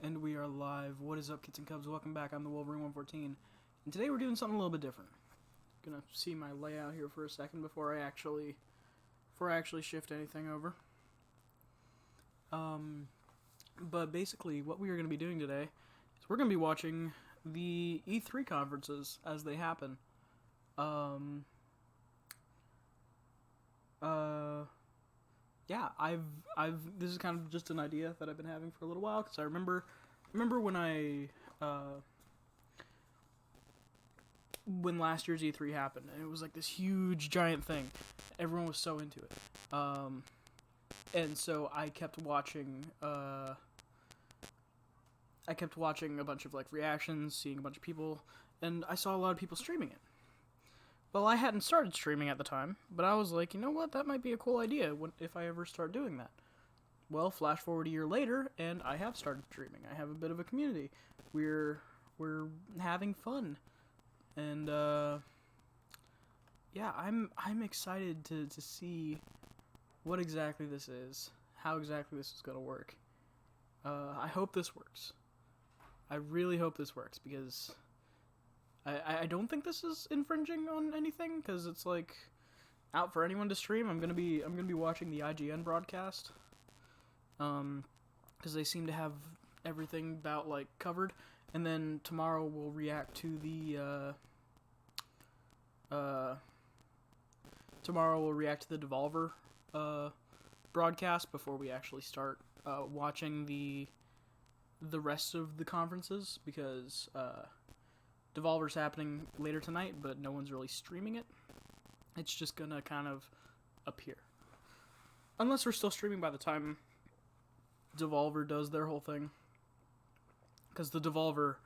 And we are live. What is up, Kits and Cubs? Welcome back. I'm the Wolvy 114. And today we're doing something a little bit different. Gonna see my layout here for a second before I actually shift anything over. But basically what we are gonna be doing today is we're gonna be watching the E3 conferences as they happen. Yeah, this is kind of just an idea that I've been having for a little while, because I remember when last year's E3 happened, and it was like this huge giant thing. Everyone was so into it. And so I kept watching a bunch of like reactions, seeing a bunch of people, and I saw a lot of people streaming it. Well, I hadn't started streaming at the time, but I was like, you know what, that might be a cool idea if I ever start doing that. Well, flash forward a year later, and I have started streaming. I have a bit of a community. We're having fun, and yeah, I'm excited to see what exactly this is, how exactly this is gonna work. I hope this works. I really hope this works, because I don't think this is infringing on anything, because it's like out for anyone to stream. I'm gonna be watching the IGN broadcast, because they seem to have everything about like covered, and then tomorrow we'll react to the Devolver broadcast before we actually start watching the rest of the conferences, because Devolver's happening later tonight, but no one's really streaming it. It's just gonna kind of appear. Unless we're still streaming by the time Devolver does their whole thing. Because the Devolver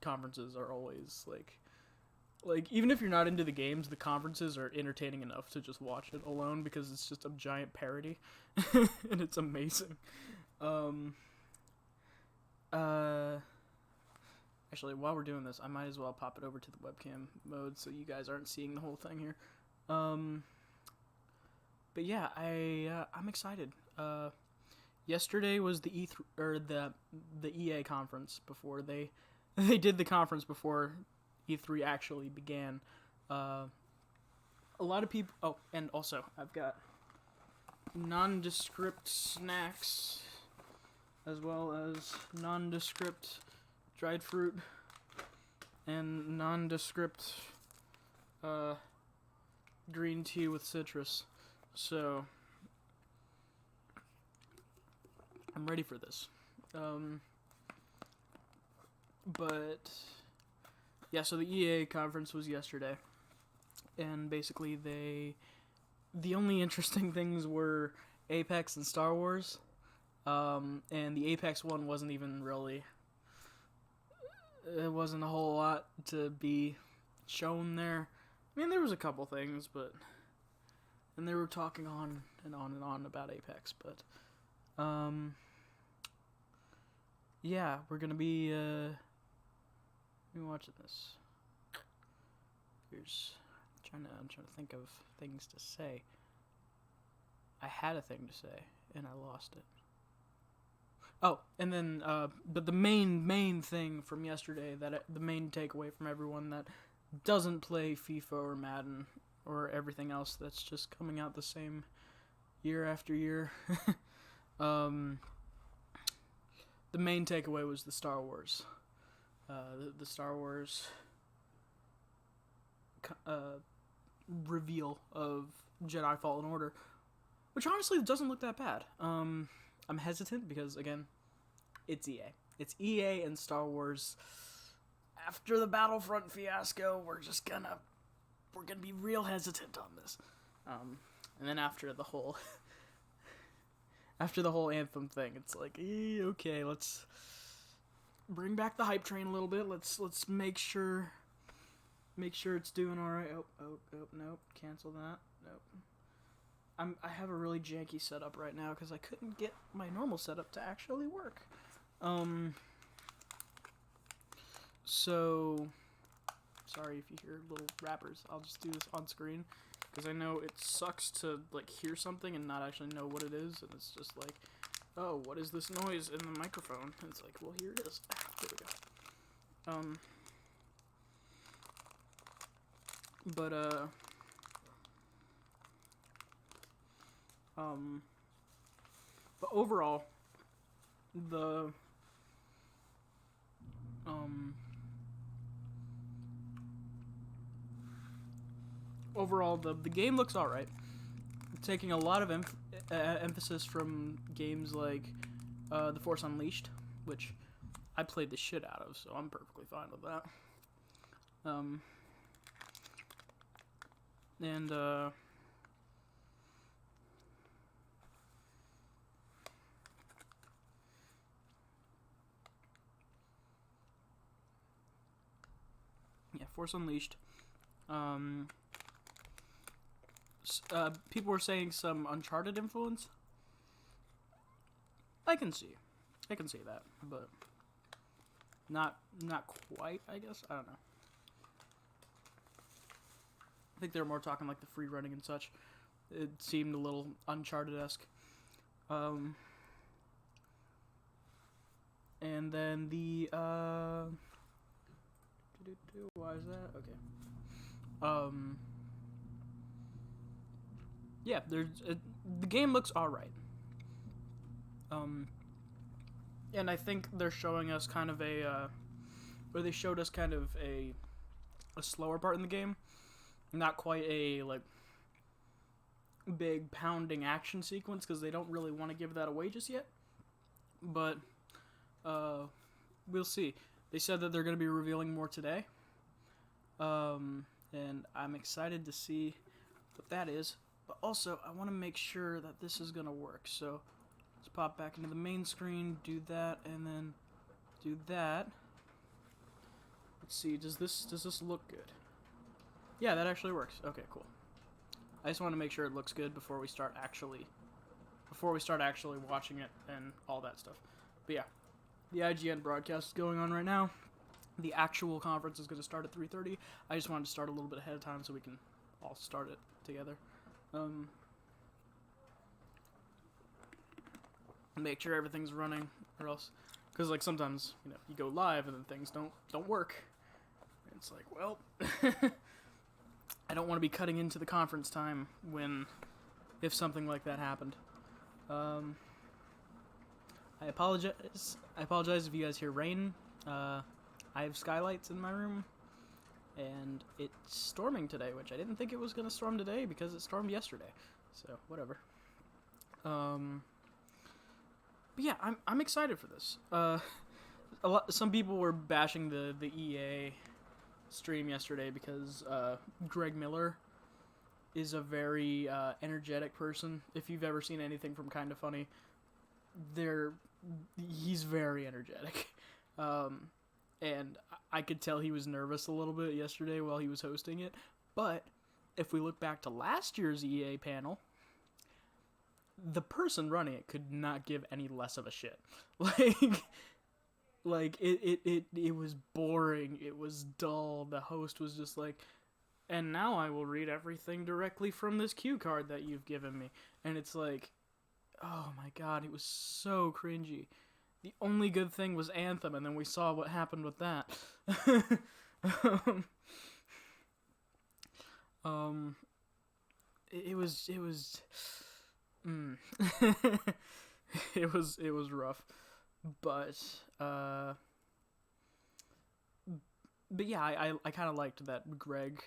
conferences are always, like, even if you're not into the games, the conferences are entertaining enough to just watch it alone, because it's just a giant parody. And it's amazing. Actually, while we're doing this, I might as well pop it over to the webcam mode so you guys aren't seeing the whole thing here. But yeah, I'm excited. Yesterday was the E3 or the EA conference before they did the conference before E3 actually began. A lot of people. Oh, and also I've got nondescript snacks as well as nondescript dried fruit and nondescript green tea with citrus. So I'm ready for this. But yeah, so the EA conference was yesterday, and basically the only interesting things were Apex and Star Wars, and the Apex one wasn't even really. It wasn't a whole lot to be shown there. I mean, there was a couple things, and they were talking on and on and on about Apex, but yeah, we're gonna be watching this. I'm trying to think of things to say. I had a thing to say and I lost it. Oh, and then but the main thing from yesterday, the main takeaway from everyone that doesn't play FIFA or Madden or everything else that's just coming out the same year after year, the main takeaway was the Star Wars. The Star Wars reveal of Jedi Fallen Order, which honestly doesn't look that bad. I'm hesitant because, again, it's EA. It's EA and Star Wars. After the Battlefront fiasco, we're gonna be real hesitant on this. And then after the whole Anthem thing, it's like, okay, let's bring back the hype train a little bit. Let's make sure it's doing all right. Oh, nope, cancel that. Nope. I have a really janky setup right now because I couldn't get my normal setup to actually work. So sorry if you hear little rappers. I'll just do this on screen because I know it sucks to like hear something and not actually know what it is, and it's just like oh, what is this noise in the microphone? And it's like, well, here it is. There we go. But overall, the the game looks alright. Taking a lot of emphasis from games like The Force Unleashed, which I played the shit out of, so I'm perfectly fine with that. Yeah, Force Unleashed. People were saying some Uncharted influence. I can see that, but not quite, I guess. I don't know. I think they were more talking like the free running and such. It seemed a little Uncharted-esque. And then the why is that? Okay. Yeah, the game looks alright. And I think they're showing us kind of or they showed us kind of a slower part in the game. Not quite a, like, big pounding action sequence, because they don't really want to give that away just yet. But, we'll see. They said that they're going to be revealing more today. And I'm excited to see what that is. But also, I want to make sure that this is going to work. So, let's pop back into the main screen, do that, and then do that. Let's see, does this look good? Yeah, that actually works. Okay, cool. I just want to make sure it looks good before we start actually watching it and all that stuff. But yeah, the IGN broadcast is going on right now. The actual conference is going to start at 3:30. I just wanted to start a little bit ahead of time so we can all start it together. Make sure everything's running, or else, because like sometimes you go live and then things don't work. And it's like, well, I don't want to be cutting into the conference time if something like that happened. I apologize if you guys hear rain. I have skylights in my room, and it's storming today, which I didn't think it was going to storm today because it stormed yesterday. So, whatever. But yeah, I'm excited for this. Some people were bashing the EA stream yesterday because Greg Miller is a very energetic person. If you've ever seen anything from Kinda Funny, he's very energetic. And I could tell he was nervous a little bit yesterday while he was hosting it. But if we look back to last year's EA panel, the person running it could not give any less of a shit. Like it was boring. It was dull. The host was just like, and now I will read everything directly from this cue card that you've given me. And it's like, oh my god, it was so cringy. The only good thing was Anthem, and then we saw what happened with that. It was it was rough, but yeah, I kind of liked that Greg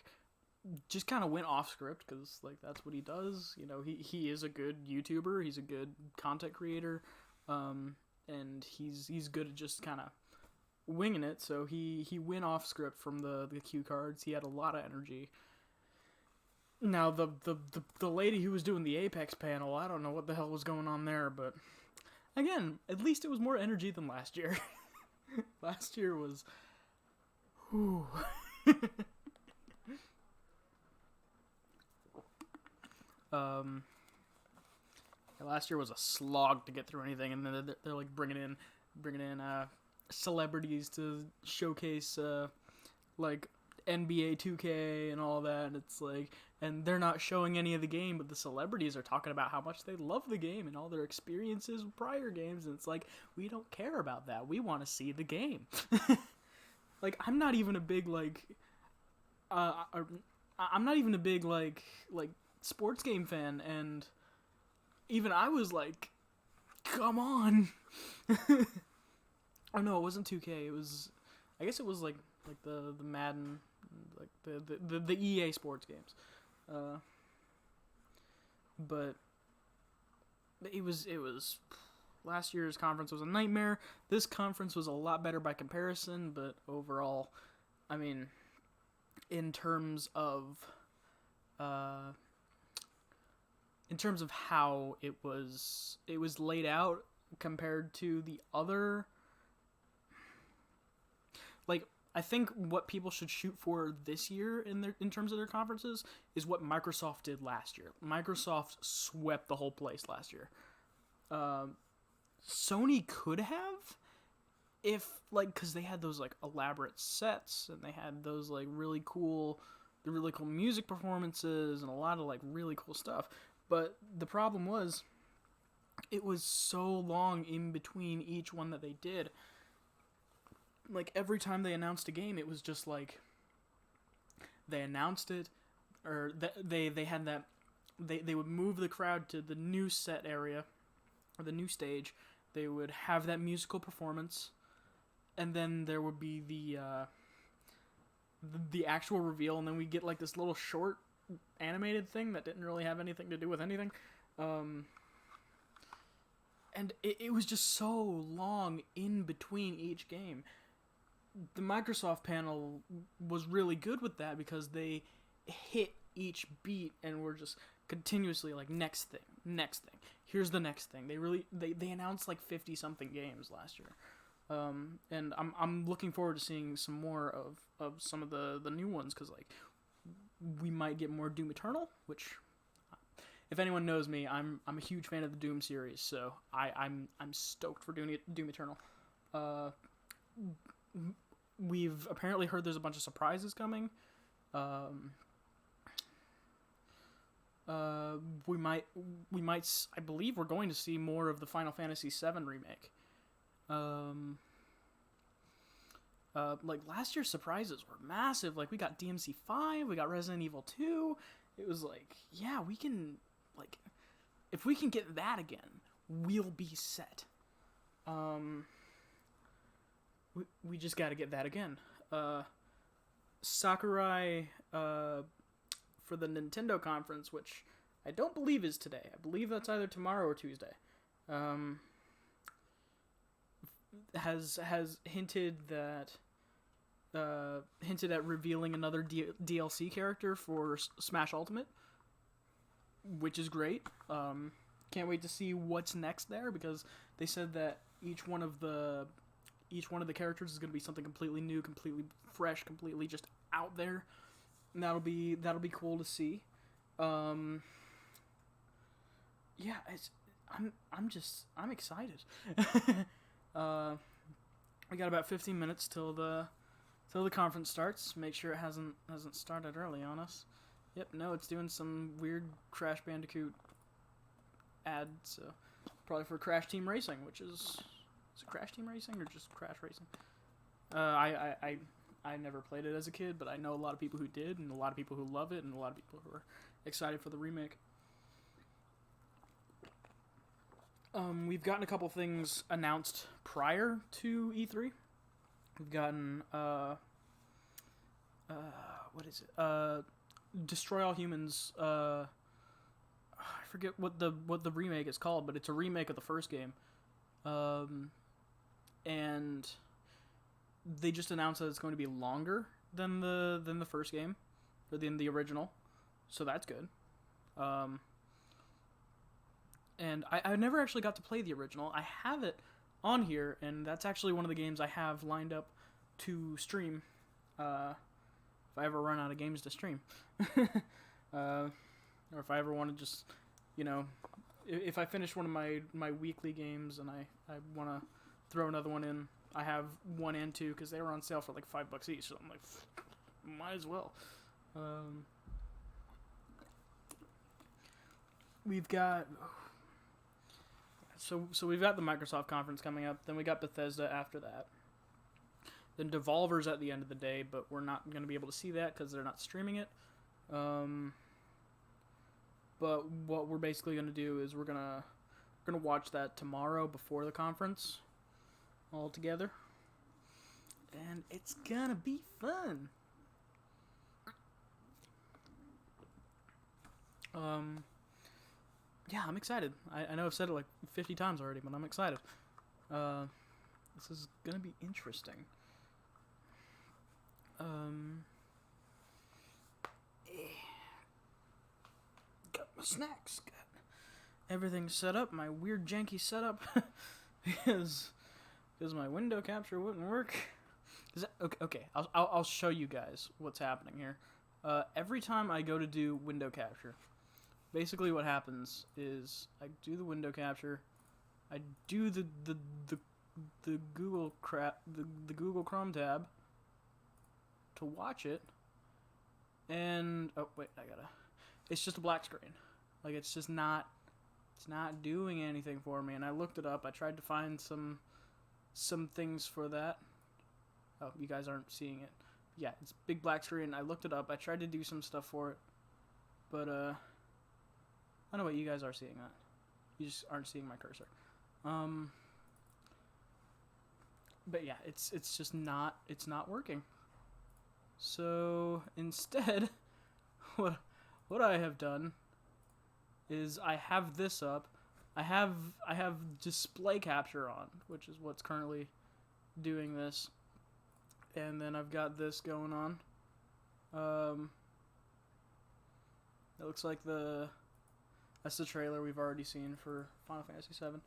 just kind of went off script, because like that's what he does. He is a good YouTuber, he's a good content creator, and he's good at just kind of winging it. So he went off script from the cue cards. He had a lot of energy. Now, the lady who was doing the Apex panel, I don't know what the hell was going on there, but again, at least it was more energy than last year. Last year was... Whew. Last year was a slog to get through anything, and then they're like bringing in celebrities to showcase like NBA 2K and all that, and it's like, and they're not showing any of the game, but the celebrities are talking about how much they love the game and all their experiences with prior games, and it's like, we don't care about that. We want to see the game. Like, I'm not even a big, like, I'm not even a big, like, sports game fan, and even I was like, come on. Oh, no, it wasn't 2K. It was, I guess it was, like the Madden, like, the EA sports games. But it was, last year's conference was a nightmare. This conference was a lot better by comparison, but overall, I mean, in terms of how it was laid out compared to the other, like, I think what people should shoot for this year in terms of their conferences is what Microsoft did last year. Microsoft swept the whole place last year. Sony could have, if, like, because they had those, like, elaborate sets, and they had those, like, really cool music performances, and a lot of, like, really cool stuff. But the problem was, it was so long in between each one that they did. Like, every time they announced a game, it was just like, they announced it, or they had that, they would move the crowd to the new set area, or the new stage. They would have that musical performance, and then there would be the actual reveal, and then we get, like, this little short animated thing that didn't really have anything to do with anything. And it was just so long in between each game. The Microsoft panel was really good with that because they hit each beat and were just continuously like, next thing, here's the next thing. They announced like 50 something games last year. And I'm looking forward to seeing some more of some of the new ones, because like, we might get more Doom Eternal, which, if anyone knows me, I'm a huge fan of the Doom series, so I'm stoked for Doom Eternal. We've apparently heard there's a bunch of surprises coming. We might, I believe we're going to see more of the Final Fantasy VII remake. Like, last year's surprises were massive. Like, we got DMC 5, we got Resident Evil 2. It was like, yeah, we can, like, if we can get that again, we'll be set. We just gotta get that again. Sakurai, for the Nintendo conference, which I don't believe is today. I believe that's either tomorrow or Tuesday. Has hinted at revealing another DLC character for Smash Ultimate, which is great. Can't wait to see what's next there, because they said that each one of the characters is going to be something completely new, completely fresh, completely just out there, and that'll be cool to see. Yeah, I'm excited. We got about 15 minutes till the conference starts. Make sure it hasn't started early on us. Yep, no, it's doing some weird Crash Bandicoot ad, so probably for Crash Team Racing, which is it Crash Team Racing or just Crash Racing? I never played it as a kid, but I know a lot of people who did, and a lot of people who love it, and a lot of people who are excited for the remake. We've gotten a couple things announced prior to E3. We've gotten, what is it? Destroy All Humans, I forget what the remake is called, but it's a remake of the first game. And they just announced that it's going to be longer than the first game, or than the original, so that's good. And I never actually got to play the original. I have it on here, and that's actually one of the games I have lined up to stream, if I ever run out of games to stream. Or if I ever want to just, if I finish one of my weekly games and I want to throw another one in, I have 1 and 2, because they were on sale for like $5 each, so I'm like, might as well. We've got so we've got the Microsoft conference coming up. Then we got Bethesda after that. Then Devolver's at the end of the day, but we're not going to be able to see that because they're not streaming it. But what we're basically going to do is we're gonna watch that tomorrow before the conference, all together, and it's gonna be fun. Yeah, I'm excited. I know I've said it like 50 times already, but I'm excited. This is gonna be interesting. Got my snacks. Got everything set up. My weird janky setup because my window capture wouldn't work. Okay. I'll show you guys what's happening here. Every time I go to do window capture, basically what happens is I do the window capture, I do the Google the Google Chrome tab to watch it, and oh wait, it's just a black screen. Like it's not doing anything for me. And I looked it up. I tried to find some things for that. Oh, you guys aren't seeing it. Yeah, it's big black screen. I looked it up. I tried to do some stuff for it, but I don't know what you guys are seeing that. You just aren't seeing my cursor. But yeah, it's just not working. So instead, what I have done is I have this up. I have display capture on, which is what's currently doing this. And then I've got this going on. It looks like that's the trailer we've already seen for Final Fantasy VII.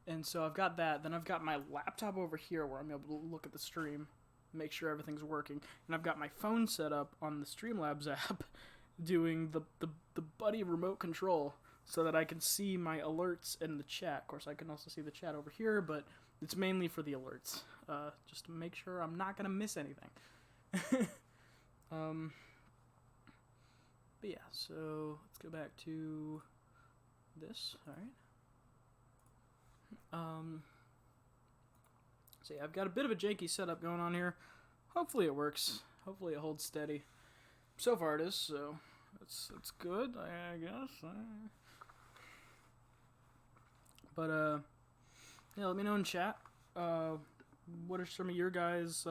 And so I've got that. Then I've got my laptop over here where I'm able to look at the stream, make sure everything's working. And I've got my phone set up on the Streamlabs app doing the buddy remote control so that I can see my alerts in the chat. Of course, I can also see the chat over here, but it's mainly for the alerts, just to make sure I'm not going to miss anything. But yeah, so let's go back to this. All right. So yeah, I've got a bit of a janky setup going on here. Hopefully it works. Hopefully it holds steady. So far it is, so it's good, I guess. But yeah, let me know in chat. What are some of your guys'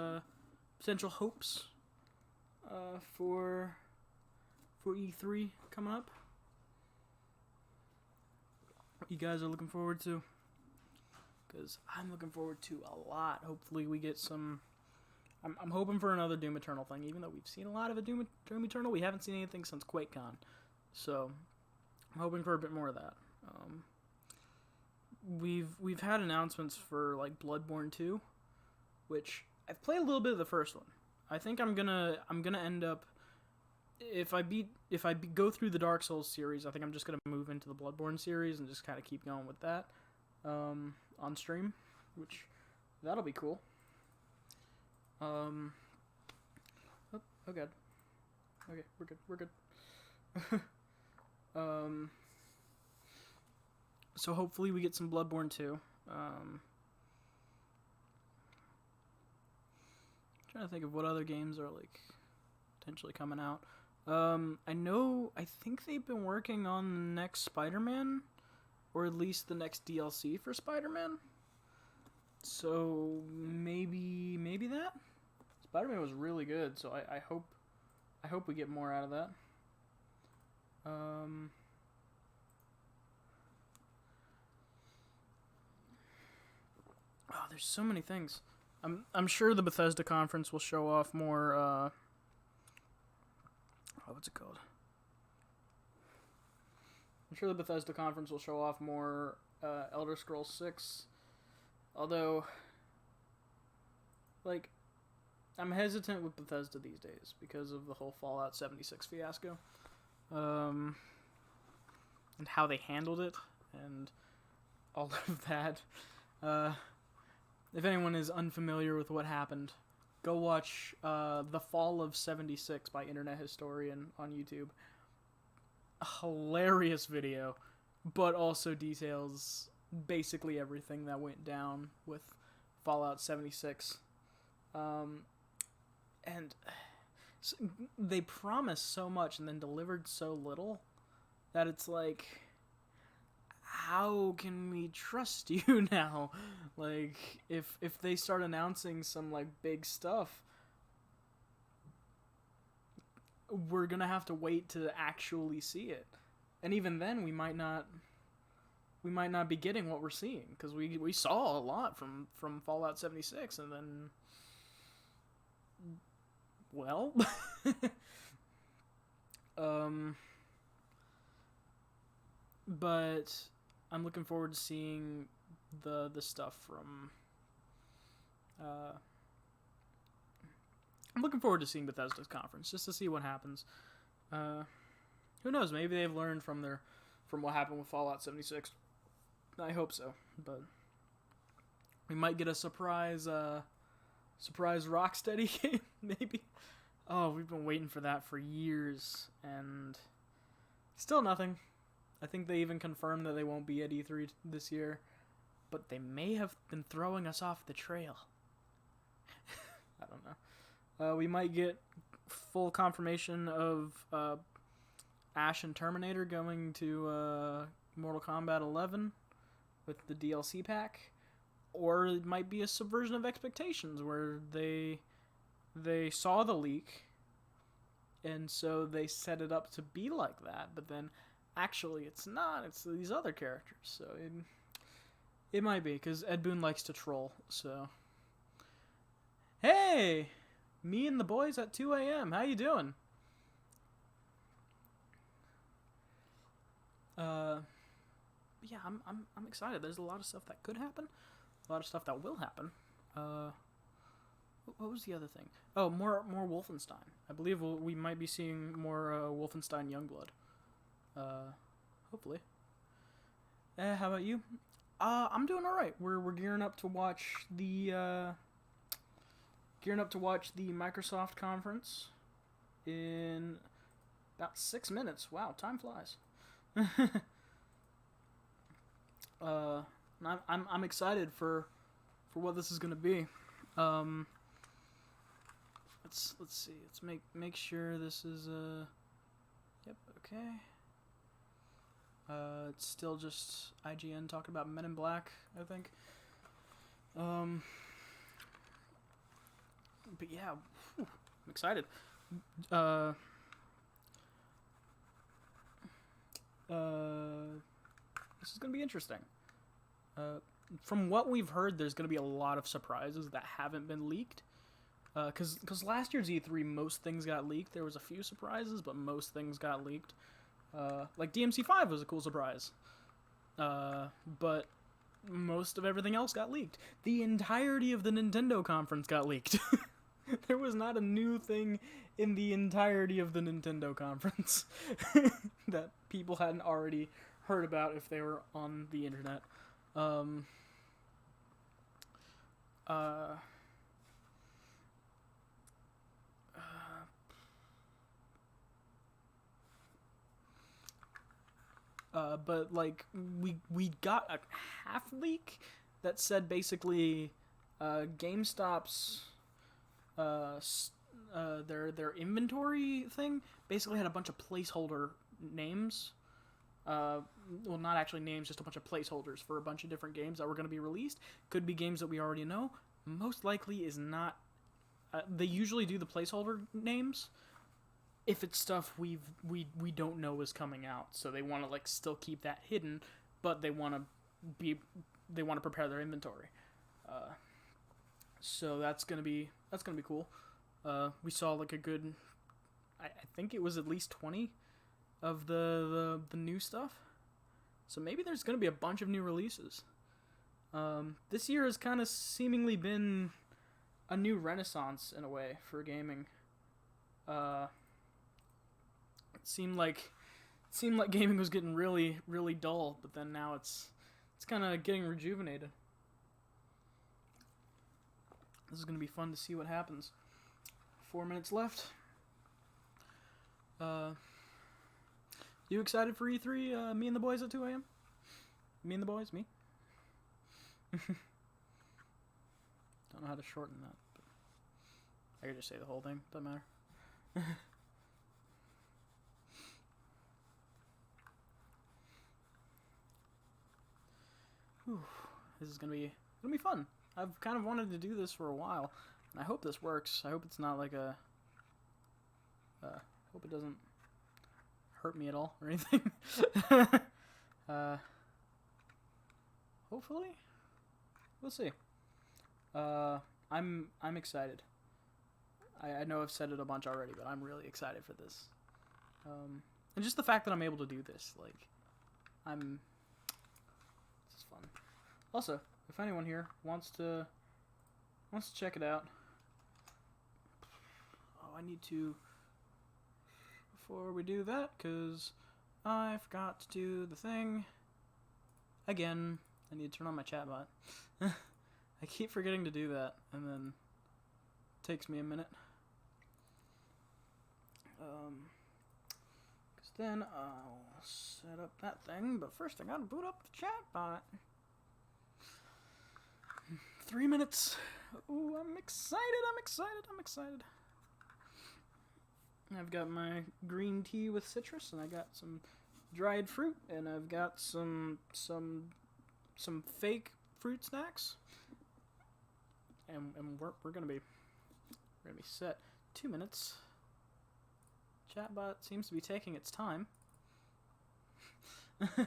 potential hopes for E3 coming up? What you guys are looking forward to? Because I'm looking forward to a lot. Hopefully we get some... I'm hoping for another Doom Eternal thing, even though we've seen a lot of a Doom Eternal. We haven't seen anything since QuakeCon. So, I'm hoping for a bit more of that. We've had announcements for, like, Bloodborne 2, which I've played a little bit of the first one. I think I'm gonna end up... If I go through the Dark Souls series, I think I'm just gonna move into the Bloodborne series and just kind of keep going with that on stream, which that'll be cool. Oh god. Okay, we're good. So hopefully we get some Bloodborne 2. Trying to think of what other games are like potentially coming out. I think they've been working on the next Spider-Man, or at least the next DLC for Spider-Man. So maybe that. Spider-Man was really good, so I hope we get more out of that. Oh, there's so many things. I'm sure the Bethesda conference will show off more. What's it called? I'm sure the Bethesda conference will show off more Elder Scrolls 6. Although, like, I'm hesitant with Bethesda these days because of the whole Fallout 76 fiasco. And how they handled it and all of that. if anyone is unfamiliar with what happened, go watch The Fall of 76 by Internet Historian on YouTube. A hilarious video, but also details basically everything that went down with Fallout 76. And they promised so much and then delivered so little that it's like, how can we trust you now? Like, if they start announcing some, like, big stuff, we're gonna have to wait to actually see it. And even then, we might not be getting what we're seeing, because we saw a lot from Fallout 76, and then, well, but I'm looking forward to seeing the stuff from, I'm looking forward to seeing Bethesda's conference, just to see what happens. Who knows, maybe they've learned from what happened with Fallout 76. I hope so, but we might get a surprise Rocksteady game, maybe. Oh, we've been waiting for that for years, and still nothing. I think they even confirmed that they won't be at E3 this year, but they may have been throwing us off the trail. I don't know. We might get full confirmation of Ash and Terminator going to Mortal Kombat 11 with the DLC pack, or it might be a subversion of expectations where they saw the leak, and so they set it up to be like that, but then actually it's not. It's these other characters, so it might be, because Ed Boon likes to troll. So, hey, me and the boys at 2 a.m. How you doing? Yeah, I'm excited. There's a lot of stuff that could happen, a lot of stuff that will happen. What was the other thing? Oh, more Wolfenstein. I believe we might be seeing more Wolfenstein Youngblood. Hopefully. How about you? I'm doing all right. We're gearing up to watch the Microsoft conference in about 6 minutes. Wow, time flies. I'm excited for what this is gonna be. Let's see. Let's make sure this is yep, okay. It's still just IGN talking about Men in Black, I think. But yeah, I'm excited. This is gonna be interesting. From what we've heard, there's gonna be a lot of surprises that haven't been leaked. Because last year's E3, most things got leaked. There was a few surprises, but most things got leaked. Like DMC5 was a cool surprise. But most of everything else got leaked. The entirety of the Nintendo conference got leaked. There was not a new thing in the entirety of the Nintendo conference that people hadn't already heard about if they were on the internet. But like we got a half leak that said basically GameStop's their inventory thing basically had a bunch of placeholder names. Well, not actually names, just a bunch of placeholders for a bunch of different games that were going to be released. Could be games that we already know. Most likely is not. They usually do the placeholder names if it's stuff we don't know is coming out, so they want to like still keep that hidden, but they want to prepare their inventory. So that's gonna be cool. We saw like a good, I think it was at least 20 of the new stuff. So maybe there's gonna be a bunch of new releases. This year has kind of seemingly been a new renaissance in a way for gaming. It seemed like gaming was getting really, really dull, but then now it's kind of getting rejuvenated. This is gonna be fun to see what happens. 4 minutes left. You excited for E3? Me and the boys at 2 a.m.? Me and the boys? Me? Don't know how to shorten that. But I could just say the whole thing. Doesn't matter. Whew. This is gonna be fun. I've kind of wanted to do this for a while, and I hope this works. I hope it's not like a. Hope it doesn't hurt me at all or anything. Hopefully, we'll see. I'm excited. I know I've said it a bunch already, but I'm really excited for this. And just the fact that I'm able to do this, like, this is fun. Also, if anyone here wants to check it out, I need to, before we do that, because I forgot to do the thing again. I need to turn on my chat bot. I keep forgetting to do that, and then it takes me a minute. Because then I'll set up that thing, but first I gotta boot up the chat bot. 3 minutes. Ooh, I'm excited. I've got my green tea with citrus, and I got some dried fruit, and I've got some fake fruit snacks, and we're gonna be set. 2 minutes. Chatbot seems to be taking its time. I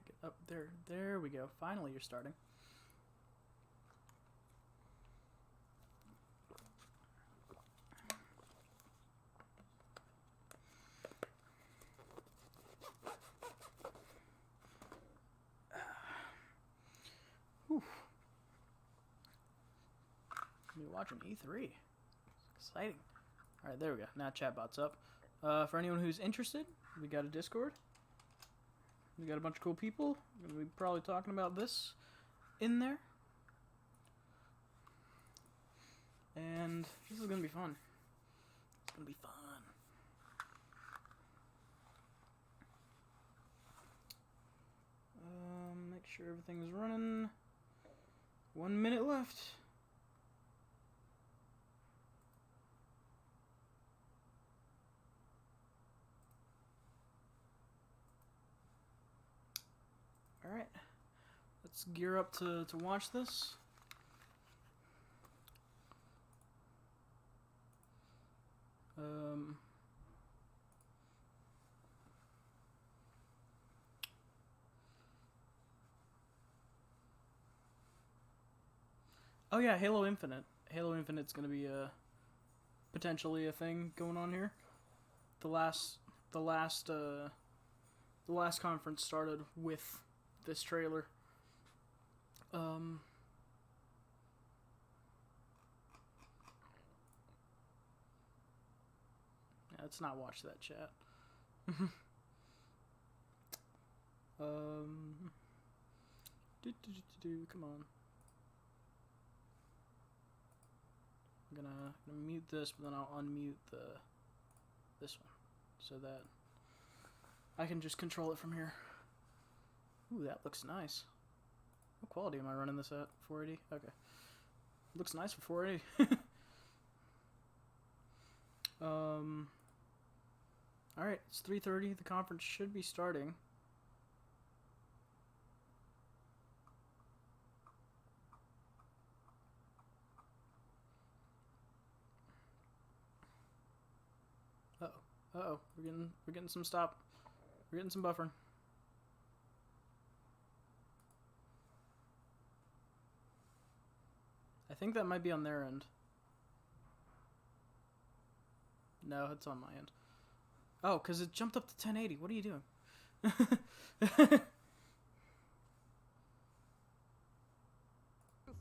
get up there. There we go. Finally, you're starting. Whew. You're watching E3. Exciting. Alright, there we go. Now chatbot's up. For anyone who's interested, we got a Discord. We got a bunch of cool people. We'll be probably talking about this in there. And this is gonna be fun. It's gonna be fun. Make sure everything's running. 1 minute left. Alright. Let's gear up to watch this. Oh yeah, Halo Infinite. Halo Infinite's gonna be potentially a thing going on here. The last conference started with this trailer. Yeah, let's not watch that chat. Come on. I'm gonna mute this, but then I'll unmute this one, so that I can just control it from here. Ooh, that looks nice. What quality am I running this at? 480? Okay. Looks nice for 480. Alright, it's 3:30. The conference should be starting. Uh-oh, we're getting some stop. We're getting some buffering. I think that might be on their end. No, it's on my end. Oh, because it jumped up to 1080. What are you doing?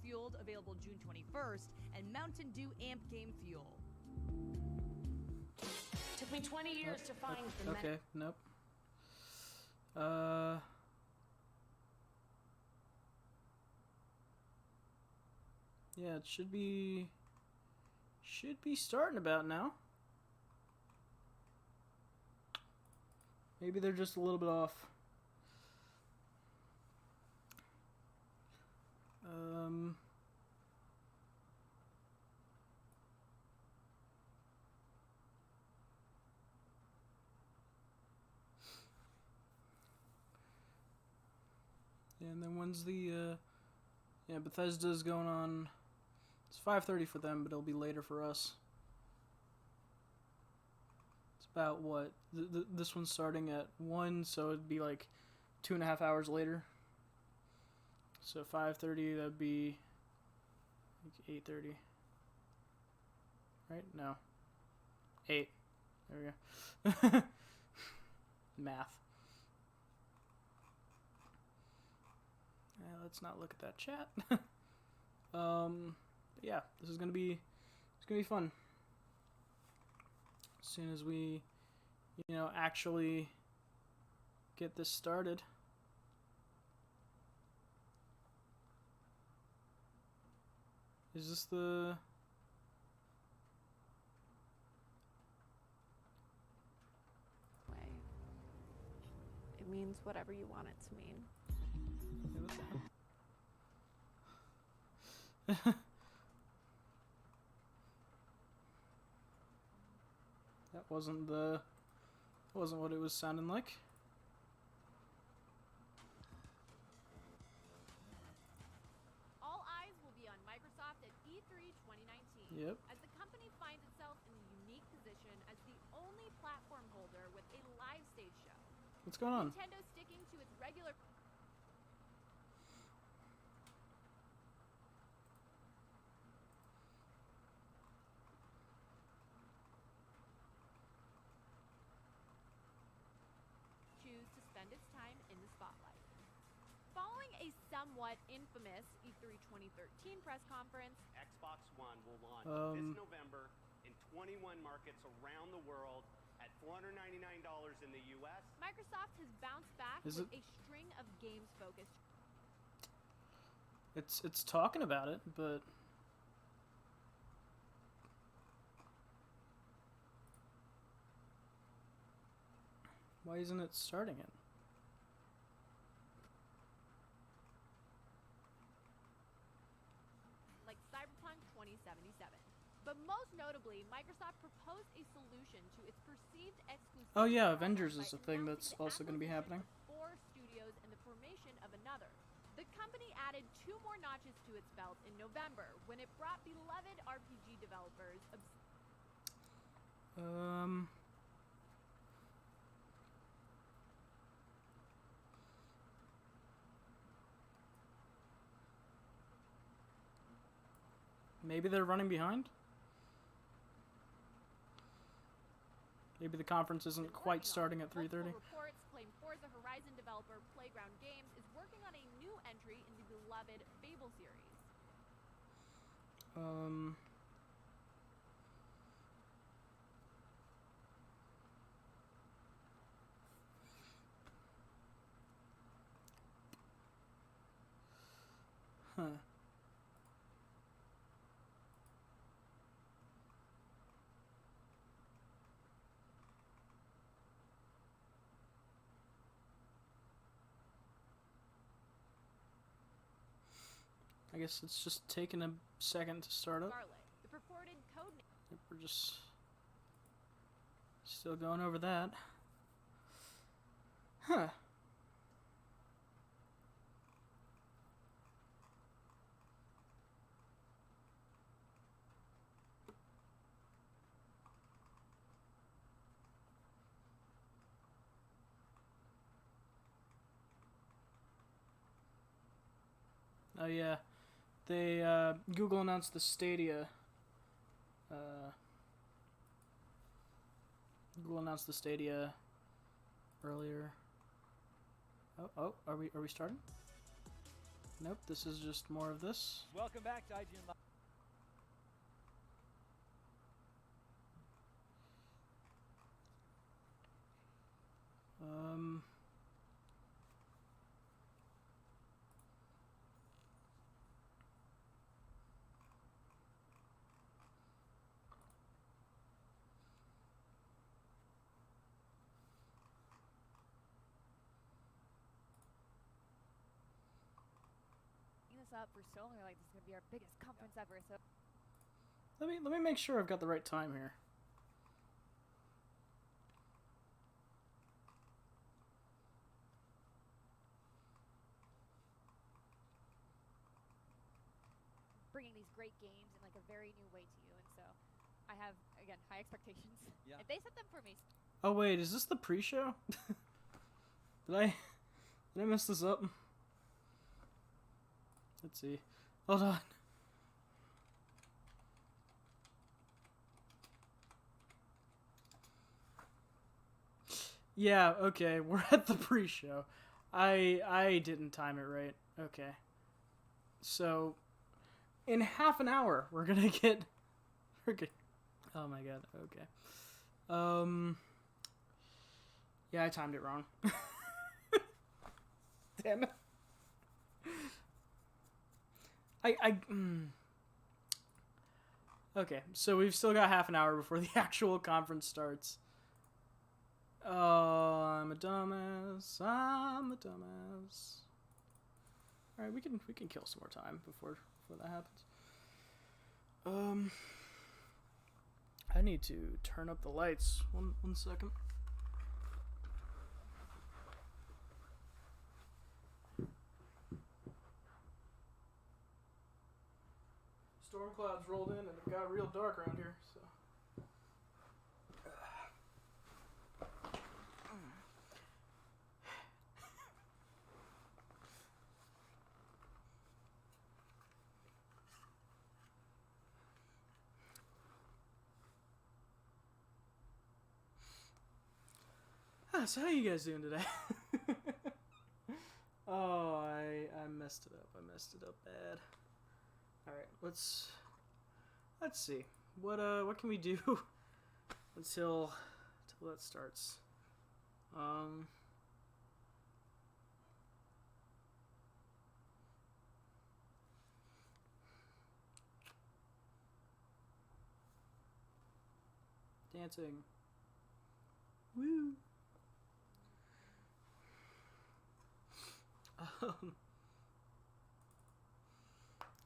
Fueled, available June 21st, and Mountain Dew Amp Game Fuel. Took me 20 years to find the Okay, nope. Yeah, it should be starting about now. Maybe they're just a little bit off. And then when's the yeah, Bethesda's going on. It's 5:30 for them, but it'll be later for us. It's about what? This one's starting at 1, so it'd be like 2.5 hours later. So 5:30, that'd be like 8:30. Right? No. 8. There we go. Math. Let's not look at that chat. Yeah, this is gonna be fun. As soon as we, actually get this started. Is this the? It means whatever you want it to mean. That wasn't what it was sounding like. All eyes will be on Microsoft at E3 2019. Yep. As the company finds itself in the unique position as the only platform holder with a live stage show. What's going on? Nintendo sticking to its regular choose to spend its time in the spotlight. Following a somewhat infamous E3 2013 press conference, Xbox One will launch this November in 21 markets around the world at $499 in the US. Microsoft has bounced back with a string of games-focused. It's talking about it, but why isn't it starting it? Like Cyberpunk 2077. But most notably, Microsoft proposed a solution to its perceived exclusivity. Oh yeah, Avengers is a thing that's also going to be happening. 4 studios and the formation of another. The company added 2 more notches to its belt in November when it brought beloved RPG developers. Maybe they're running behind? Maybe the conference isn't quite starting at 3:30. Reports claim Forza Horizon developer Playground Games is working on a new entry in the beloved Fable series. Huh. I guess it's just taking a second to start up. Scarlet, the purported code name. We're just still going over that. Huh. Oh yeah, they Google announced the Stadia. Google announced the Stadia earlier. Oh, are we starting? Nope, this is just more of this. Welcome back to IGN Live. us up for so long. They're like, this is gonna be our biggest conference ever. So Let me make sure I've got the right time here. bringing these great games in like a very new way to you, and so I have again high expectations. Yeah. If they set them for me. Oh wait, is this the pre-show? Did I mess this up? Let's see. Hold on. Yeah, okay, we're at the pre-show. I didn't time it right. Okay. So in half an hour we're gonna get oh my god, okay. Yeah, I timed it wrong. Damn it. Okay, so we've still got half an hour before the actual conference starts. Oh, I'm a dumbass. I'm a dumbass. All right, we can kill some more time before that happens. I need to turn up the lights. One second. Storm clouds rolled in and it got real dark around here, so. So how you guys doing today? Oh, I messed it up. I messed it up bad. All right, let's see. What can we do until that starts? Dancing. Woo.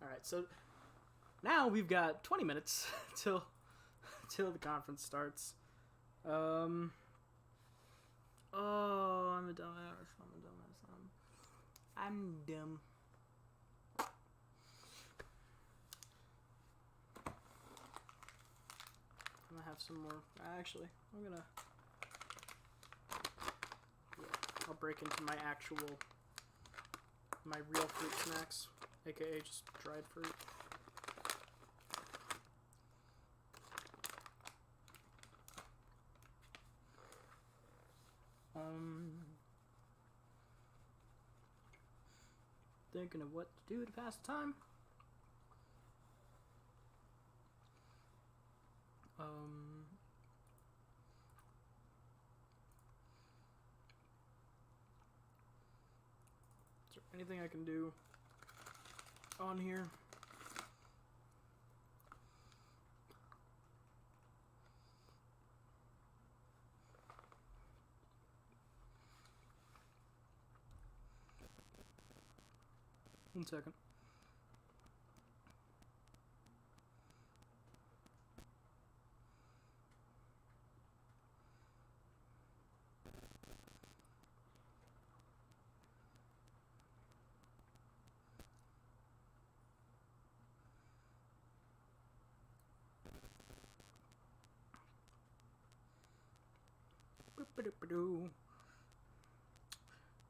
Alright, so now we've got 20 minutes till the conference starts. Oh, I'm a dumbass. I'm dumb. I'm gonna have some more. Actually, I'll break into my real fruit snacks, aka just dried fruit. Thinking of what to do to pass the time. Is there anything I can do on here? One second.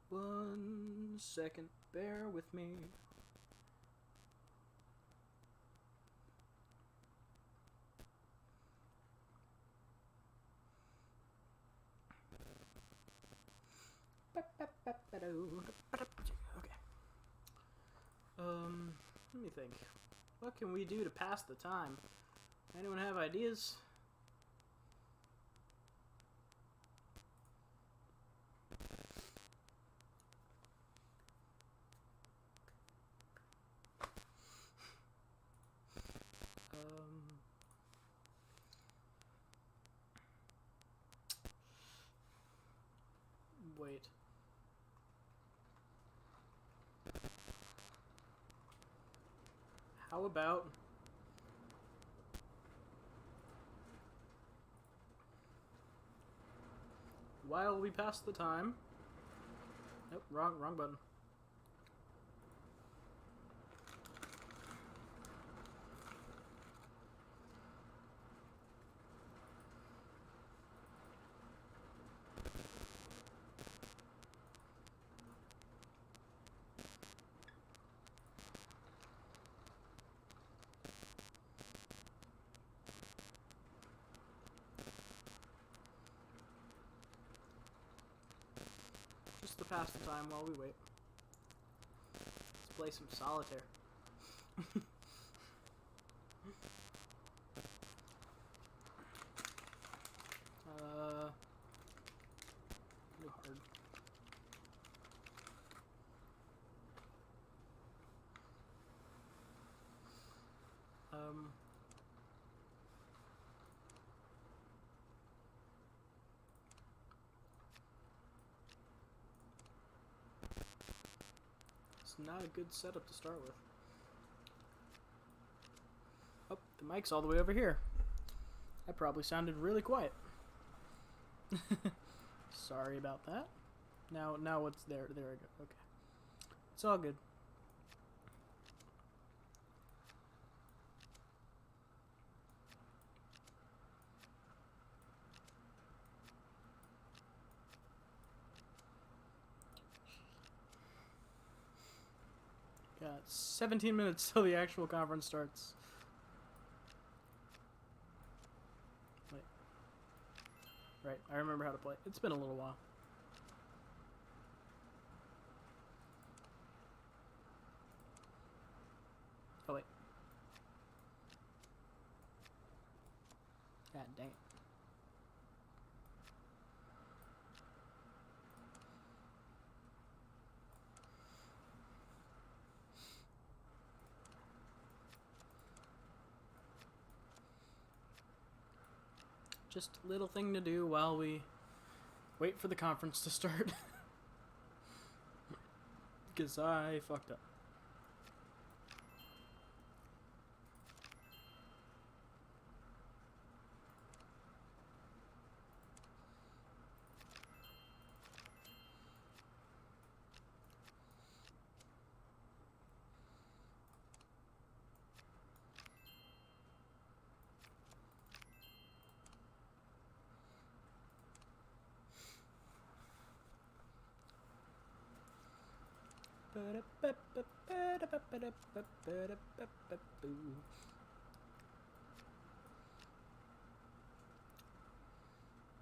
One second, bear with me. Okay. Let me think. What can we do to pass the time? Anyone have ideas? Wait. How about... while we pass the time... Nope, wrong button. Just to pass the time while we wait. Let's play some solitaire. No hard. It's not a good setup to start with. Oh, the mic's all the way over here. That probably sounded really quiet. Sorry about that. Now it's there. There I go. Okay. It's all good. Got 17 minutes till the actual conference starts. Wait. Right, I remember how to play. It's been a little while. Oh, wait. God dang it. Just a little thing to do while we wait for the conference to start. Because I fucked up.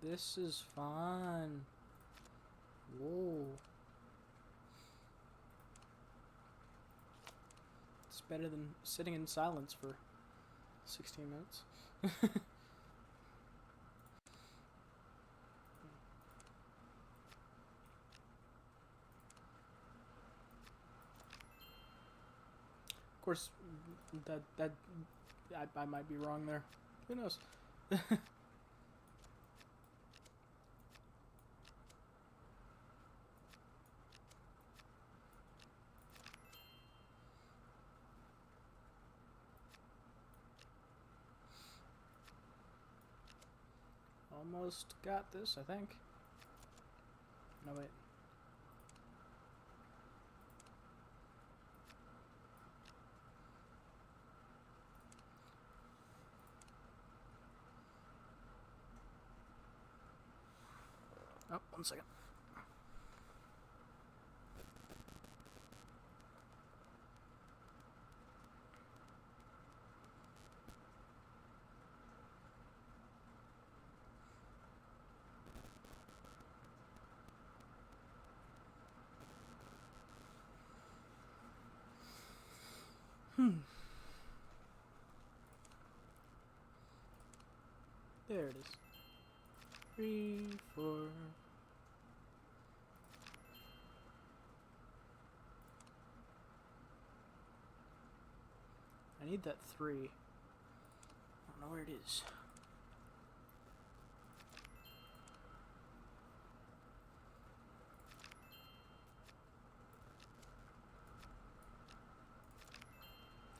This is fun. Whoa. It's better than sitting in silence for 16 minutes. Of course, I might be wrong there. Who knows? Almost got this, I think. No, wait. Oh, 1 second. There it is. 3, 4. I need that 3. I don't know where it is.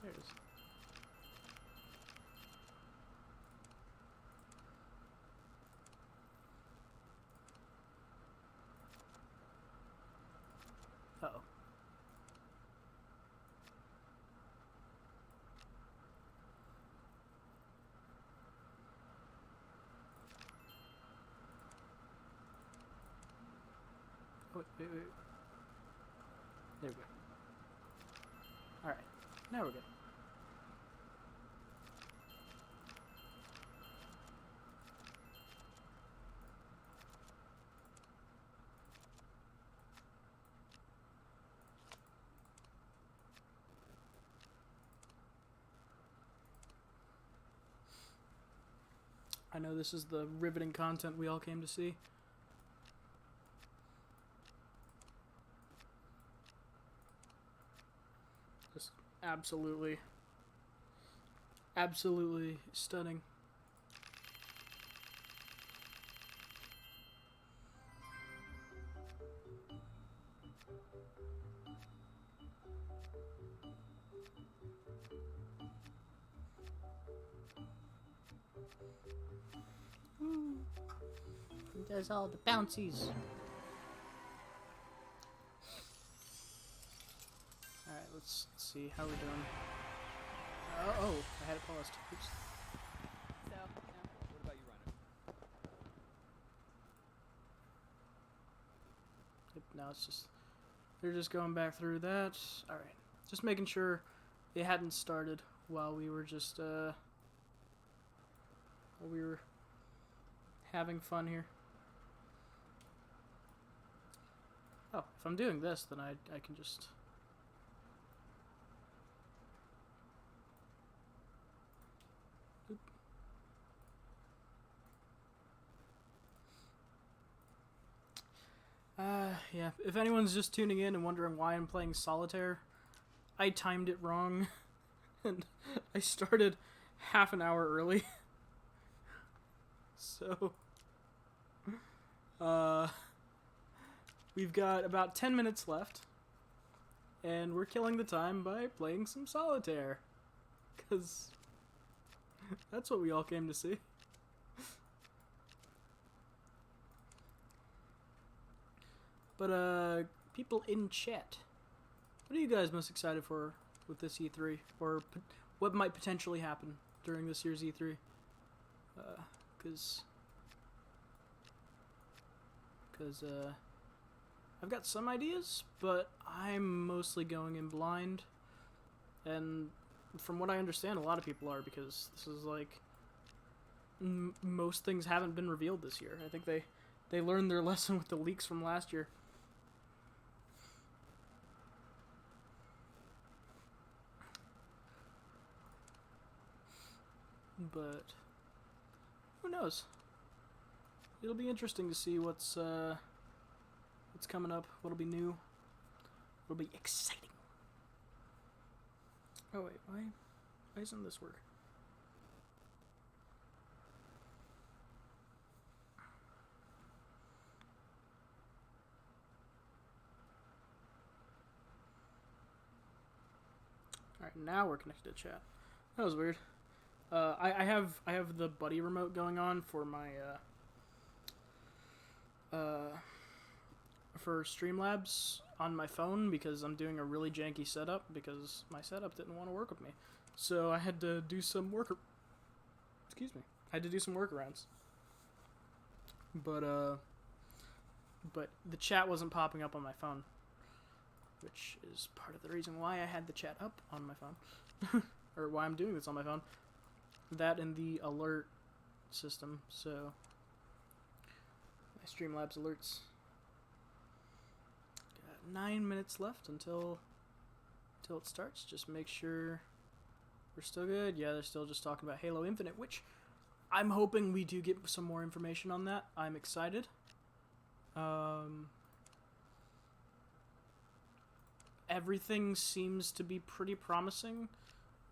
There it is. Uh-oh. Wait. There we go. Alright. Now we're good. I know this is the riveting content we all came to see. Just absolutely stunning. There's all the bouncies. Alright, let's see how we're doing. Oh, I had it paused. Oops. So, What about you, Rhino? Yep, now it's just... They're just going back through that. Alright. Just making sure it hadn't started while we were just, while we were having fun here. Oh, if I'm doing this, then I can just... Oop. Yeah. If anyone's just tuning in and wondering why I'm playing solitaire, I timed it wrong, and I started half an hour early. So, we've got about 10 minutes left, and we're killing the time by playing some solitaire, because that's what we all came to see. But, people in chat, what are you guys most excited for with this E3? Or what might potentially happen during this year's E3? Because I've got some ideas, but I'm mostly going in blind. And from what I understand, a lot of people are, because this is like... most things haven't been revealed this year. I think they learned their lesson with the leaks from last year. But who knows? It'll be interesting to see what's coming up. What'll be new? What'll be exciting? Oh wait, why doesn't this work? All right, now we're connected to chat. That was weird. I have the buddy remote going on for my for Streamlabs on my phone, because I'm doing a really janky setup, because my setup didn't want to work with me. So I had to do some I had to do some workarounds. But the chat wasn't popping up on my phone, which is part of the reason why I had the chat up on my phone. Or why I'm doing this on my phone. That and the alert system, so my Streamlabs alerts. Got 9 minutes left until it starts. Just make sure we're still good. Yeah, they're still just talking about Halo Infinite, which I'm hoping we do get some more information on that. I'm excited. Everything seems to be pretty promising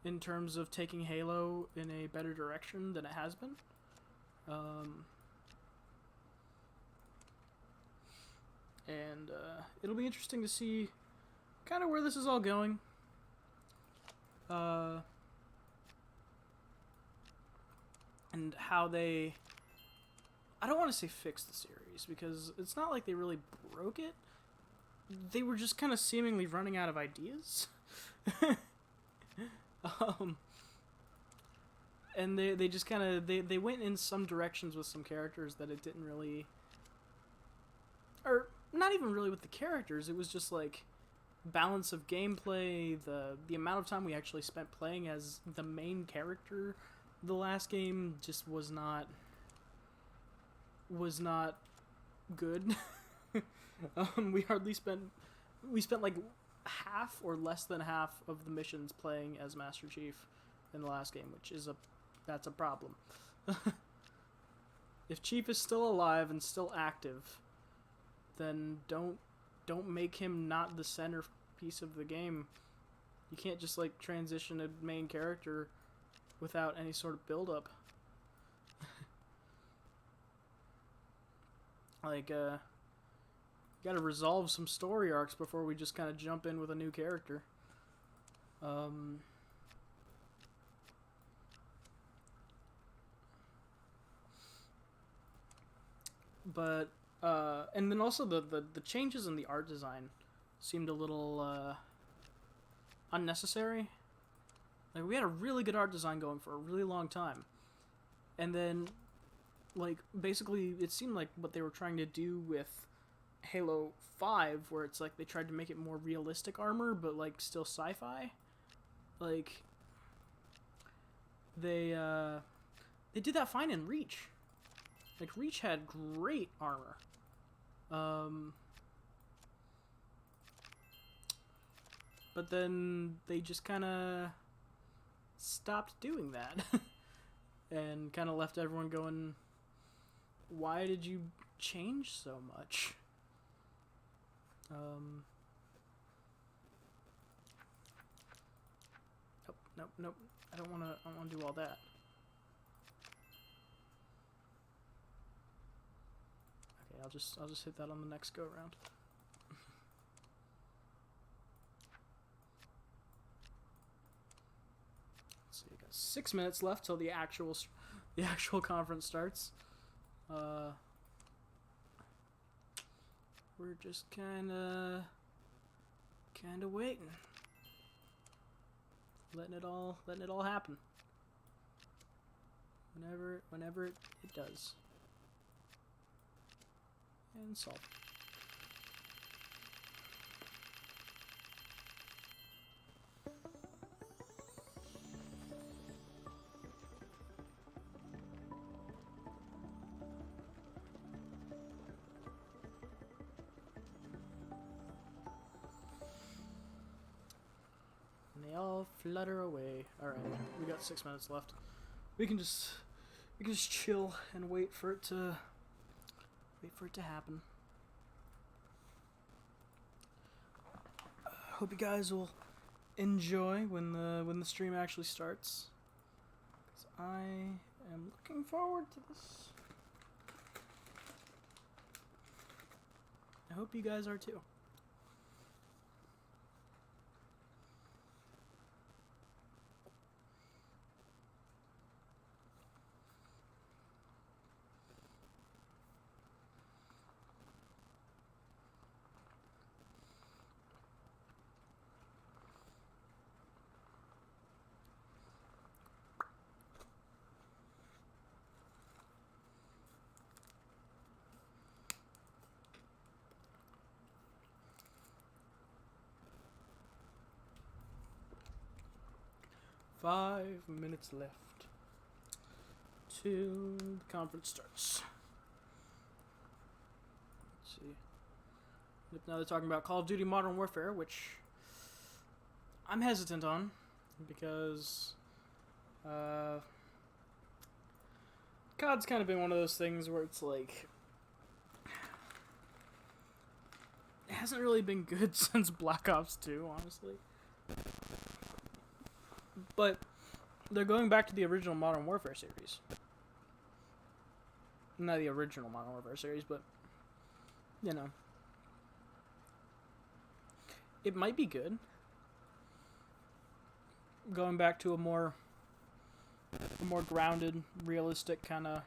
in terms of taking Halo in a better direction than it has been. And it'll be interesting to see kind of where this is all going. And how they... I don't want to say fix the series, because it's not like they really broke it. they were just kind of seemingly running out of ideas. And they just kind of they went in some directions with some characters that it didn't really, or not even really with the characters. It was just like balance of gameplay, the amount of time we actually spent playing as the main character. The last game just was not good. We spent like half or less than half of the missions playing as Master Chief in the last game, which is that's a problem. If Chief is still alive and still active, then don't make him not the centerpiece of the game. You can't just like transition a main character without any sort of build up. Like gotta resolve some story arcs before we just kind of jump in with a new character. But and then also the changes in the art design seemed a little unnecessary. Like, we had a really good art design going for a really long time, and then like basically it seemed like what they were trying to do with Halo 5, where it's like they tried to make it more realistic armor but like still sci-fi. Like they did that fine in Reach. Like, Reach had great armor. But then they just kind of stopped doing that. And kind of left everyone going, why did you change so much? Nope. I don't want to do all that. Okay, I'll just hit that on the next go round. Let's see, I got 6 minutes left till the actual conference starts. We're just kind of waiting, letting it all happen. Whenever it does. And solve. And they all flutter away. All right, we got 6 minutes left. We can just chill and wait for it to happen. Hope you guys will enjoy when the stream actually starts, 'cause I am looking forward to this. I hope you guys are too. Five minutes left till the conference starts. Let's see. Now they're talking about Call of Duty Modern Warfare, which I'm hesitant on because COD's kind of been one of those things where it's like, it hasn't really been good since Black Ops 2, honestly. But they're going back to the original Modern Warfare series. Not the original Modern Warfare series, but, you know. It might be good. Going back to a more grounded, realistic kind of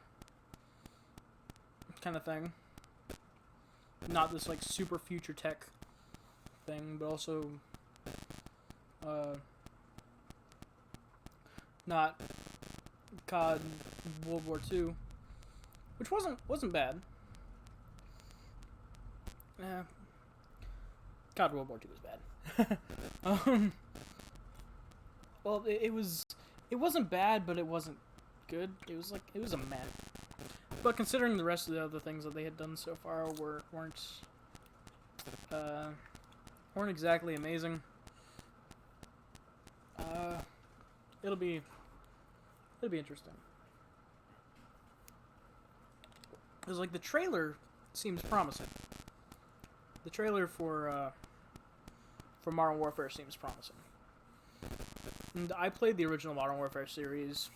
thing. Not this, like, super future tech thing, but also not COD World War II, which wasn't bad. COD World War II was bad. Well, it wasn't bad, but it wasn't good. It was a meh. But considering the rest of the other things that they had done so far weren't exactly amazing. It'll be interesting. Because like the trailer seems promising. The trailer for Modern Warfare seems promising. And I played the original Modern Warfare series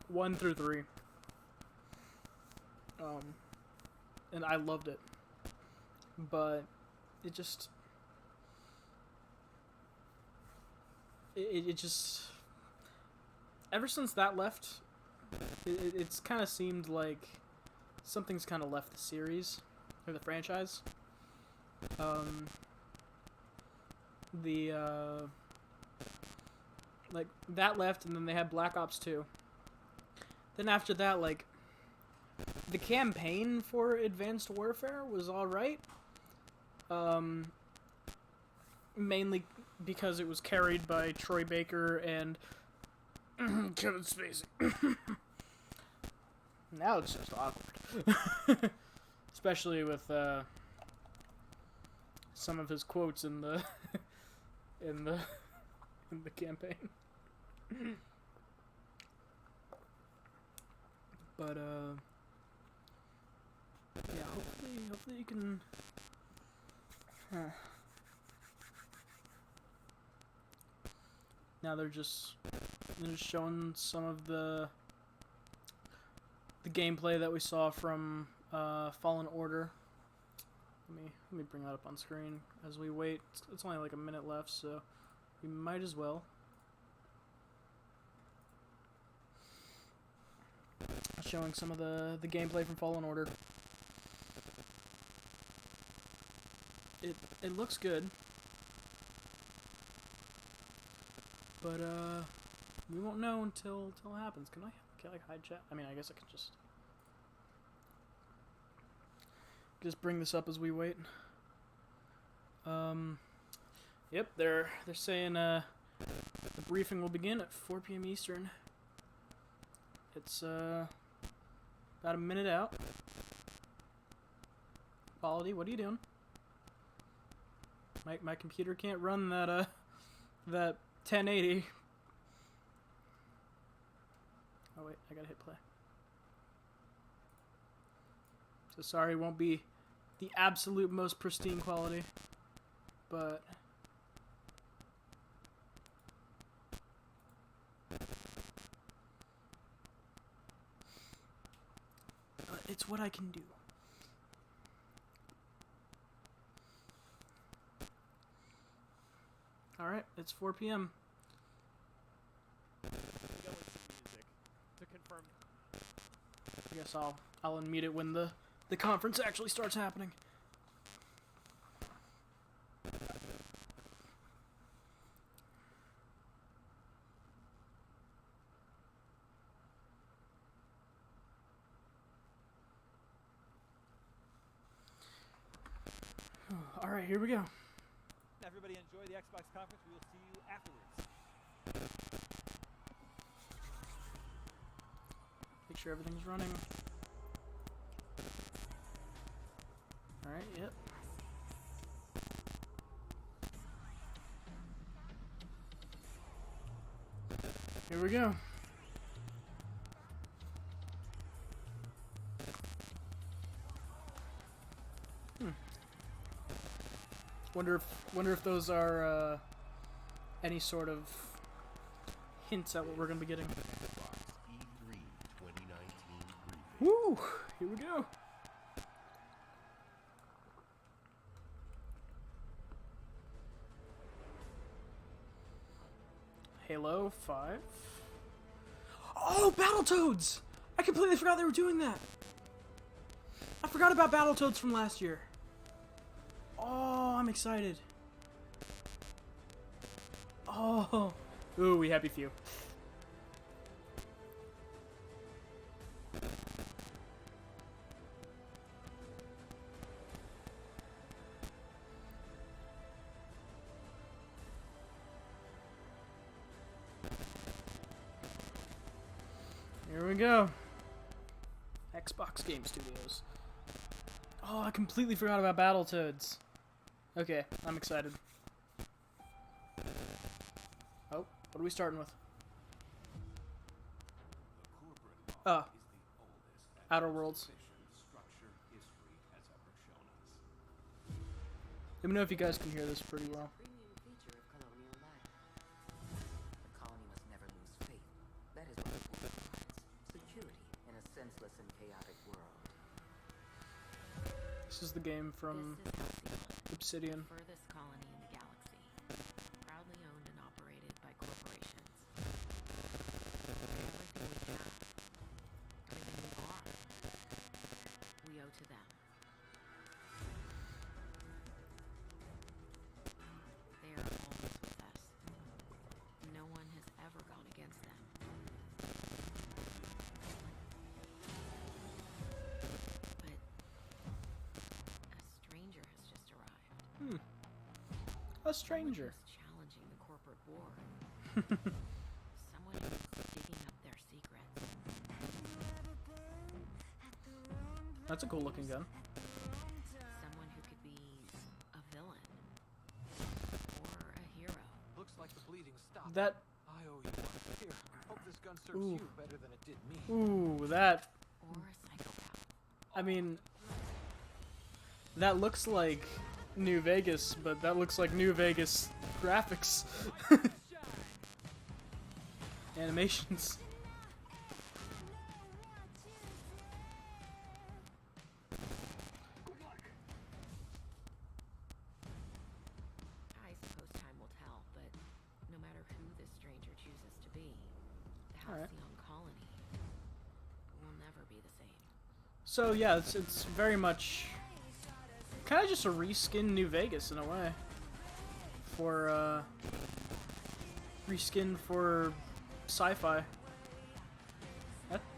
1 through 3. And I loved it. But it just ever since that left, it's kind of seemed like something's kind of left the series or the franchise. Like that left, and then they had Black Ops 2. Then after that, like the campaign for Advanced Warfare was all right. Mainly because it was carried by Troy Baker and Kevin Spacey. Now it's just awkward. Especially with some of his quotes in the in the campaign. But yeah, hopefully you can now they're just showing some of the gameplay that we saw from Fallen Order. Let me bring that up on screen as we wait. It's only like a minute left, so we might as well. Showing some of the gameplay from Fallen Order. It looks good, but we won't know until it happens. Can I hide chat? I mean, I guess I could just bring this up as we wait. Yep, they're saying the briefing will begin at 4 p.m. Eastern. It's about a minute out. Quality, what are you doing? My computer can't run that 1080. Oh wait, I gotta hit play. So sorry, it won't be the absolute most pristine quality, but it's what I can do. Alright, it's 4 p.m. Go with some music to confirm. I guess I'll unmute it when the conference actually starts happening. Alright, here we go. Everybody enjoy the Xbox conference. We will see you afterwards. Make sure everything's running. Alright, yep. Here we go. Wonder if those are any sort of hints at what we're gonna be getting. E3 2019 briefing. Woo! Here we go. Halo 5. Oh, Battletoads! I completely forgot they were doing that. I forgot about Battletoads from last year. Oh, I'm excited. Oh, ooh, we happy few. Here we go. Xbox Game Studios. Oh, I completely forgot about Battletoads. Okay, I'm excited. Oh, what are we starting with? Outer Worlds. Let me know if you guys can hear this pretty well. Premium feature of colonial life. The colony must never lose faith. That is what it provides. Security in a senseless and chaotic world. This is the game from Obsidian. The furthest colony in the galaxy. Proudly owned and operated by corporations. Everything we have, everything we are, we owe to them. They are always with us. No one has ever gone against them. But a stranger has just arrived. A stranger. Someone who's challenging the corporate war. Someone who's digging up their secrets. That's a cool looking gun. Someone who could be a villain. Or a hero. Looks like the bleeding stopped. That. I owe you one. Here, hope this gun serves Ooh. you better than it did me. Ooh, that. Or a psychopath. I mean, that looks like New Vegas, but that looks like New Vegas graphics. Animations. I suppose time will tell, but no matter who this stranger chooses to be, the Alright. Halcyon colony will never be the same. So yeah, it's very much kind of just a reskin New Vegas in a way. For reskin for sci-fi.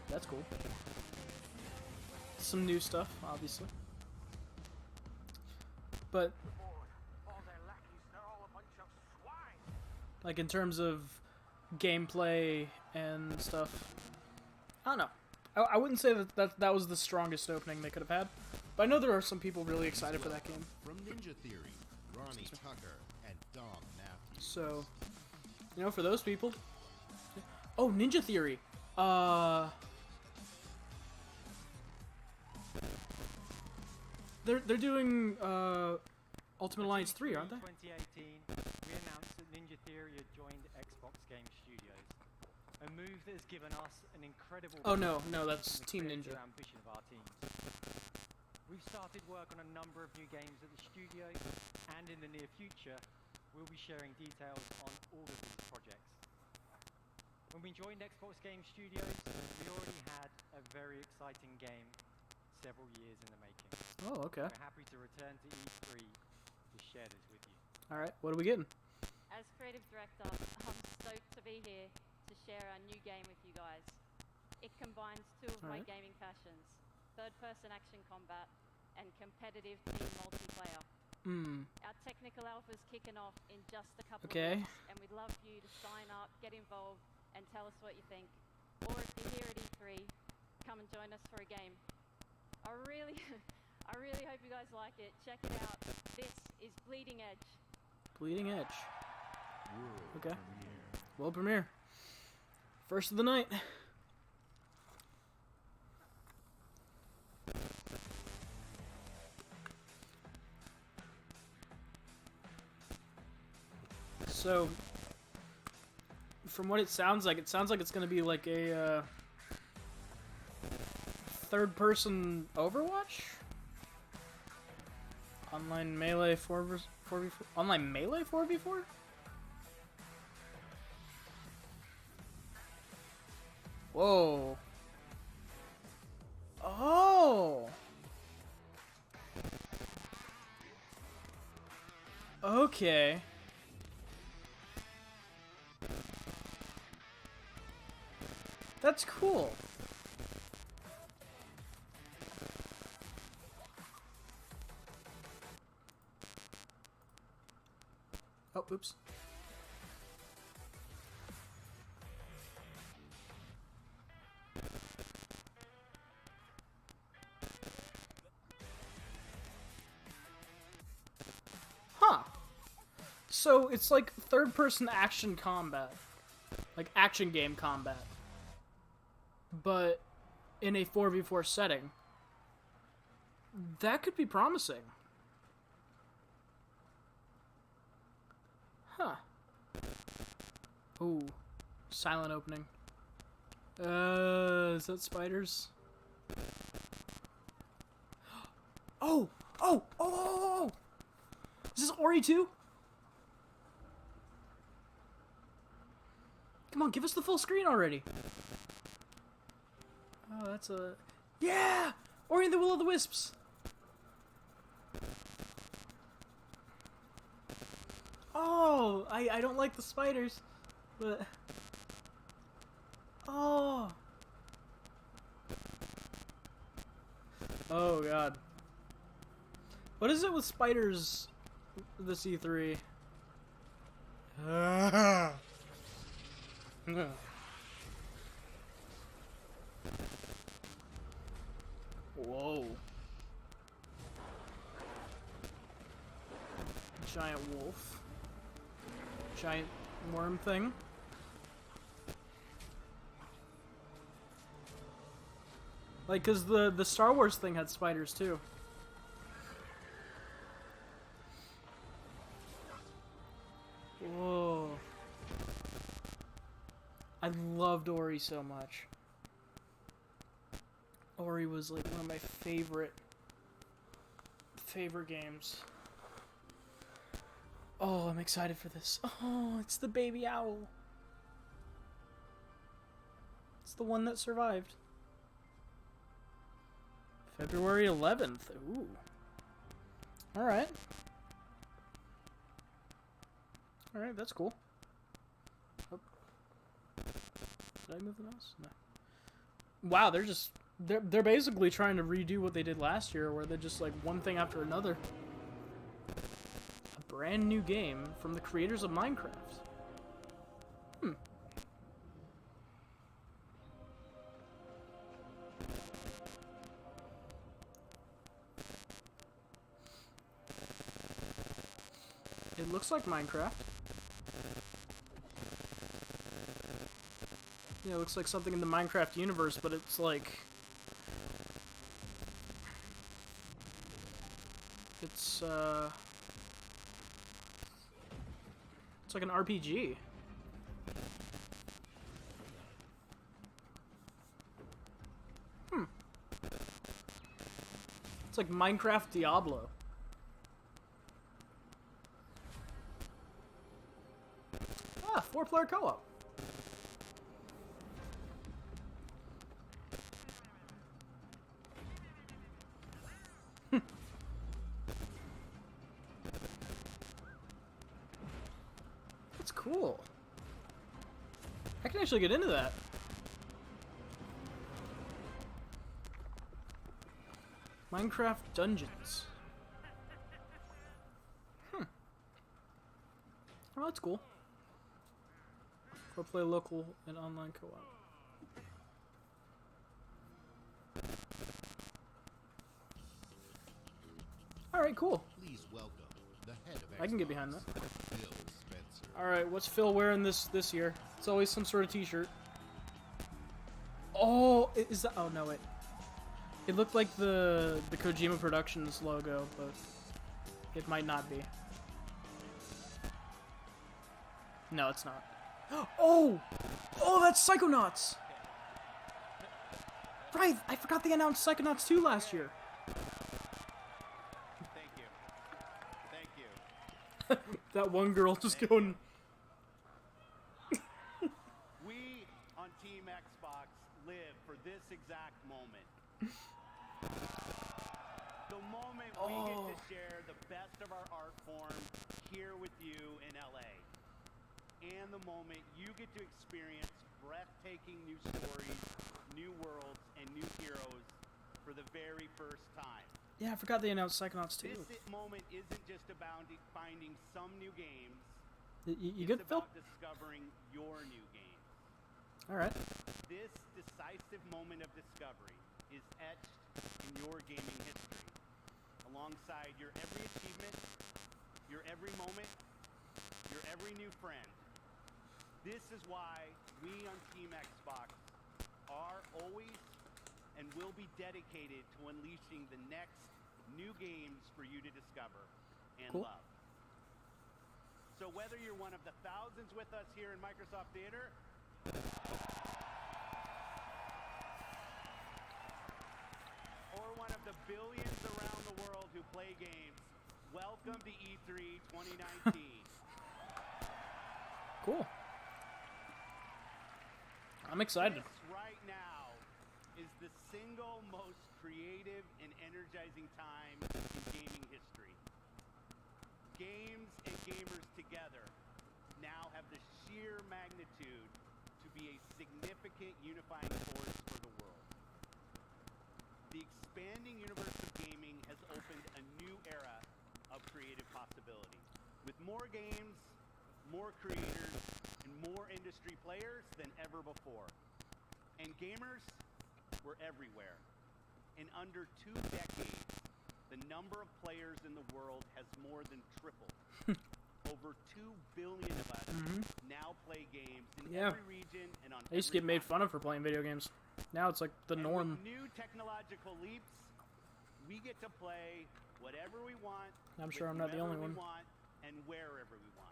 That's cool. Some new stuff, obviously. But like in terms of gameplay and stuff, I don't know. I wouldn't say that was the strongest opening they could have had, but I know there are some people really excited for that game. From Ninja Theory, Ronnie Tucker and Dom Matthews. So, you know, for those people. Oh, Ninja Theory. They're doing Ultimate Alliance 3, aren't they? 2018, we announced that Ninja Theory had joined Xbox Game Studios, a move that has given us an incredible. Oh no, that's the Team creative Ninja. ambition of our teams. We've started work on a number of new games at the studio, and in the near future, we'll be sharing details on all of these projects. When we joined Xbox Game Studios, we already had a very exciting game several years in the making. Oh, okay. We're happy to return to E3 to share this with you. Alright, what are we getting? As creative director, I'm stoked to be here to share our new game with you guys. It combines two of my Alright. gaming passions, third-person action combat and competitive team multiplayer. Our technical alpha's kicking off in just a couple of weeks, and we'd love for you to sign up, get involved, and tell us what you think. Or if you're here at E3, come and join us for a game. I really hope you guys like it. Check it out. This is Bleeding Edge. Bleeding Edge. World Okay. premiere. World premiere. First of the night. So, from what it sounds like it's going to be like a third-person Overwatch? Online melee 4v4? Online melee 4v4? Whoa. Oh. Okay. That's cool. Oh, oops. Huh. So it's like third-person action combat. Like action game combat. But in a 4v4 setting. That could be promising. Huh. Ooh. Silent opening. Is that spiders? Oh! Oh! Oh! Oh! Oh! Is this Ori 2? Come on, give us the full screen already. Oh, that's a... Yeah! Ori and the Will of the Wisps! Oh! I don't like the spiders, but... Oh! Oh, God. What is it with spiders, this E3? Whoa. Giant wolf. Giant worm thing. Like, cause the Star Wars thing had spiders too. Whoa. I loved Ori so much. Ori was like one of my favorite games. Oh, I'm excited for this. Oh, it's the baby owl. It's the one that survived. February 11th. Ooh. Alright. Alright, that's cool. Oh. Did I move the mouse? No. Wow, they're basically trying to redo what they did last year, where they're just like one thing after another. A brand new game from the creators of Minecraft. Hmm. It looks like Minecraft. Yeah, it looks like something in the Minecraft universe, but it's like... It's like an RPG. Hmm. It's like Minecraft Diablo. Ah, 4-player co-op. That's cool. I can actually get into that. Minecraft Dungeons. Oh, that's cool. For play local and online co-op. Alright, cool. Please welcome the head of I can get behind that. Phil Spencer. Alright, what's Phil wearing this year? It's always some sort of t-shirt. Oh, is that... Oh, no, wait. It looked like the Kojima Productions logo, but it might not be. No, it's not. Oh! Oh, that's Psychonauts! Right, I forgot they announced Psychonauts 2 last year. Thank you. Thank you. That one girl just going... We on Team Xbox live for this exact moment. The moment we get to share the best of our art form here with you in LA. And in the moment, you get to experience breathtaking new stories, new worlds, and new heroes for the very first time. Yeah, I forgot they announced Psychonauts 2. This moment isn't just about finding some new games. You good, Phil? It's about discovering your new games. All right. This decisive moment of discovery is etched in your gaming history, alongside your every achievement, your every moment, your every new friend. This is why we on Team Xbox are always and will be dedicated to unleashing the next new games for you to discover and love. So whether you're one of the thousands with us here in Microsoft Theater, or one of the billions around the world who play games, welcome to E3 2019. Cool. I'm excited. This right now is the single most creative and energizing time in gaming history. Games and gamers together now have the sheer magnitude to be a significant unifying force for the world. The expanding universe of gaming has opened a new era of creative possibility, with more games, more creators, and more industry players than ever before. And gamers were everywhere. In under 2 decades, the number of players in the world has more than tripled. Over 2 billion of us now play games in every region and on I used to get made fun of for playing video games. Now it's like the norm. With new technological leaps, we get to play whatever we want. I'm sure I'm not the only one. Want, and wherever we want.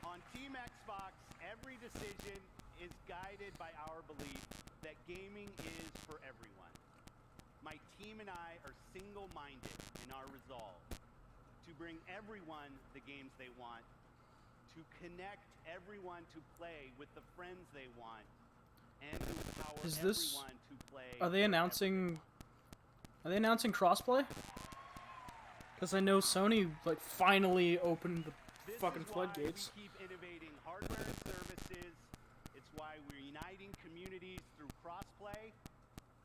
On Team Xbox, every decision is guided by our belief that gaming is for everyone. My team and I are single-minded in our resolve to bring everyone the games they want, to connect everyone to play with the friends they want, and to empower everyone to play. Are they announcing crossplay? Because I know Sony like finally opened the fucking floodgates. We keep innovating hardware and services. It's why we're uniting communities through crossplay,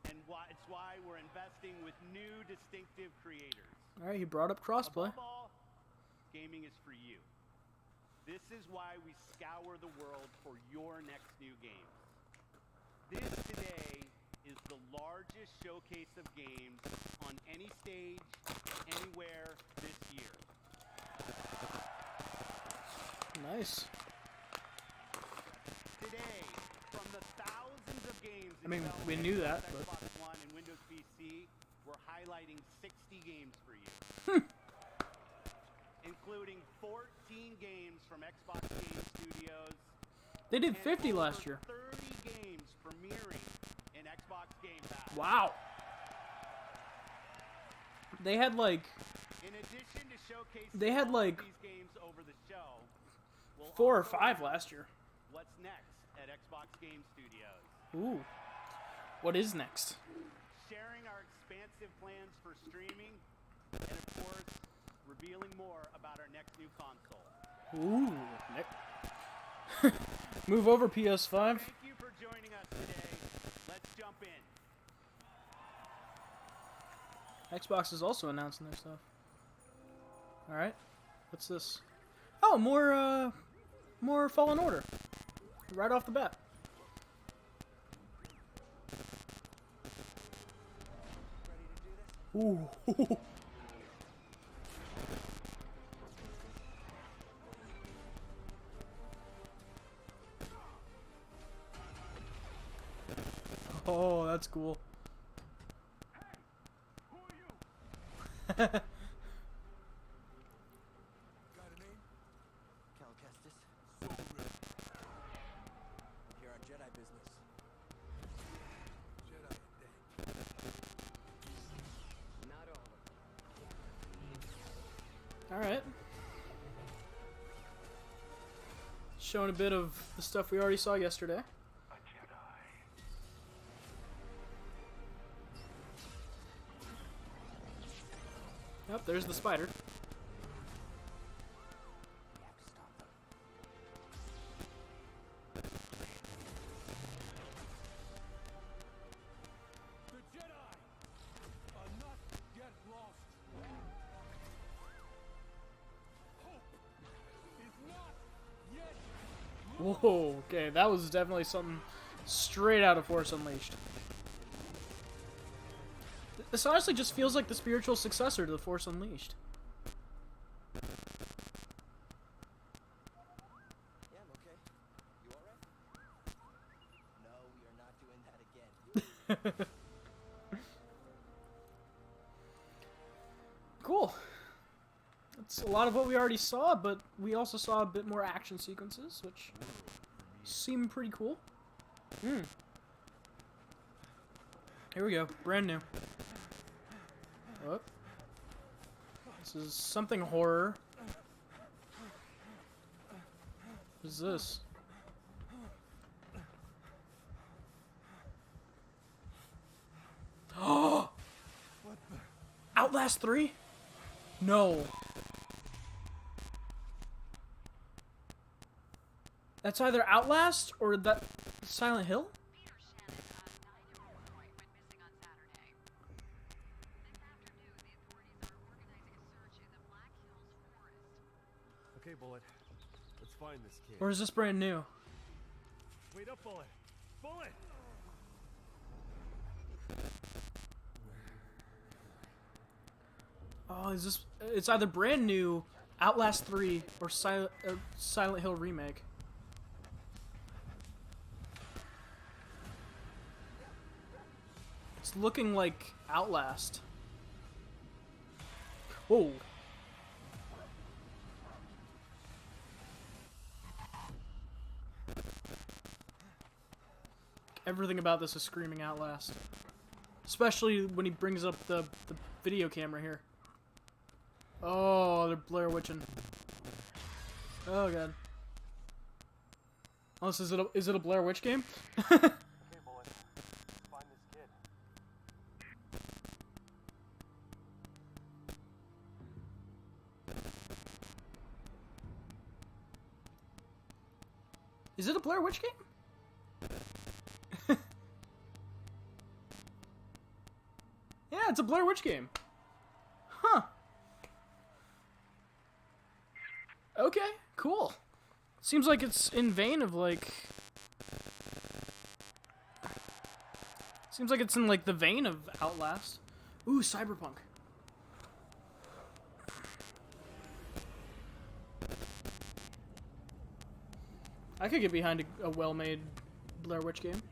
and it's why we're investing with new distinctive creators. All right, he brought up crossplay. Above all, gaming is for you. This is why we scour the world for your next new games. This today is the largest showcase of games on any stage, anywhere this year. Nice. Today, from the thousands of games we knew that, but Xbox One and Windows PC, we're highlighting 60 games for you. Including 14 games from Xbox Game Studios. They did 50 last year. 30 games premiering in Xbox Game Pass. Wow. They had like In addition to showcasing they had like these games over the show, 4 or 5 last year. What's next at Xbox Game Studios? Ooh. What is next? Sharing our expansive plans for streaming, and of course, revealing more about our next new console. Ooh. Move over, PS5. Thank you for joining us today. Let's jump in. Xbox is also announcing their stuff. Alright. What's this? Oh, more Fallen Order. Right off the bat. Ooh. Oh, that's cool. Got a name? Cal Kestis. So rude. Here on Jedi business. Jedi and Not all. Alright. Showing a bit of the stuff we already saw yesterday. Yep, there's the spider. Whoa, okay, that was definitely something straight out of Force Unleashed. This honestly just feels like the spiritual successor to the Force Unleashed. Yeah, I'm okay. You alright? No, we are not doing that again. Cool. That's a lot of what we already saw, but we also saw a bit more action sequences, which seem pretty cool. Here we go. Brand new. Oh. This is something horror. What is this? Oh! Outlast 3? No. That's either Outlast or that Silent Hill? Okay, Bullet. Let's find this kid. Or is this brand new? Wait up, Bullet! Bullet! Oh, is this... It's either brand new, Outlast 3, or Silent Hill Remake. It's looking like Outlast. Whoa. Everything about this is screaming Outlast. Especially when he brings up the video camera here. Oh, they're Blair Witching. Oh god. Oh, is it a Blair Witch game? Okay, Bullet. Let's find this kid. Is it a Blair Witch game? Yeah, it's a Blair Witch game. Huh. Okay, cool. Seems like it's in vein of like... Seems like it's in like the vein of Outlast. Ooh, Cyberpunk. I could get behind a well-made Blair Witch game.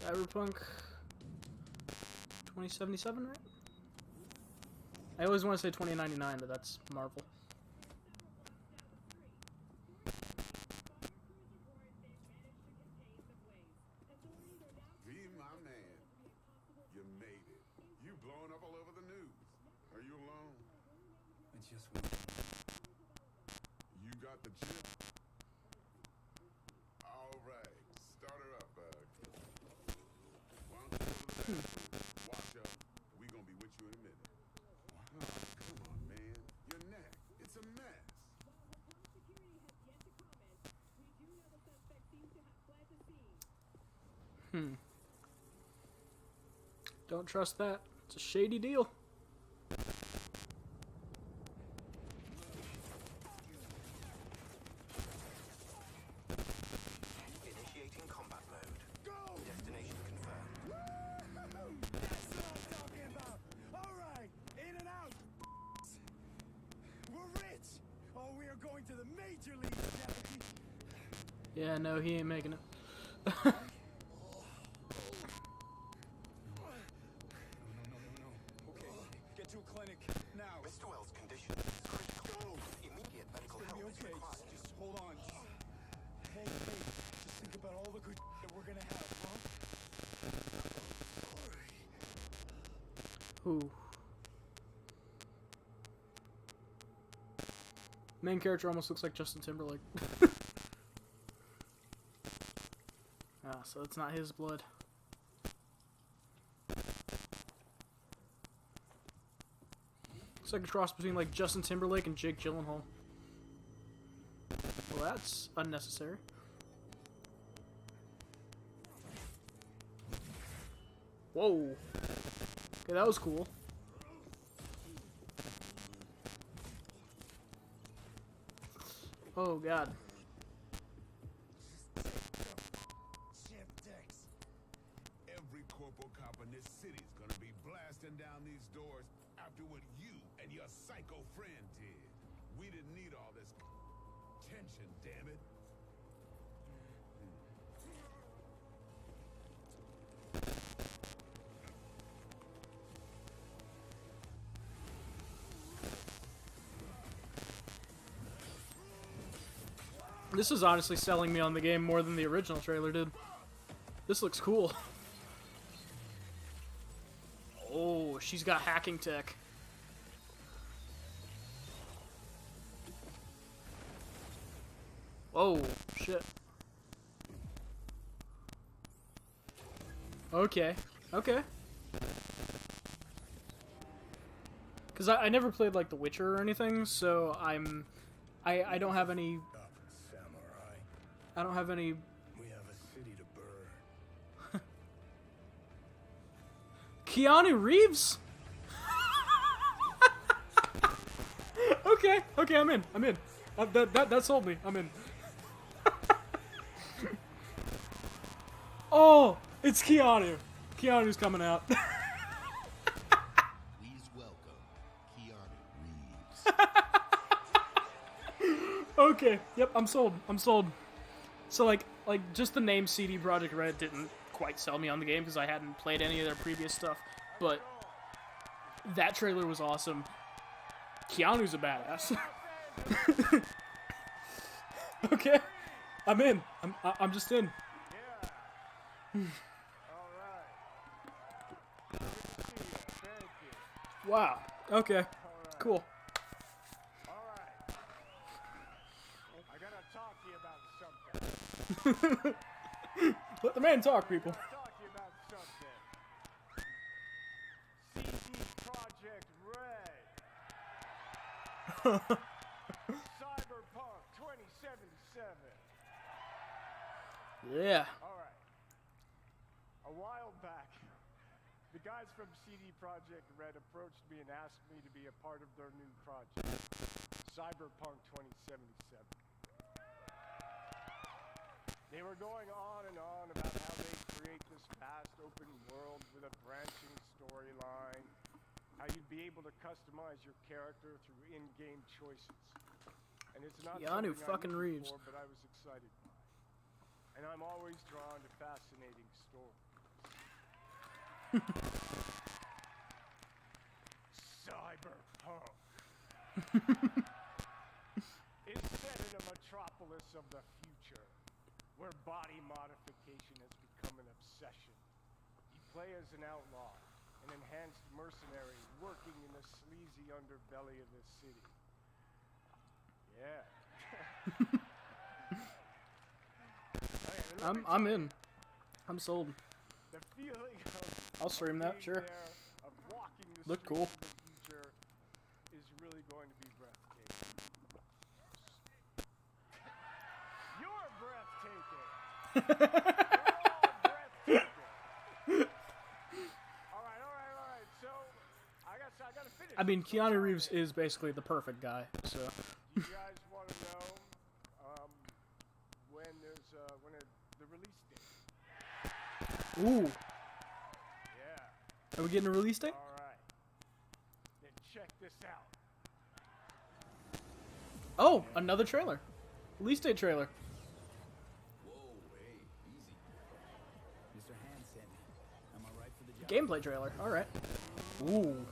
Cyberpunk 2077, right? I always want to say 2099, but that's Marvel. V, my man, you made it. You blowing up all over the news. Are you alone? I just went. You got the chip? All right, start her up, bug. Why don't you go to the bathroom? Wash up. We gonna be with you in a minute. Oh, come on, man. Your neck. It's a mess. Don't trust that. It's a shady deal. Initiating combat mode. Go! Destination confirmed. That's what I'm talking about! Alright! In and out! We're rich! Oh, we are going to the major leagues, Deputy! Yeah, no, he ain't making it. No. Okay, get to a clinic now. Mr. Wells' condition is critical. Immediate medical help is Okay, required. just hold on. Hey, just think about all the good that we're gonna have, huh? Ooh. Main character almost looks like Justin Timberlake. Ah, so it's not his blood. Looks like a cross between like Justin Timberlake and Jake Gyllenhaal. Well, that's unnecessary. Whoa. Okay, that was cool. Oh, God. Every corporal cop in this city's gonna be blasting down these doors after what you and your psycho friend did. We didn't need all this tension, damn it. This is honestly selling me on the game more than the original trailer did. This looks cool. Oh, she's got hacking tech. Oh, shit. Okay. Okay. Because I never played, like, The Witcher or anything, so I don't have any... Samurai. I don't have any... We have a city to burn. Keanu Reeves? Okay, okay, I'm in. I'm in. That sold me. I'm in. Oh, it's Keanu. Keanu's coming out. Please welcome Keanu Reeves. Okay, yep, I'm sold. I'm sold. So like just the name CD Projekt Red didn't quite sell me on the game because I hadn't played any of their previous stuff, but that trailer was awesome. Keanu's a badass. Okay, I'm in. I'm just in. Wow. Okay. Cool. I gotta talk to you about something. Let the man talk, people. Talk to you about something. CD Projekt Red. Cyberpunk 2077. Yeah. Alright. A while back, the guys from CD Projekt Red approached me and asked me to be a part of their new project, Cyberpunk 2077. They were going on and on about how they create this vast open world with a branching storyline, how you'd be able to customize your character through in-game choices. And it's not Keanu something fucking I knew Reeves. before, but I was excited by. And I'm always drawn to fascinating stories. Cyberpunk is set in a metropolis of the future, where body modification has become an obsession. You play as an outlaw, an enhanced mercenary working in the sleazy underbelly of the city. Yeah. Okay, I'm in. I'm sold. the feeling of I'll stream that, being sure. there, of walking the Look streets cool. of the future is really going to be breathtaking. You're breathtaking. You're all breathtaking. So I gotta finish. I mean, Keanu Reeves is basically the perfect guy, so. Do you guys want to know when the release date? Ooh. Yeah. Are we getting a release date? All right. Then check this out. Oh, another trailer. Release date trailer. Whoa, hey, easy. Mr. Hand sent me. Am I right for the job? Gameplay trailer. All right. Ooh.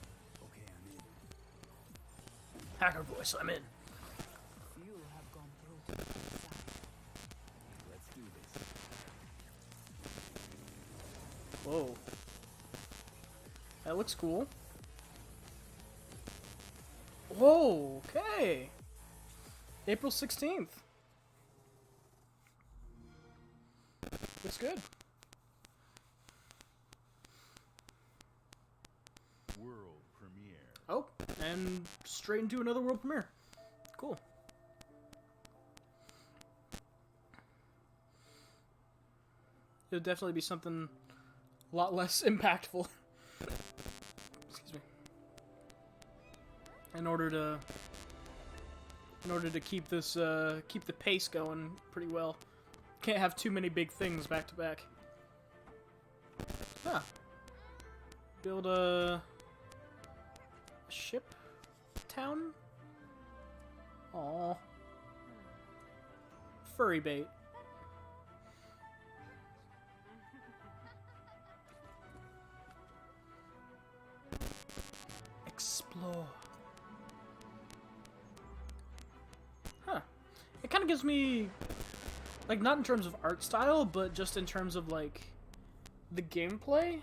Okay, I'm in. Hacker voice. I'm in. Few have gone through to the other side. Let's do this. Whoa. That looks cool. Whoa. Okay. April 16th. Looks good. World premiere. Oh, and straight into another world premiere. Cool. It'll definitely be something A lot less impactful. Excuse me. In order to keep this keep the pace going pretty well. Can't have too many big things back to back. Huh. Build a ship town? Aw. Furry bait. Explore. Huh. It kind of gives me, like, not in terms of art style, but just in terms of, like, the gameplay.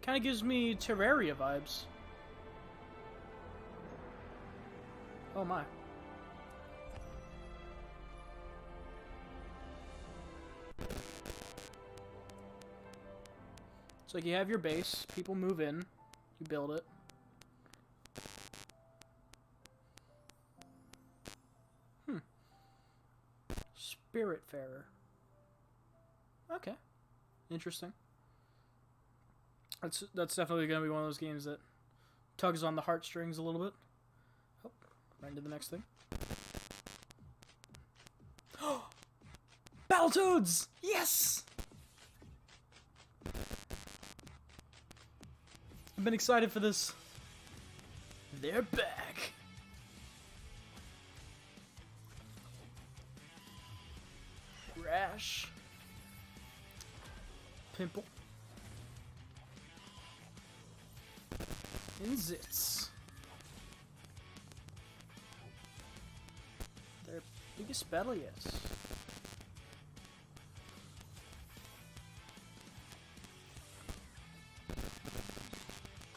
Kind of gives me Terraria vibes. Oh my. It's like you have your base, people move in, you build it. Spiritfarer. Okay. Interesting. That's definitely going to be one of those games that tugs on the heartstrings a little bit. Oh, right into the next thing. Battletoads! Yes! I've been excited for this. They're back. Rash. Pimple. And zits. Their biggest battle yet.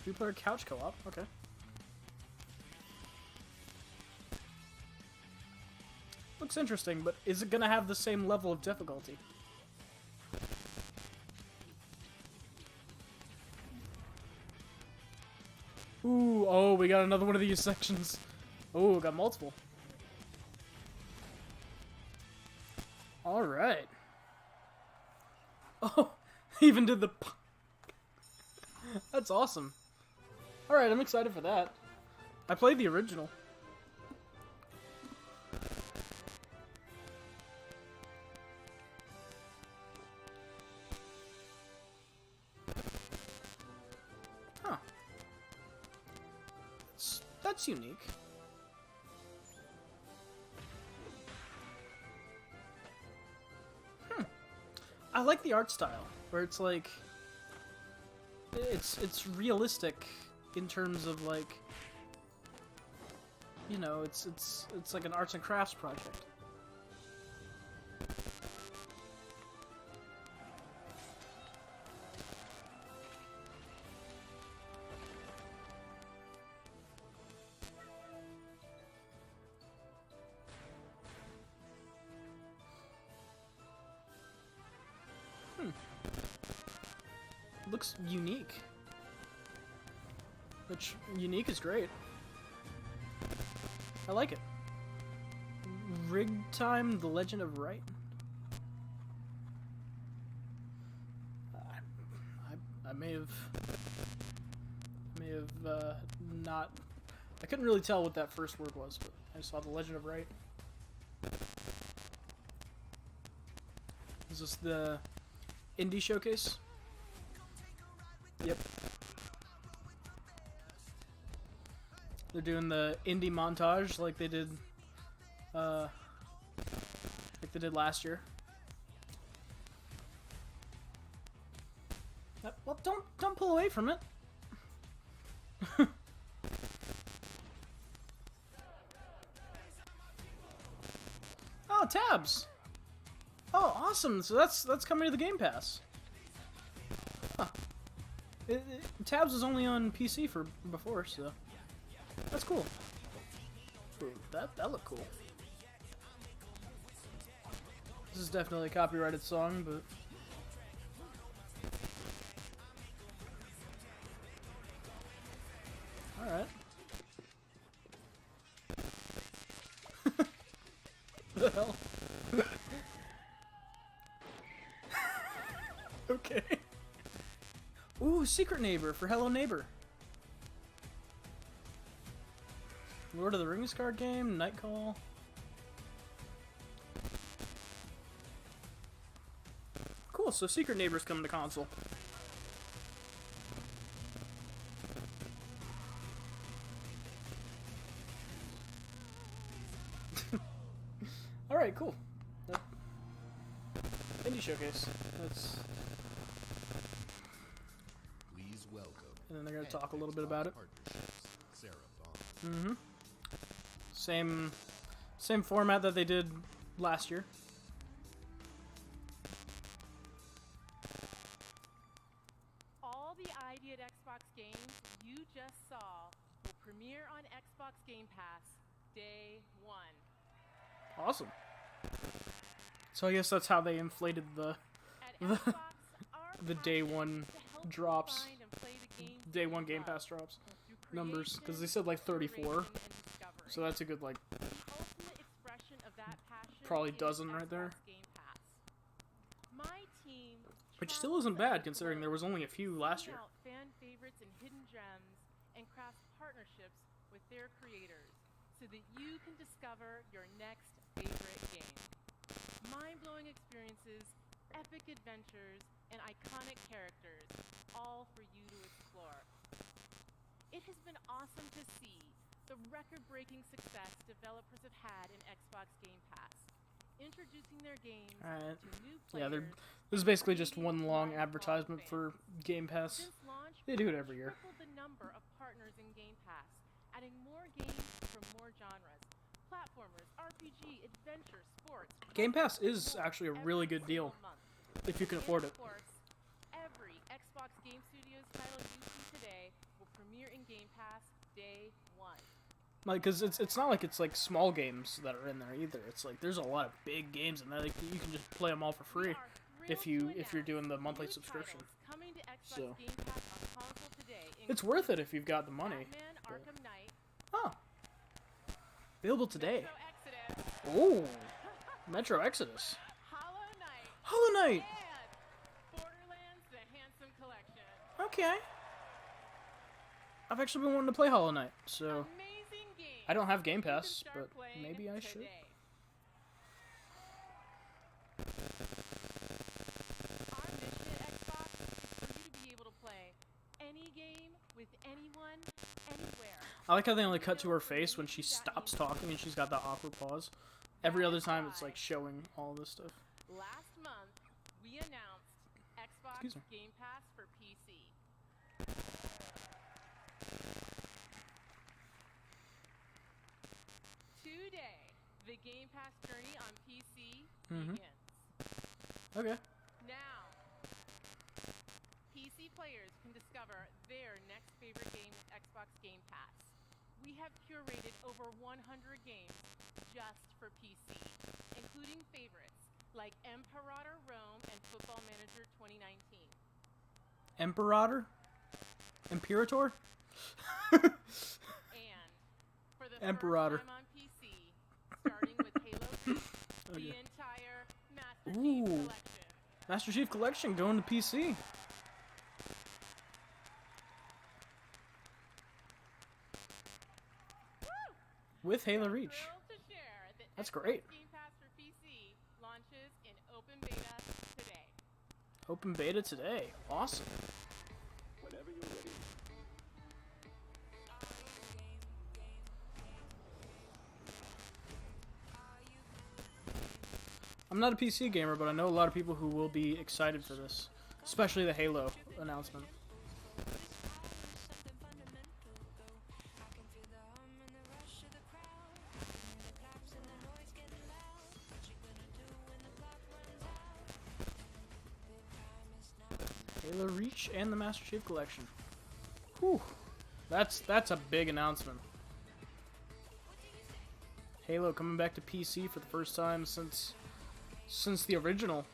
Three-player couch co-op, okay. Looks interesting, but is it gonna have the same level of difficulty? Ooh, oh, we got another one of these sections. Oh, we got multiple. Alright. Oh, even did the... That's awesome. Alright, I'm excited for that. I played the original. Huh. That's unique. I like the art style, where it's like... It's realistic in terms of, like, you know, it's like an arts and crafts project. Looks unique. Which, unique is great. I like it. Rig Time, The Legend of Right. I may have not... I couldn't really tell what that first word was, but I saw The Legend of Right. Is this the indie showcase? Yep. They're doing the indie montage like they did last year. Well, don't pull away from it. Oh, tabs. Oh, awesome. So that's coming to the Game Pass. Huh. Tabs was only on PC for before, so that's cool. Ooh, that looked cool. This is definitely a copyrighted song, but all right. The hell? Okay. Ooh, Secret Neighbor for Hello Neighbor. Lord of the Rings card game, Nightcall. Cool, so Secret Neighbor's coming to console. Alright, cool. Indie Showcase. That's... Please welcome. And then they're going to talk a little bit about it. Sarah Bond. Mm-hmm. Same format that they did last year. All the ID at Xbox games you just saw will premiere on Xbox Game Pass day 1. Awesome. So I guess that's how they inflated the the day one drops, day one Game Pass drops numbers, because they said like 34. So that's a good like probably dozen right there. Which still isn't bad considering there was only a few last year. Fan favorites and hidden gems and craft partnerships with their creators so that you can discover your next favorite game. Mind-blowing experiences, epic adventures, and iconic characters, all for you to explore. It has been awesome to see the record-breaking success developers have had in Xbox Game Pass, introducing their games to new players. This is basically just one long advertisement for Game Pass. Since launch, They do it every year. tripled the number of partners in Game Pass, adding more games from more genres. Platformers, RPG, adventure, sports. Game Pass is actually a really good deal if you can afford it. Of course, every Xbox Game Studios title you see today will premiere in Game Pass day 1. Like, cause it's not like it's like small games that are in there either. It's like there's a lot of big games in there. Like you can just play them all for free if you're doing the monthly subscription. Coming to Xbox So Game Pass on console today, it's worth it if you've got the money. Batman Arkham Knight, Oh, available today. Exodus, Oh, Metro Exodus. Hollow Knight, Hollow Knight. and Borderlands: The Handsome Collection. Okay. I've actually been wanting to play Hollow Knight, so Amazing game. I don't have Game You can Pass, start but playing maybe I should. today. Our mission at Xbox is for you to be able to play any game with anyone, anywhere. I like how they only cut to her face when she stops talking and she's got that awkward pause. Every other time it's like showing all this stuff. Last month, we announced Xbox Excuse me. Game Pass for PC. Today, the Game Pass journey on PC begins. Okay. Now, PC players can discover their next favorite game with Xbox Game Pass. We have curated over 100 games just for PC, including favorites like Imperator Rome and Football Manager 2019. Imperator? Imperator? And for the Imperator. first time on PC, starting with Halo 2, the entire Master Chief Ooh. Collection. Master Chief Collection going to PC. With Halo Reach. Thrilled to share that That's Xbox great. Game Pass for PC launches in open beta today. Open beta today. Awesome. Whenever you're ready. I'm not a PC gamer, but I know a lot of people who will be excited for this. Especially the Halo announcement. Halo Reach and the Master Chief Collection. Whew. That's a big announcement. Halo coming back to PC for the first time since the original.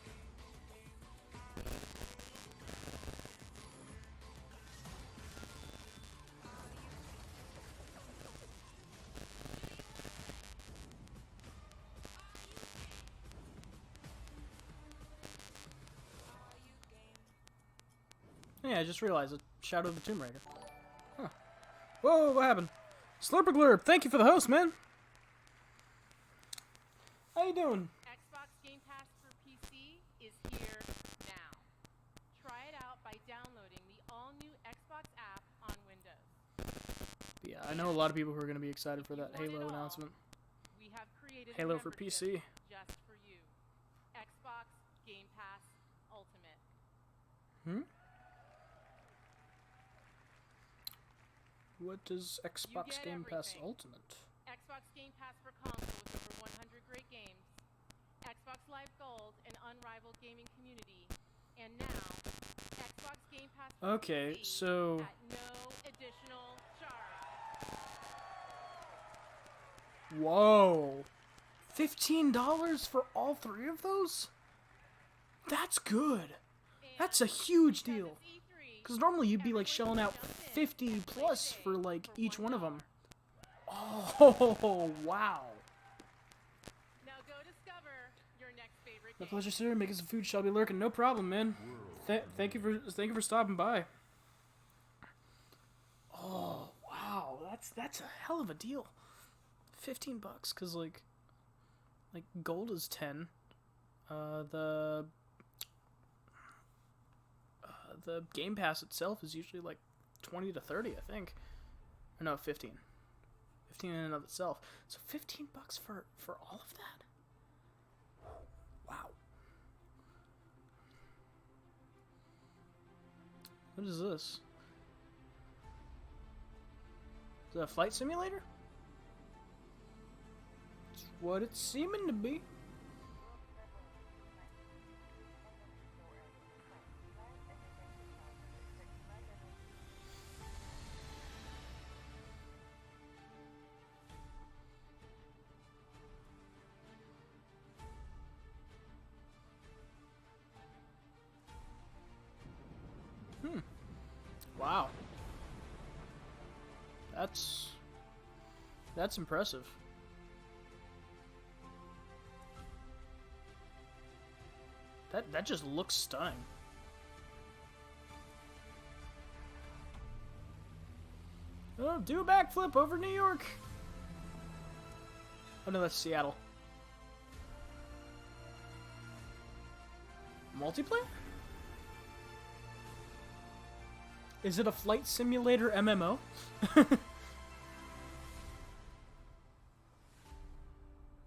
Yeah, I just realized it. Shadow of the Tomb Raider. Huh. Whoa, what happened? Slurpaglurp, thank you for the host, man. How you doing? Xbox Game Pass for PC is here now. Try it out by downloading the all-new Xbox app on Windows. Yeah, I know a lot of people who are going to be excited for that Halo announcement. We have created Halo for PC. Just for you. Xbox Game Pass Ultimate. What is Xbox Game Pass Ultimate? Xbox Game Pass for console with over 100 great games. Xbox Live Gold, an unrivaled gaming community. And now, Xbox Game Pass for PC so at no additional charge. Whoa. $15 for all 3 of those? That's good. That's a huge deal. Because normally you'd be like shelling out 50 plus for like each one of them. Oh, wow. Now go discover your next favorite My game. pleasure, sir. Making some food shall be lurking. No problem, man. Thank you for stopping by. Oh, wow. That's a hell of a deal. $15, cause like gold is 10. The Game Pass itself is usually like 20 to 30, I think. Or no, 15. 15 in and of itself. So $15 for all of that? Wow. What is this? Is that a flight simulator? It's what it's seeming to be. Wow. That's impressive. That just looks stunning. Oh, do a backflip over New York. Oh no, that's Seattle. Multiplayer? Is it a flight simulator MMO?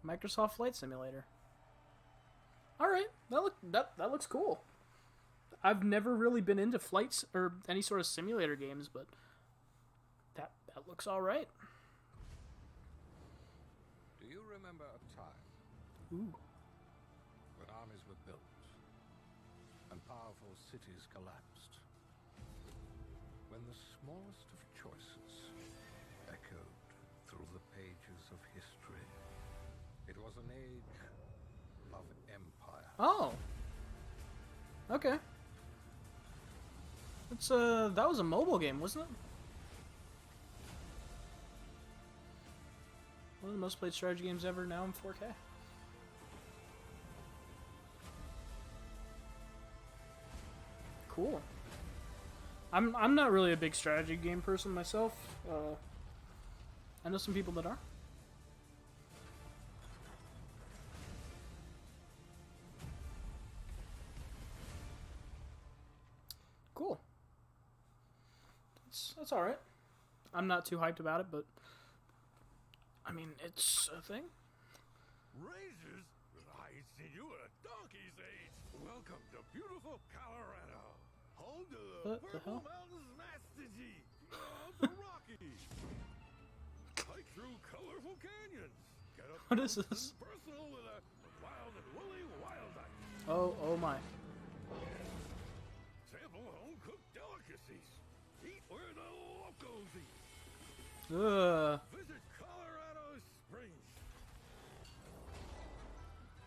Microsoft Flight Simulator. All right, that looks cool. I've never really been into flights or any sort of simulator games, but that looks all right. Do you remember a time Ooh. when armies were built and powerful cities collapsed? When the smallest of choices echoed through the pages of history. It was an age of empire. Oh. Okay. It's that was a mobile game, wasn't it? One of the most played strategy games ever, now in 4K. Cool. I'm not really a big strategy game person myself. I know some people that are. Cool. That's all right. I'm not too hyped about it, but I mean, it's a thing. Razors? I ain't seen you in a donkey's age. Welcome to beautiful Colorado. Home to the What the Purple hell? Mountains Master G. The Rockies. Hike through colorful canyons. Get up What is close this? and personal with a wild and woolly wild ice. Oh my. Sample home-cooked delicacies. Eat where the locals eat. Ugh. Visit Colorado Springs.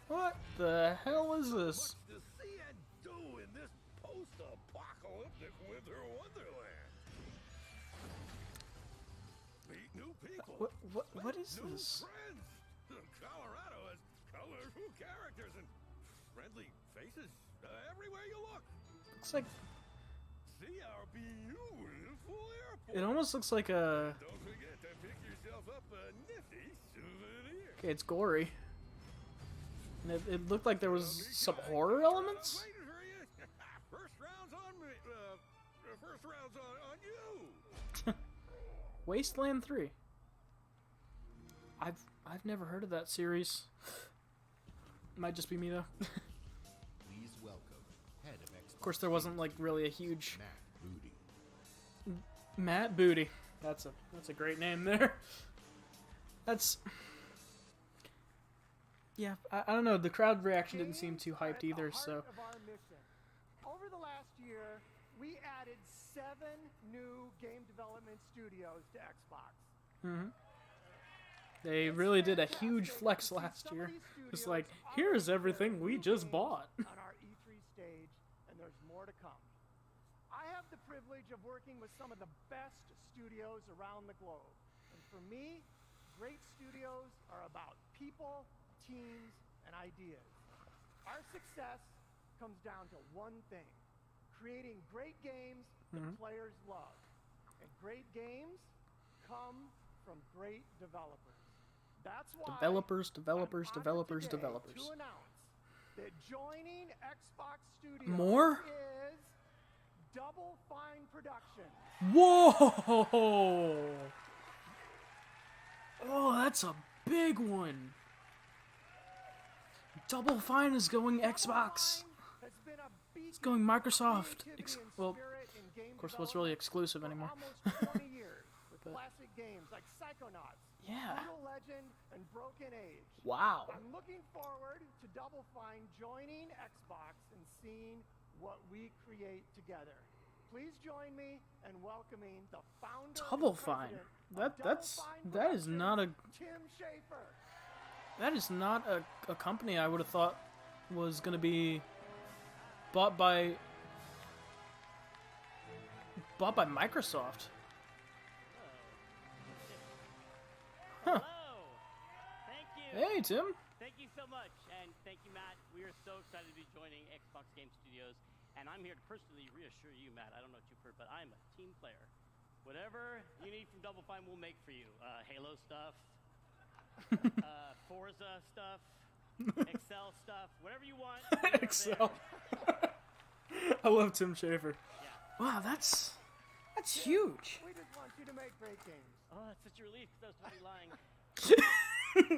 What the hell is this? Much to see and do in this post-apocalyptic winter wonderland. Meet new people. What is new this? friends. Colorado has colorful characters and friendly faces everywhere you look. Looks like see our beautiful airport. It almost looks like a... Don't forget to pick yourself up a nifty souvenir. Okay, it's gory. And it looked like there was some horror elements. First round's on me. First round's on you. Wasteland 3. I've never heard of that series. Might just be me though. Please welcome head of Xbox. Of course, there wasn't like really a huge Matt Booty. Matt Booty. That's a great name there. That's yeah. I don't know. The crowd reaction didn't seem too hyped either. So. Of our mission. Over the last year, we added 7 new game development studios to Xbox. Mm-hmm. They really did a huge flex last year. It's like, here's everything we just bought. On our E3 stage, and there's more to come. I have the privilege of working with some of the best studios around the globe. And for me, great studios are about people, teams, and ideas. Our success comes down to one thing: creating great games that players love. And great games come from great developers. That's why Developers. to announce that joining Xbox Studios More? is Double Fine Productions. Whoa! Oh, that's a big one. Double Fine is going Xbox. It's going Microsoft. Well, of course, what's really exclusive anymore? Almost 20 years with classic games like Psychonauts, Yeah. Brutal Legend, and Broken Age. Wow. I'm looking forward to Double Fine joining Xbox and seeing what we create together. Please join me in welcoming the founder Double and Fine. president of That is not a Tim Schafer. that is not a company I would have thought was gonna be bought by Microsoft. Huh. Hello. Thank you. Hey, Tim. Thank you so much, and thank you, Matt. We are so excited to be joining Xbox Game Studios, and I'm here to personally reassure you, Matt. I don't know what you've heard, but I'm a team player. Whatever you need from Double Fine, we'll make for you. Halo stuff, Forza stuff, Excel stuff, whatever you want. Excel. I love Tim Schafer. Yeah. Wow, that's huge. We just want you to make great games. Oh, that's such a relief because I was totally lying. In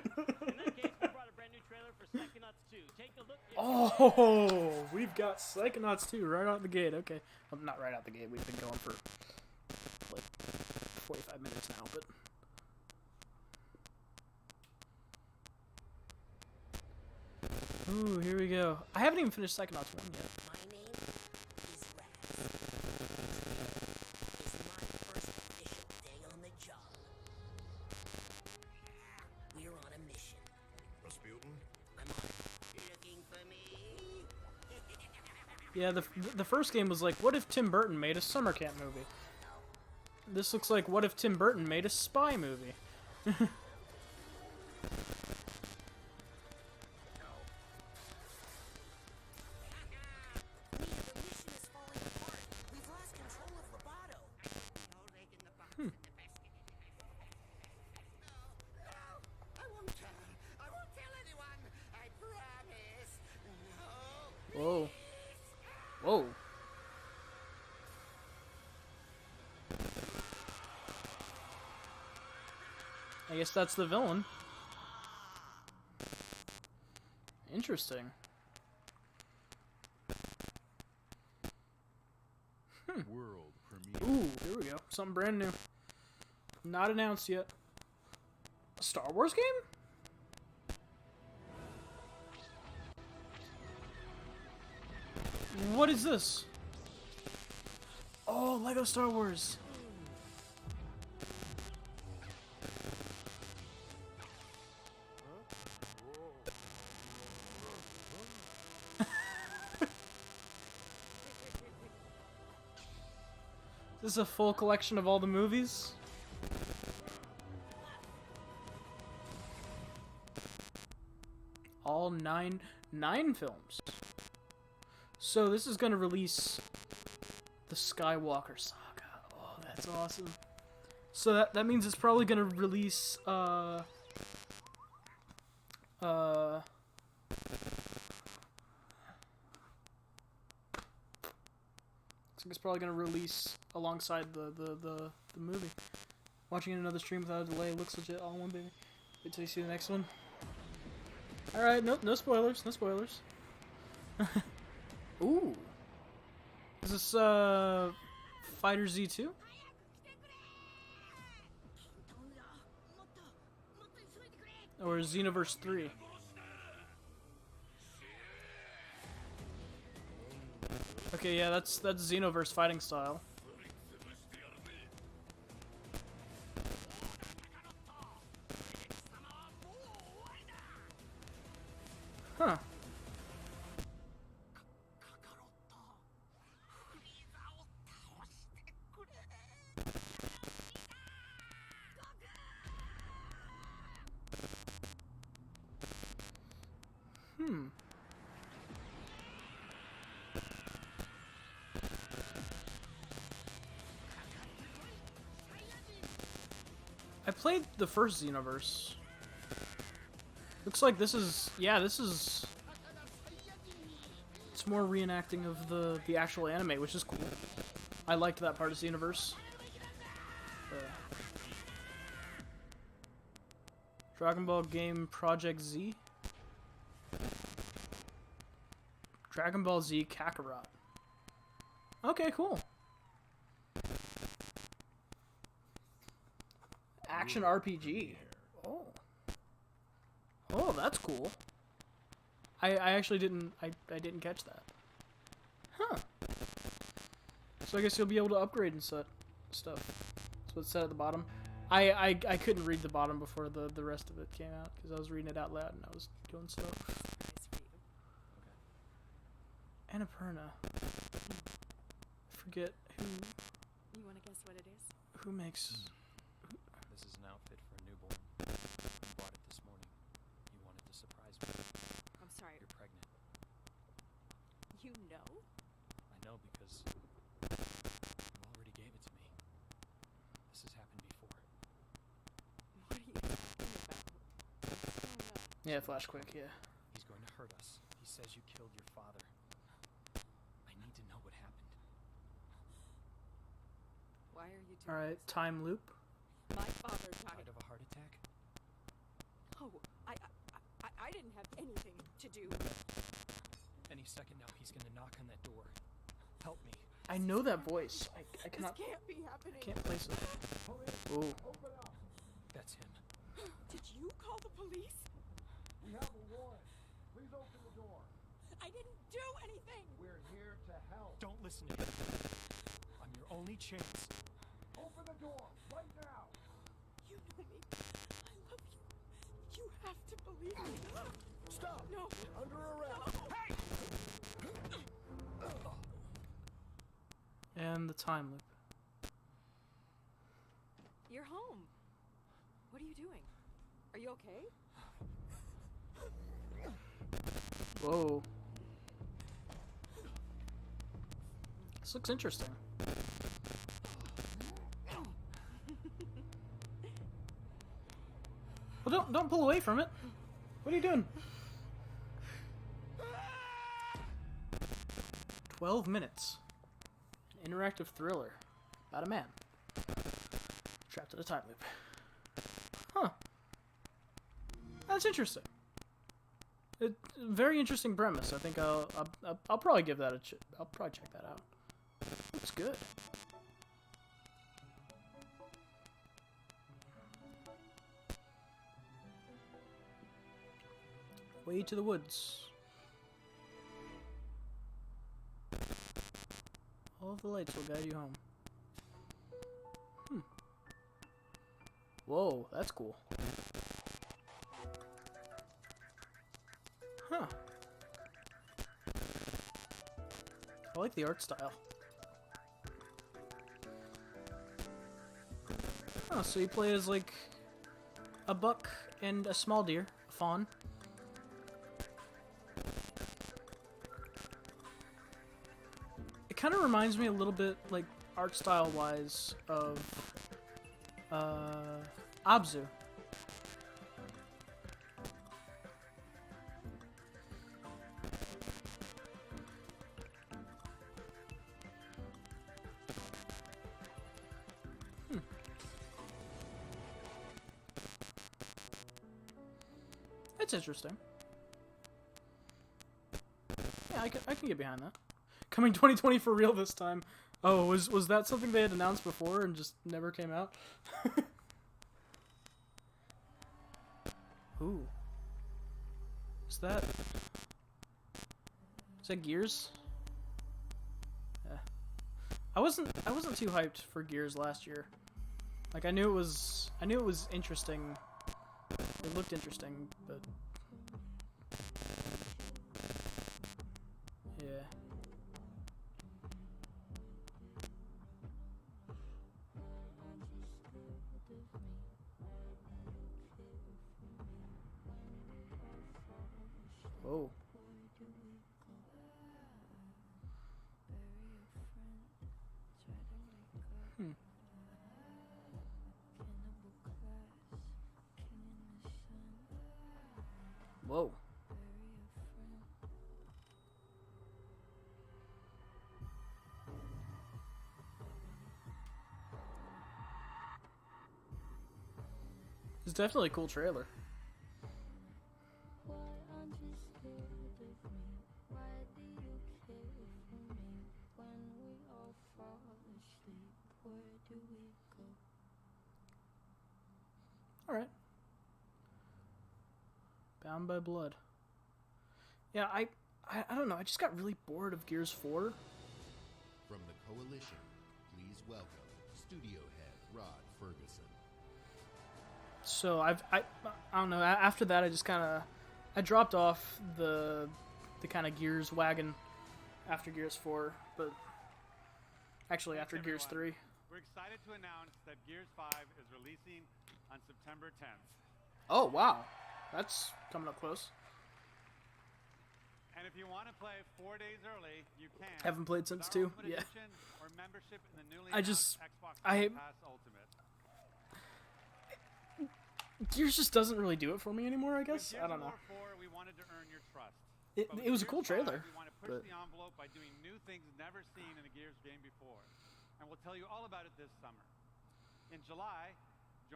that case, we brought a brand new trailer for Psychonauts 2. Take a look. Oh, we've got Psychonauts 2 right out the gate. Okay. Well, not right out the gate. We've been going for like 45 minutes now, but... Ooh, here we go. I haven't even finished Psychonauts 1 yet. My name is Raz. It's my first official day on the job. We're on a mission. Rasputin? I'm on it. Looking for me? Yeah, the first game was like, what if Tim Burton made a summer camp movie? This looks like, what if Tim Burton made a spy movie? Whoa. Whoa. I guess that's the villain. Interesting. World premiere. Ooh, here we go. Something brand new. Not announced yet. A Star Wars game? What is this? Oh, Lego Star Wars. Is this a full collection of all the movies? All nine films. So this is gonna release The Skywalker Saga. Oh, that's awesome. So that means it's probably gonna release I think it's probably gonna release alongside the movie. Watching it in another stream without a delay looks legit all in one, baby. Wait till you see the next one. Alright, no spoilers, no spoilers. Ooh. Is this Fighter Z2? Or Xenoverse 3? Okay, yeah, that's Xenoverse fighting style. Huh. I played the first Xenoverse. Looks like this is, yeah, this is, it's more reenacting of the actual anime, which is cool. I liked that part of Xenoverse. Dragon Ball Game Project Z? Dragon Ball Z Kakarot. Okay, cool. Action RPG. Oh. Oh, that's cool. I actually didn't I didn't catch that. Huh. So I guess you'll be able to upgrade and stuff. That's what's said at the bottom. I couldn't read the bottom before the rest of it came out because I was reading it out loud and I was doing stuff. Annapurna. Forget who. You want to guess what it is? Who makes? This is an outfit for a newborn. You bought it this morning. You wanted to surprise me. I'm sorry. You're pregnant. You know? I know because you already gave it to me. This has happened before. What are you talking about? Yeah, flash quick. Yeah. He's going to hurt us. He says you killed your father. I need to know what happened. Why are you doing All right, time loop. My father died. Died of a heart attack? Oh, I didn't have anything to do. Any second now, he's going to knock on that door. Help me. I know that voice. I cannot. This can't be happening. I can't place it. Oh. That's him. Did you call the police? We have a warrant. Please open the door. I didn't do anything. We're here to help. Don't listen to him. I'm your only chance. Open the door right now. You know me. I love you. You have to believe me. Stop. No. Under arrest. No. Hey! And the time loop. You're home. What are you doing? Are you okay? Whoa. This looks interesting. Well, don't pull away from it. What are you doing? 12 minutes. An interactive thriller about a man trapped in a time loop. Huh. That's interesting. Very interesting premise. I think I'll probably give that I'll probably check that out. Looks good. Way to the woods. All of the lights will guide you home. Whoa, that's cool. Huh. I like the art style. Oh, so you play as like a buck and a small deer, a fawn. It kind of reminds me a little bit, like, art style wise, of Abzu. It's interesting. Yeah, I can get behind that. Coming 2020 for real this time. Oh, was that something they had announced before and just never came out? Ooh. Is that Gears? Yeah. I wasn't too hyped for Gears last year. Like I knew it was interesting. It looked interesting, but yeah. Oh. Hmm. Whoa. It's definitely a cool trailer. Alright. Bound by Blood. Yeah, I don't know. I just got really bored of Gears 4. From the Coalition, please welcome studio head Rod Ferguson. So I don't know. After that, I just I dropped off the kind of Gears wagon after Gears 4, but actually after Gears 3. We're excited to announce that Gears 5 is releasing on September 10th. Oh wow, that's coming up close. And if you want to play 4 days early, you can. Haven't played since 2. Yeah. Or membership in the newly Xbox Game Pass Ultimate. Gears just doesn't really do it for me anymore, I guess. I don't know. With Gears 4, we wanted to earn your trust. It was a cool trailer. We want to push the envelope by doing new things never seen in a Gears game before. And we'll tell you all about it this summer. In July,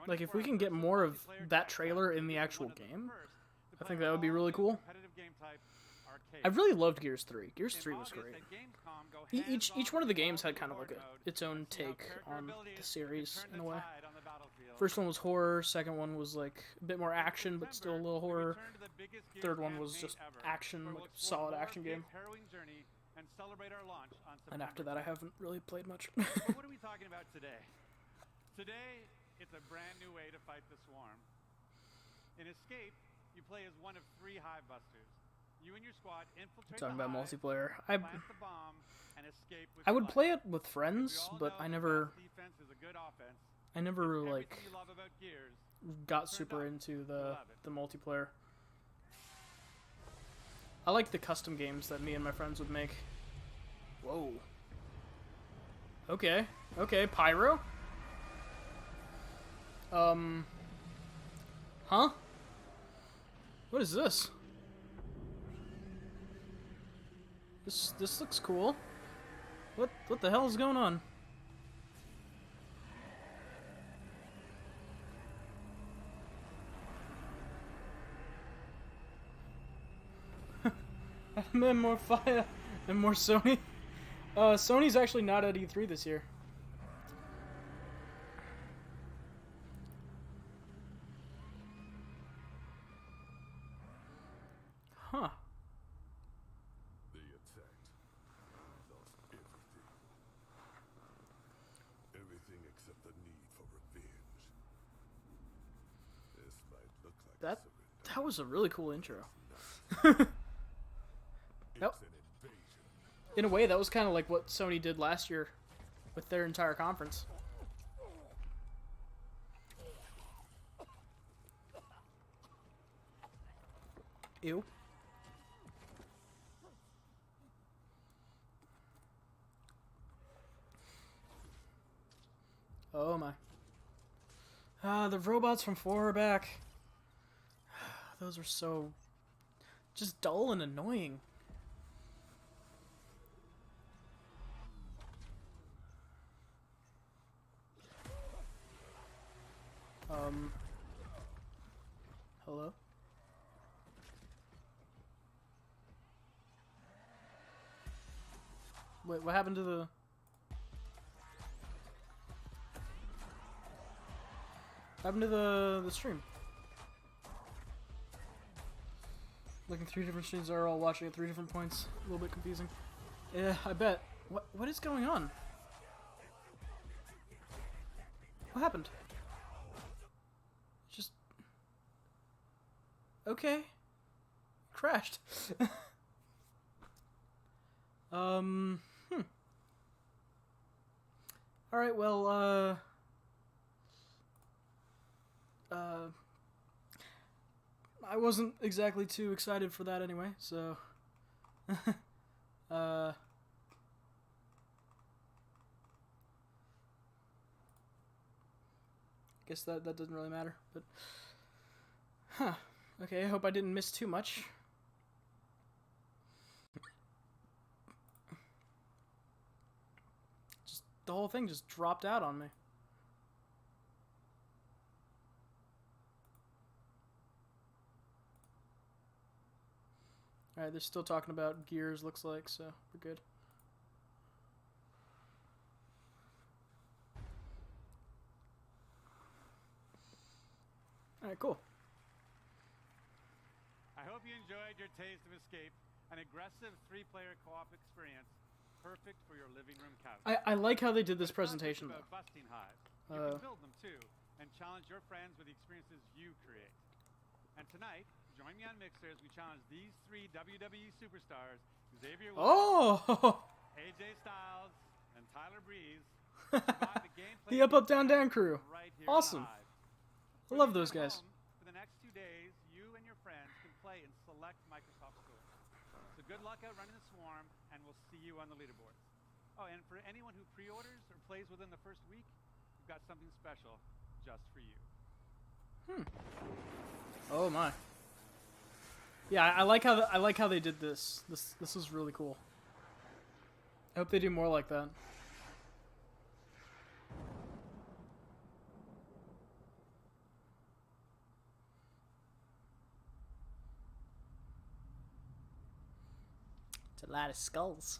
like if we can get more of that trailer in the actual game, I think that would be really cool. I really loved Gears 3. Gears 3 was great. Each one of the games had kind of like its own take on the series in a way. First one was horror, second one was like a bit more action but still a little horror. Third one was just action, like a solid action game. And after that I haven't really played much. But what are we talking about today? Today, it's a brand new way to fight the swarm. In Escape, you play as one of 3 hive busters. You and your squad infiltrate Talking the about hive, multiplayer. plant the bomb, and escape with I would your play life. it with friends, but I never Defense is a good offense. I never like Everything you love about Gears, got super into the multiplayer. I like the custom games that me and my friends would make. Whoa. Okay. Okay, Pyro? Huh? What is this? This looks cool. What the hell is going on? And more fire and more Sony. Sony's actually not at E3 this year. Huh. They attacked. Lost everything. Everything except the need for revenge. This might look like That was a really cool intro. Nope. In a way, that was kind of like what Sony did last year with their entire conference. Ew. Oh my. The robots from 4 are back. Those are so just dull and annoying. Hello? Wait, what happened to the... What happened to the stream? Looking 3 different streams are all watching at 3 different points. A little bit confusing. Yeah, I bet. What is going on? What happened? Just... Okay. Crashed. Alright, well, I wasn't exactly too excited for that anyway, so... Guess that doesn't really matter, but... Huh. Okay, I hope I didn't miss too much. Just, the whole thing just dropped out on me. Alright, they're still talking about Gears, looks like, so we're good. Alright, cool. I hope you enjoyed your taste of Escape, an aggressive 3-player co-op experience, perfect for your living room couch. I like how they did this presentation, though. Busting hives. You can build them too, and challenge your friends with the experiences you create. And tonight, join me on Mixer as we challenge these 3 WWE superstars, Xavier Woods, AJ Styles, and Tyler Breeze. The Up Up Down Down crew. Right here awesome. I love those guys. For the next 2 days, you and your friends can play in select Microsoft stores. So good luck out running the swarm, and we'll see you on the leaderboards. Oh, and for anyone who pre-orders or plays within the first week, we've got something special just for you. Oh my. Yeah, I like how they did this. This is really cool. I hope they do more like that. It's a lot of skulls.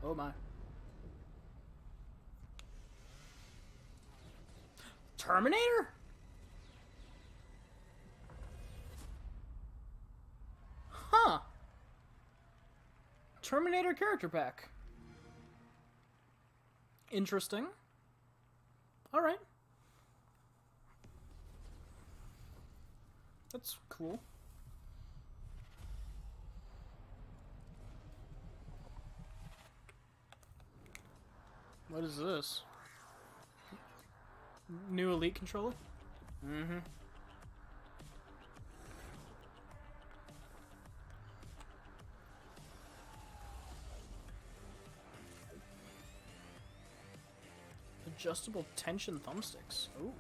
Oh my. Terminator? Huh. Terminator character pack. Interesting. Alright. That's cool. What is this? New Elite controller? Mm-hmm. Adjustable tension thumbsticks. Ooh.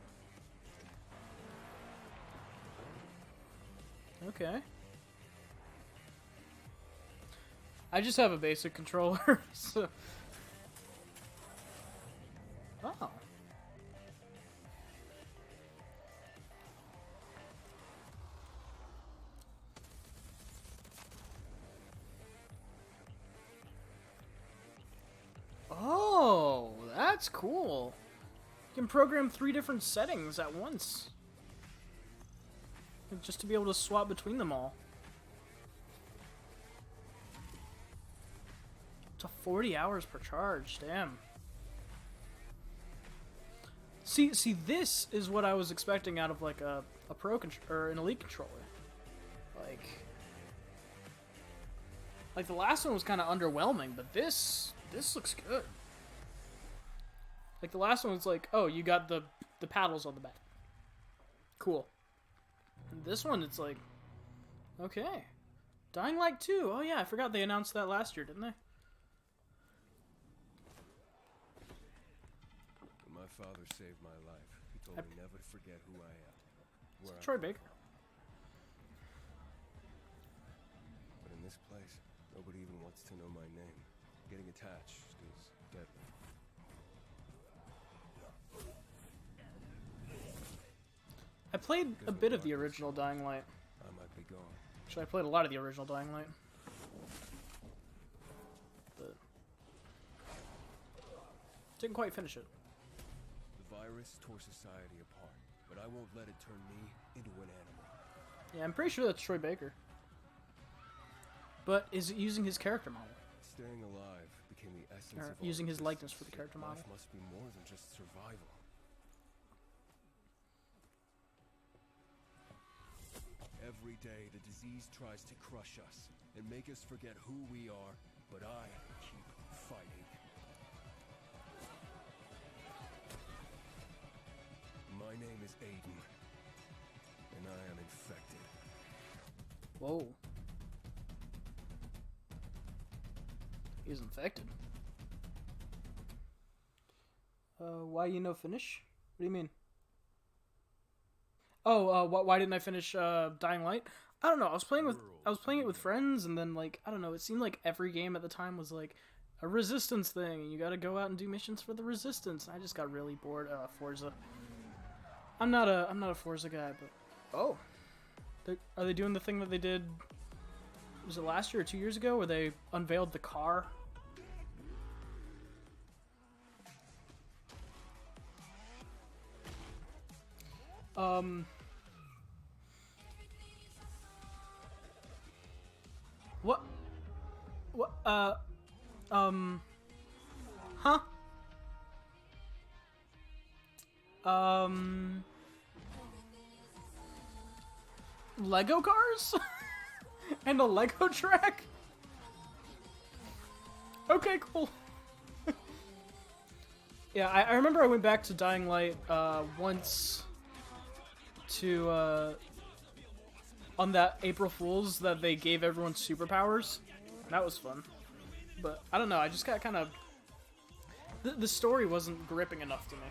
Okay. I just have a basic controller, so... Oh. Oh, that's cool. You can program 3 different settings at once. Just to be able to swap between them all. To 40 hours per charge, damn. See, this is what I was expecting out of like a pro or an Elite controller. Like the last one was kind of underwhelming, but this looks good. Like the last one was like, oh, you got the paddles on the back. Cool. And this one, it's like, okay. Dying Light 2. Oh yeah, I forgot they announced that last year, didn't they? When my father saved my life, he told me never to forget who I am. Where Troy Baker. But in this place, nobody even wants to know my name. Getting attached is deadly. I played a bit of the original Dying Light. I might be gone. Actually, I played a lot of the original Dying Light. But didn't quite finish it. The virus tore society apart, but I won't let it turn me into an animal. Yeah, I'm pretty sure that's Troy Baker. But is it using his character model? Staying alive became the essence Or of all using his existence. likeness for the character Life model. must be more than just survival. Every day, the disease tries to crush us and make us forget who we are, but I keep fighting. My name is Aiden, and I am infected. Whoa. He's infected. Why you no finish? What do you mean? Oh, why didn't I finish Dying Light? I don't know. I was playing it with friends, and then like I don't know. It seemed like every game at the time was like a resistance thing, and you got to go out and do missions for the resistance. And I just got really bored. Forza. I'm not a Forza guy, but oh, are they doing the thing that they did? Was it last year or 2 years ago where they unveiled the car? What? What? Huh? Lego cars? And a Lego track? Okay, cool. Yeah, I remember I went back to Dying Light once to on that April Fool's that they gave everyone superpowers. That was fun. But I don't know, I just got kind of the story wasn't gripping enough to me.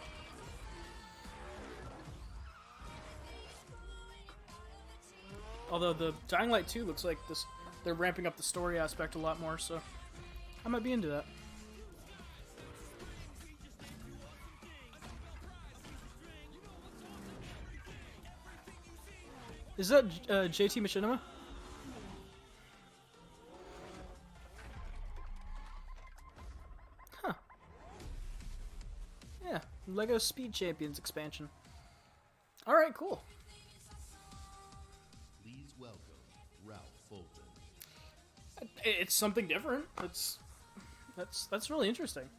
Although the Dying Light 2 looks like they're ramping up the story aspect a lot more, so I might be into that. Is that JT Machinima? Huh. Yeah, Lego Speed Champions expansion. Alright, cool. Please welcome Ralph Fulton. It's something different. That's really interesting.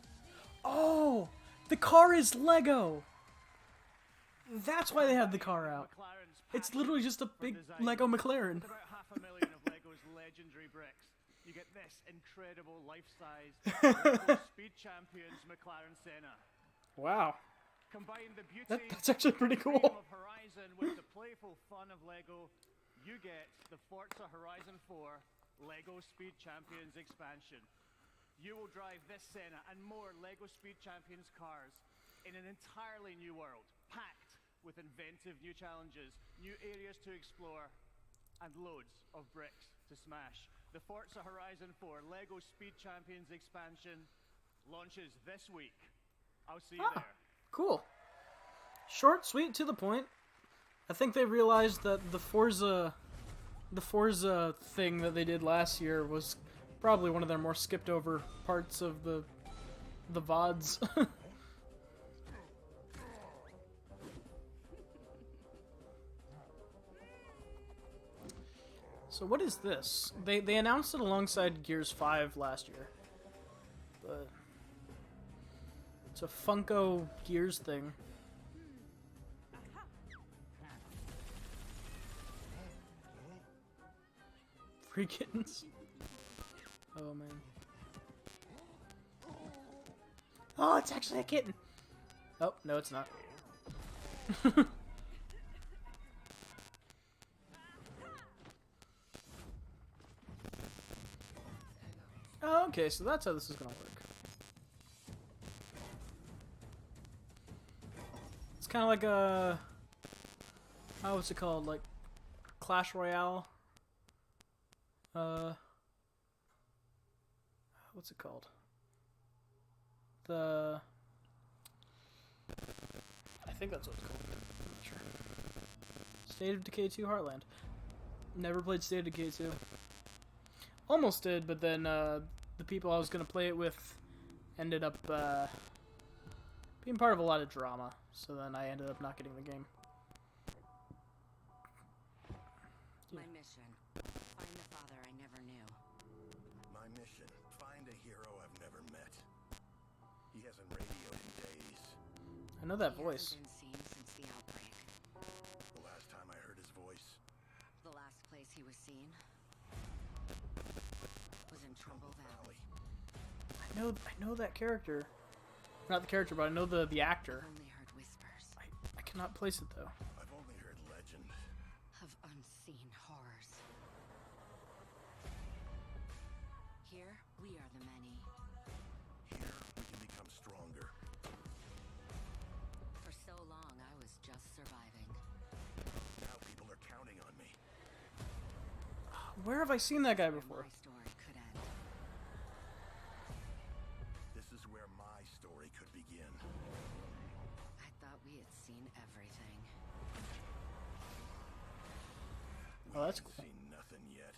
Oh, the car is Lego. That's why they had the car out. It's literally just a big Lego McLaren. With about 500,000 of Lego's legendary bricks, you get this incredible life-size Lego Speed Champions McLaren Senna. Wow. Combine the beauty That's actually pretty cool. of Horizon with the playful fun of Lego, you get the Forza Horizon 4 Lego Speed Champions expansion. You will drive this Senna and more Lego Speed Champions cars in an entirely new world, packed with inventive new challenges, new areas to explore, and loads of bricks to smash. The Forza Horizon 4 Lego Speed Champions expansion launches this week. I'll see you there. Cool. Short, sweet, to the point. I think they realized that the Forza thing that they did last year was probably one of their more skipped over parts of the VODs. So what is this? They announced it alongside Gears 5 last year. But it's a Funko Gears thing. Free kittens. Oh man. Oh, it's actually a kitten. Oh, no it's not. Okay, so that's how this is gonna work. It's kind of like a... what's it called? Like Clash Royale. What's it called? I think that's what it's called. I'm not sure. State of Decay 2 Heartland. Never played State of Decay 2. Almost did, but then the people I was going to play it with ended up being part of a lot of drama. So then I ended up not getting the game. My mission. Find the father I never knew. My mission. Find a hero I've never met. He hasn't radioed in days. I know that He voice. hasn't been seen since the outbreak. The last time I heard his voice. The last place he was seen was in Trumbull Valley. I know that character. Not the character, but I know the actor. I've only heard whispers. I cannot place it though. I've only heard legend. Of unseen horrors. Here, we are the many. Here, we can become stronger. For so long, I was just surviving. Now people are counting on me. Where have I seen that guy before? My story could end. This is where my story could begin. I thought we had seen everything. Oh, that's cool. Seen nothing yet.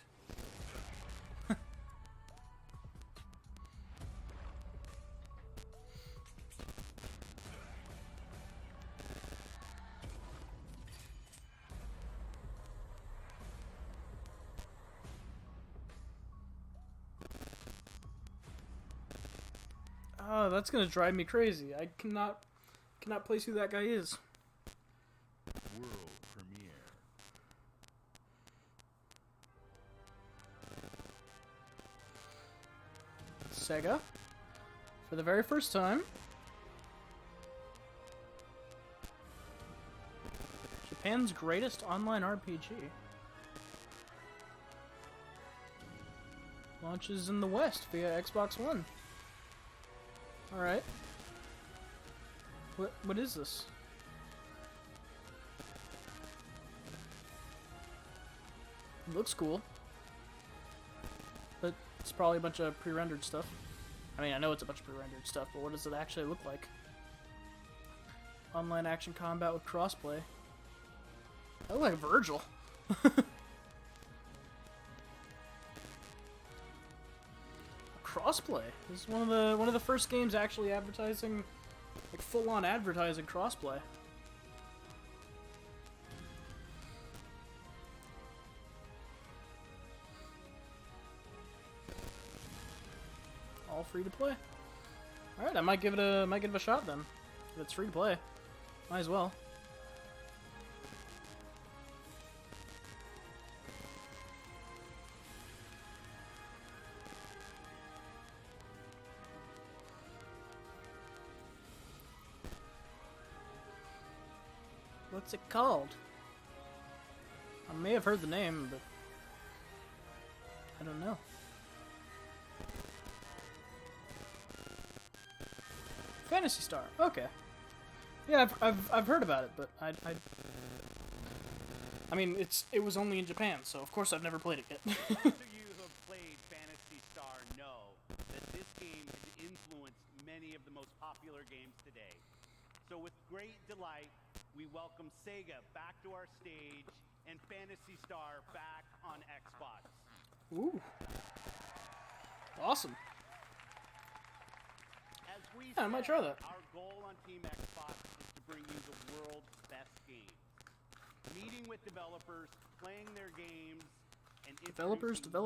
Oh, that's gonna drive me crazy. I cannot place who that guy is. World premiere. Sega, for the very first time. Japan's greatest online RPG. Launches in the West via Xbox One. Alright. What is this? It looks cool. But it's probably a bunch of pre-rendered stuff. I mean, I know it's a bunch of pre-rendered stuff, but what does it actually look like? Online action combat with crossplay. I look like Virgil. Crossplay. This is one of the first games actually advertising, like full-on advertising crossplay. All free to play. All right, I might give it a shot then. If it's free to play, might as well. What's it called? I may have heard the name, but I don't know. Phantasy Star. Okay. Yeah, I've heard about it, but I mean, it was only in Japan, so of course I've never played it yet. Most of you who have played Phantasy Star know that this game has influenced many of the most popular games today. So with great delight, we welcome Sega back to our stage and Phantasy Star back on Xbox. Ooh. Awesome. As we Yeah, I might try that. Our goal on Team Xbox is to bring you the world's best games. Meeting with developers, playing their games, and Developers. These are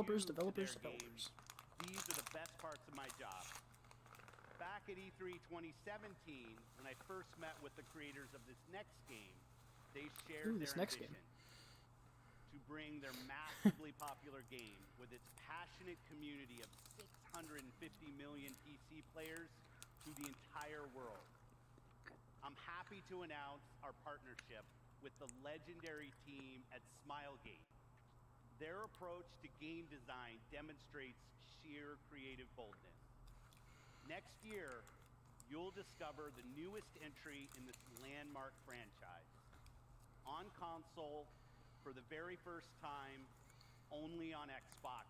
the best parts of my job. Back at E3 2017, when I first met with the creators of this next game, they shared their ambition to bring their massively popular game with its passionate community of 650 million PC players to the entire world. I'm happy to announce our partnership with the legendary team at Smilegate. Their approach to game design demonstrates sheer creative boldness. Next year, you'll discover the newest entry in this landmark franchise. On console, for the very first time, only on Xbox.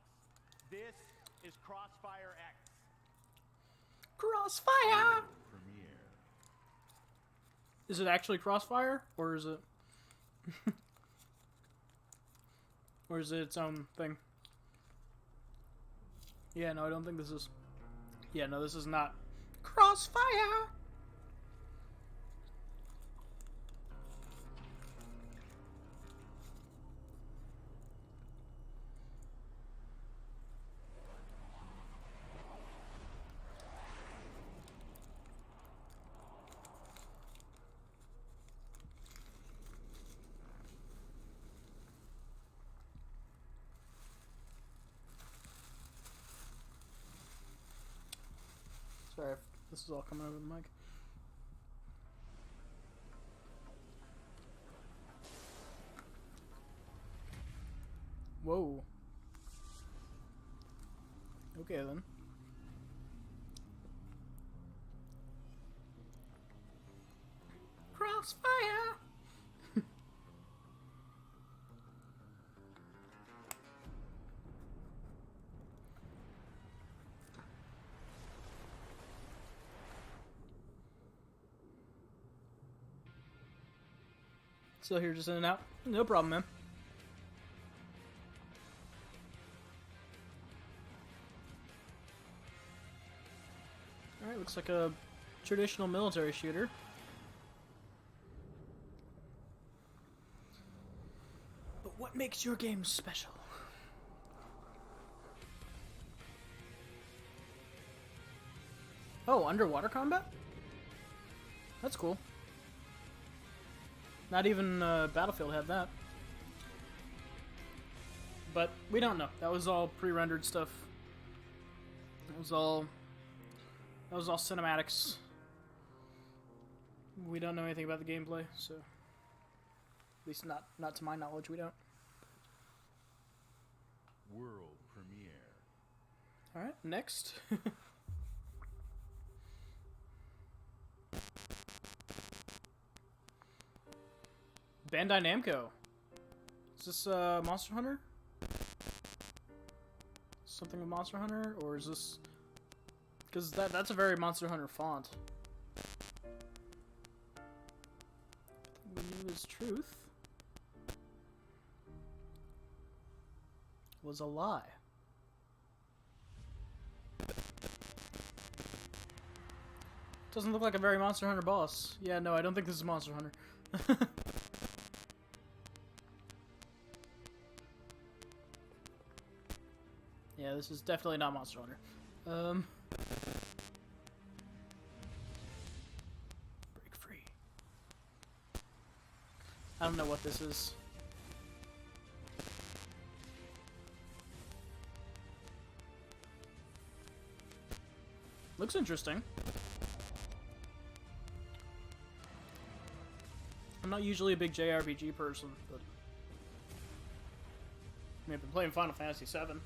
This is Crossfire X. Crossfire! Premiere. Is it actually Crossfire, or is it... or is it its own thing? Yeah, no, I don't think this is... Yeah, no, this is not Crossfire! Sorry if this is all coming over the mic. Whoa. Okay then. Crossfire! Still here, just in and out. No problem, man. Alright, looks like a traditional military shooter. But what makes your game special? Oh, underwater combat? That's cool. Not even Battlefield had that. But we don't know. That was all pre-rendered stuff. That was all cinematics. We don't know anything about the gameplay, so at least not to my knowledge, we don't. World premiere. All right, next. Bandai Namco. Is this Monster Hunter? Something with Monster Hunter, or is this? Because that's a very Monster Hunter font. We knew his truth was a lie. Doesn't look like a very Monster Hunter boss. Yeah, no, I don't think this is Monster Hunter. Yeah, this is definitely not Monster Hunter. Break free. I don't know what this is. Looks interesting. I'm not usually a big JRPG person, but I mean, I've been playing Final Fantasy VII.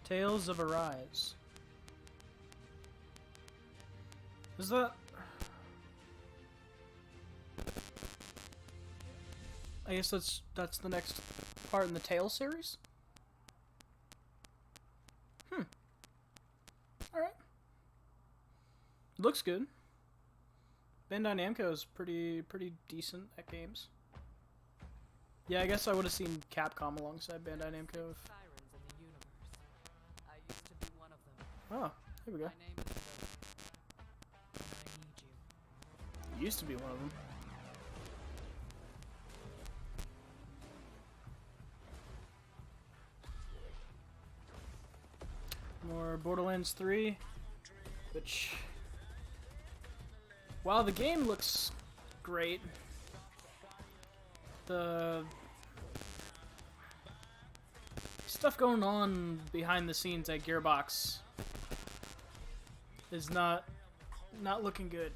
Tales of Arise. Is that... I guess that's the next part in the Tales series? Alright. Looks good. Bandai Namco is pretty decent at games. Yeah, I guess I would have seen Capcom alongside Bandai Namco if... Oh, here we go. Used to be one of them. More Borderlands 3, which, while the game looks great, the stuff going on behind the scenes at Gearbox is not looking good.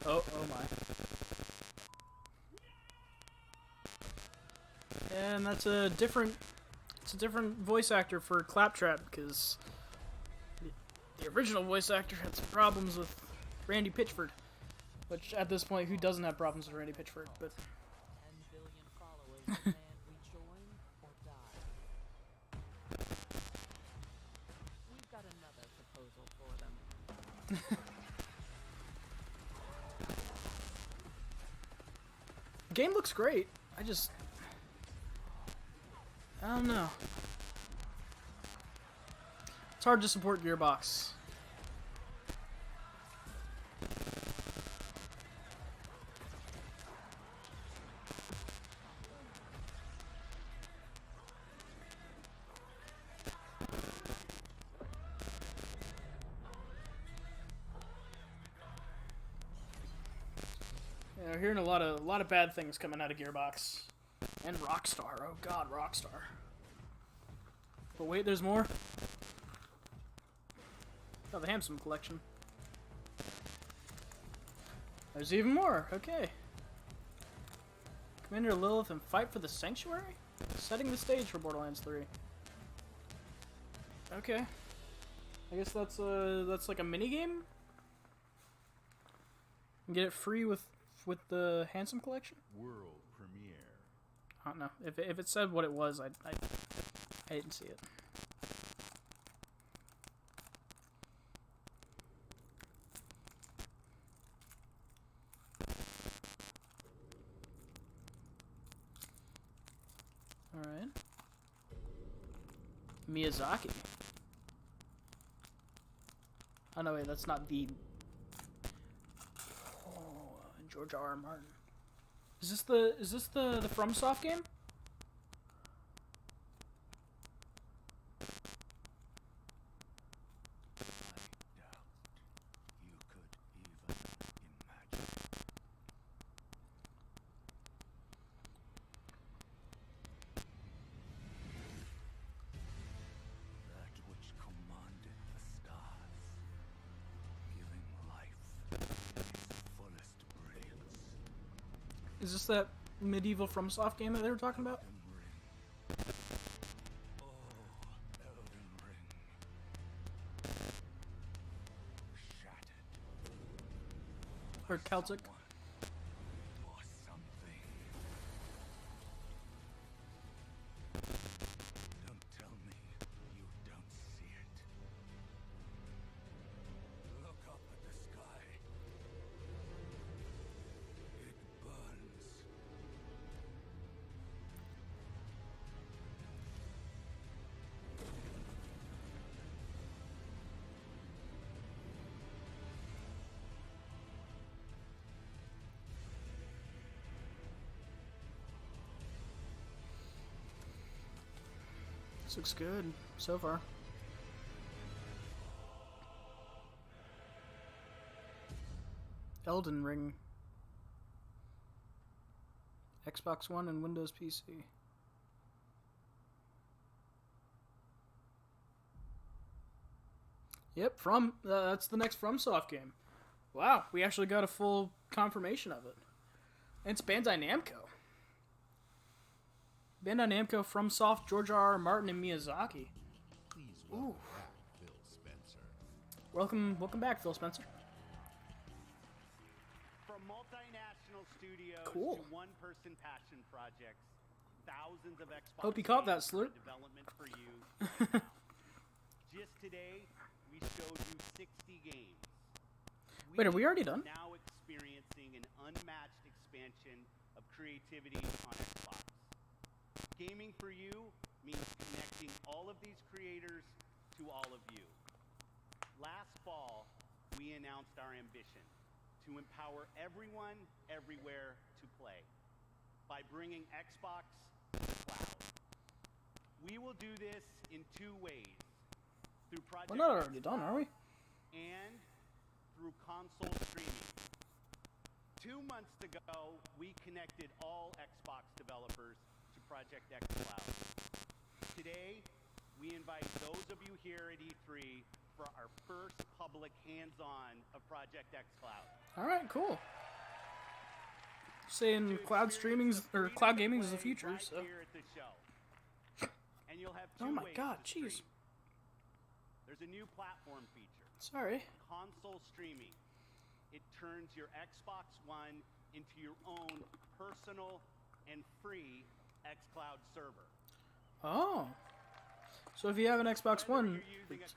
Oh my. And that's a different voice actor for Claptrap, because the original voice actor had some problems with Randy Pitchford. Which, at this point, who doesn't have problems with Randy Pitchford? But 10 billion followers demand we join or die. We've got another proposal for them. game looks great. I don't know. It's hard to support Gearbox. Yeah, we're hearing a lot of bad things coming out of Gearbox and Rockstar. Oh God, Rockstar. But wait, there's more. Oh, the Hamsom collection. There's even more. Okay. Commander Lilith and fight for the Sanctuary? Setting the stage for Borderlands 3. Okay. I guess that's like a mini game. Get it free with the Handsome collection. World premiere. I don't know if it said what it was. I didn't see it. All right. Miyazaki. Oh no, wait, that's not the. Oh, George R. Martin. Is this the FromSoft game? That which commanded the stars, giving life its fullest brilliance. Is this that medieval FromSoft game that they were talking about? Or Celtic? Or something. Don't tell me you don't see it. Look up at the sky. It burns. This looks good so far. Elden Ring. Xbox One and Windows PC. Yep, that's the next FromSoft game. Wow, we actually got a full confirmation of it. And it's Bandai Namco. Bandai Namco, FromSoft, George R. Martin, and Miyazaki. Please welcome back Phil Spencer. Welcome back, Phil Spencer. From multinational studios Cool. to one-person passion projects, thousands of Xbox Hope you caught that, games are in Slurp. development for you right now. Just today, we showed you 60 games. Wait, are we already done? Now experiencing an unmatched expansion of creativity on Xbox. Gaming for you means connecting all of these creators to all of you. Last fall, we announced our ambition to empower everyone, everywhere to play by bringing Xbox to the cloud. We will do this in two ways. Through Project We're not already done, are we? and through console streaming. 2 months ago, we connected all Xbox developers to Project X Cloud. Today, we invite those of you here at E3 for our first public hands-on of Project X Cloud. All right, cool. saying cloud streaming's or cloud gaming is the future. Right So. here at the show. And you'll have Oh two my ways God, to jeez. stream. There's a new platform feature. Sorry. Console streaming. It turns your Xbox One into your own personal and free xCloud server. Oh. So if you have an Xbox One,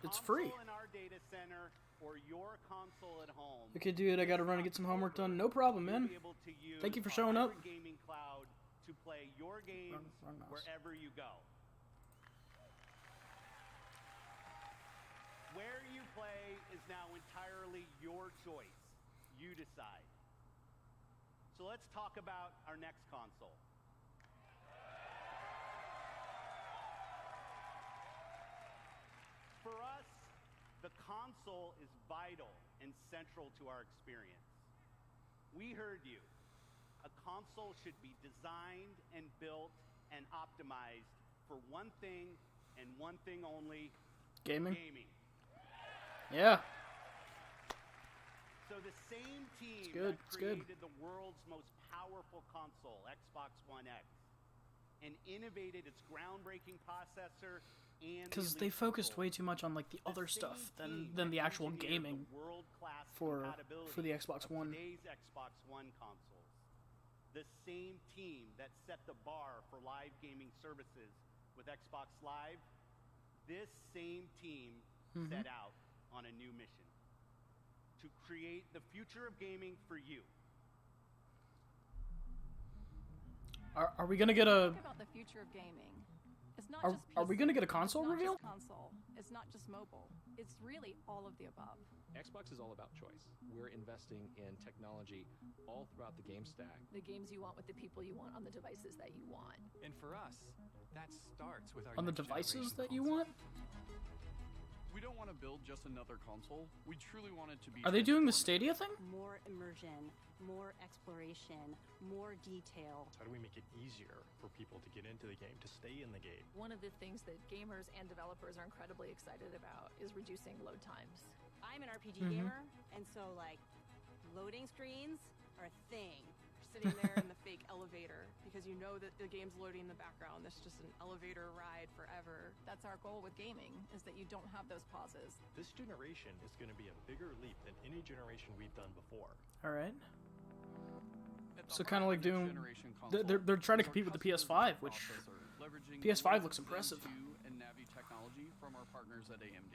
it's free. In our data center or your console at home. Okay, dude, I gotta run and get some homework done. No problem, man. Thank you for showing up. Gaming cloud to play your games wherever you go. Where you play is now entirely your choice. You decide. So let's talk about our next console. For us, the console is vital and central to our experience. We heard you. A console should be designed and built and optimized for one thing and one thing only. Gaming. Gaming. Yeah. So the same team good, that created the world's most powerful console, Xbox One X, and innovated its groundbreaking processor and because they focused way too much on like the other stuff than the actual gaming for the Xbox One. Today's Xbox One consoles. The same team that set the bar for live gaming services with Xbox Live, this same team set out on a new mission to create the future of gaming for you. Are we gonna get a? Talk about the future of gaming. It's not Are, just PC. are we gonna get a console It's not reveal? Just console. It's not just mobile. It's really all of the above. Xbox is all about choice. We're investing in technology all throughout the game stack. The games you want with the people you want on the devices that you want. And for us, that starts with our On the next devices generation that you console. want? We don't want to build just another console. We truly want it to be. Are they doing the Stadia thing? More immersion, more exploration, more detail. How do we make it easier for people to get into the game, to stay in the game? One of the things that gamers and developers are incredibly excited about is reducing load times. I'm an RPG gamer, and so like loading screens are a thing. Sitting there in the fake elevator because you know that the game's loading in the background. That's just an elevator ride forever. That's our goal with gaming, is that you don't have those pauses. This generation is going to be a bigger leap than any generation we've done before. All right. So kind of like doing, they're trying to compete with the PS5, which PS5 looks impressive. And Navi technology from our partners at AMD.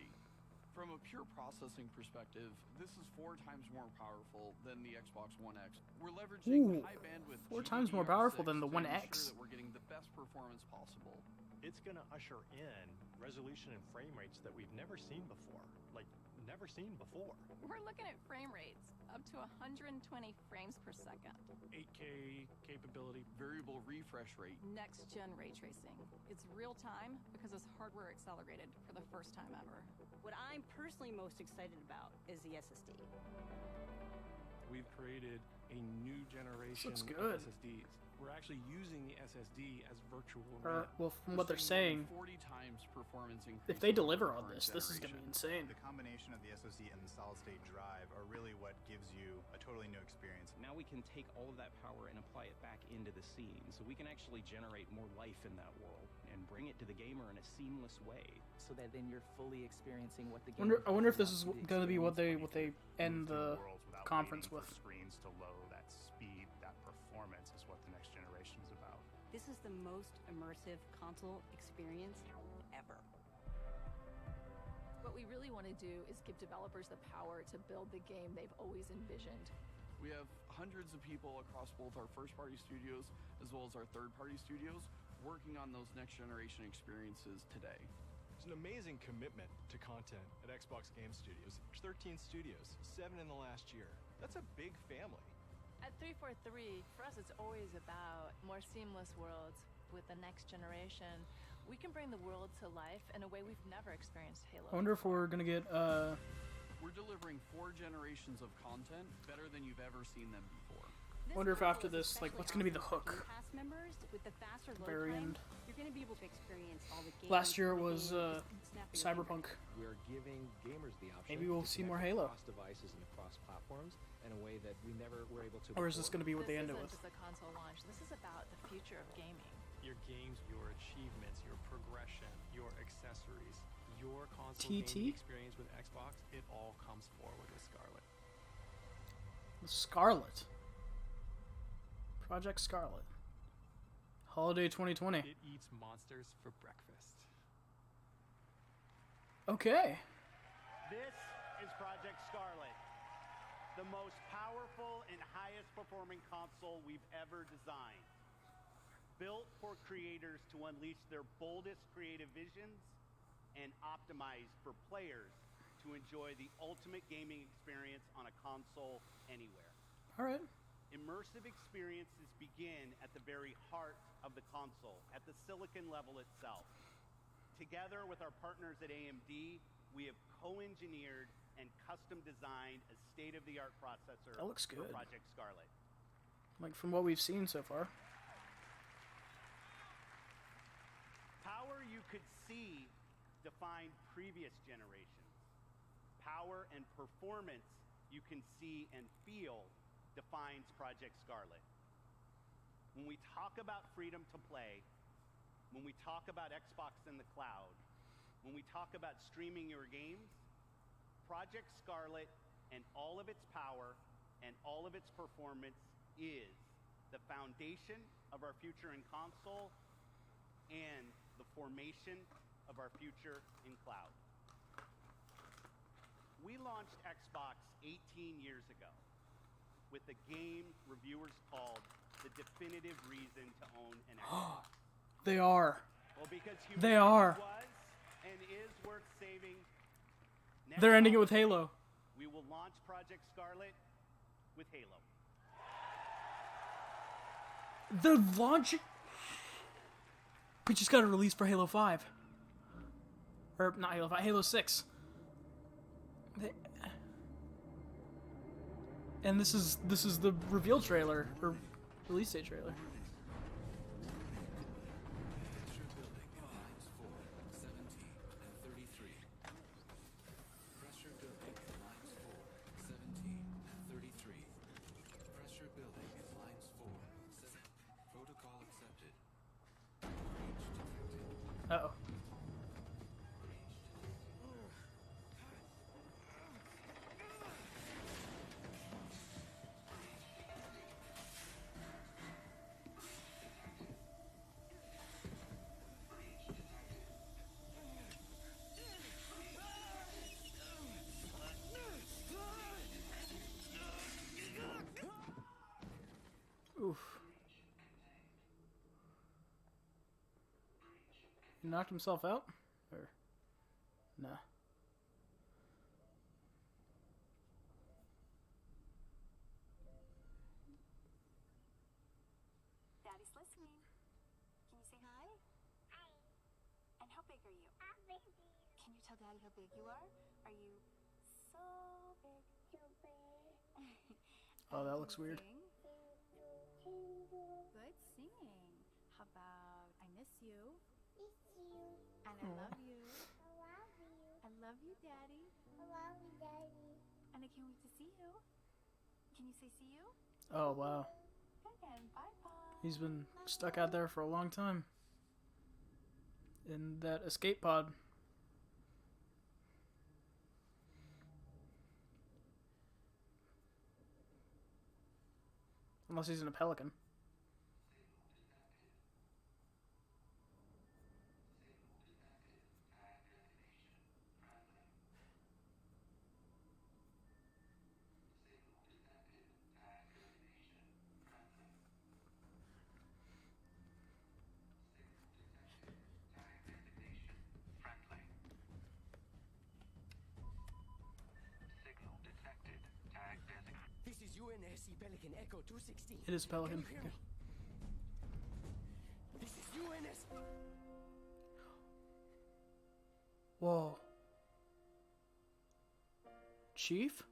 From a pure processing perspective, this is 4 times more powerful than the Xbox One X. We're leveraging high bandwidth 4 times more powerful than the One to ensure X. that we're getting the best performance possible. It's going to usher in resolution and frame rates that we've never seen before. Like, never seen before. We're looking at frame rates up to 120 frames per second. 8K capability. Variable refresh rate. Next gen ray tracing. It's real time because it's hardware accelerated for the first time ever. What I'm personally most excited about is the SSD. We've created a new generation Looks good. of SSDs. We're actually using the SSD as virtual RAM. Well, from what they're saying, 40 times performance increase. if they deliver on this is going to be insane. The combination of the SoC and the solid-state drive are really what gives you a totally new experience. Now we can take all of that power and apply it back into the scene, so we can actually generate more life in that world and bring it to the gamer in a seamless way, so that then you're fully experiencing what the game. I wonder if this is going to be what they end the conference with. Screens to load, that speed, that performance is what the next generation is about. This is the most immersive console experience ever. What we really want to do is give developers the power to build the game they've always envisioned. We have hundreds of people across both our first-party studios as well as our third-party studios working on those next-generation experiences today. There's an amazing commitment to content at Xbox Game Studios. There's 13 studios, 7 in the last year. That's a big family. At 343, for us it's always about more seamless worlds with the next generation. We can bring the world to life in a way we've never experienced Halo. I wonder if we're going to get We're delivering 4 generations of content better than you've ever seen them before. Wonder if after this, like, what's gonna be the hook? Pass members with the faster load Very time, end. you're gonna be able to experience all the games. Last year it clicking, was just snapping your Cyberpunk. We're giving gamers the option Maybe we'll to see connect more Halo. across devices and across platforms in a way that we never were able to Or is this before. gonna be what they This end it isn't with? just a console launch. This is about the future of gaming. Your games, your achievements, your progression, your accessories, your console TT? gaming experience with Xbox, it all comes forward with Scarlet. Scarlet. Project Scarlet. Holiday 2020. It eats monsters for breakfast. Okay. This is Project Scarlet, the most powerful and highest performing console we've ever designed. Built for creators to unleash their boldest creative visions and optimized for players to enjoy the ultimate gaming experience on a console anywhere. All right. Immersive experiences begin at the very heart of the console, at the silicon level itself. Together with our partners at AMD, we have co-engineered and custom designed a state-of-the-art processor That looks for good. Project Scarlet. Like from what we've seen so far. Power you could see defined previous generations. Power and performance you can see and feel defines Project Scarlet. When we talk about freedom to play, when we talk about Xbox in the cloud, when we talk about streaming your games, Project Scarlet and all of its power and all of its performance is the foundation of our future in console and the formation of our future in cloud. We launched Xbox 18 years ago with a game reviewers called the definitive reason to own an Xbox. They are. Well, because They are. was and is worth saving. They're ending it with Halo. We will launch Project Scarlet with Halo. They're launching. We just got a release for Halo 5. Or not Halo 5, Halo 6. And this is the reveal trailer or release date trailer. Uh-oh. Oof. He knocked himself out? Or nah. Daddy's listening. Can you say hi? Hi. And how big are you? I'm baby. Can you tell Daddy how big you are? Are you so big? So big. Oh, that looks weird. Good singing. How about I miss you? Miss you. And I love you. I love you. I love you, Daddy. I love you, Daddy. And I can't wait to see you. Can you say see you? Oh, wow. And bye-bye. He's been stuck out there for a long time. In that escape pod. Unless he's in a pelican. This is UNSC Pelican Echo 216. It is Pelican. Can you hear me? This is UNS. Whoa. Chief?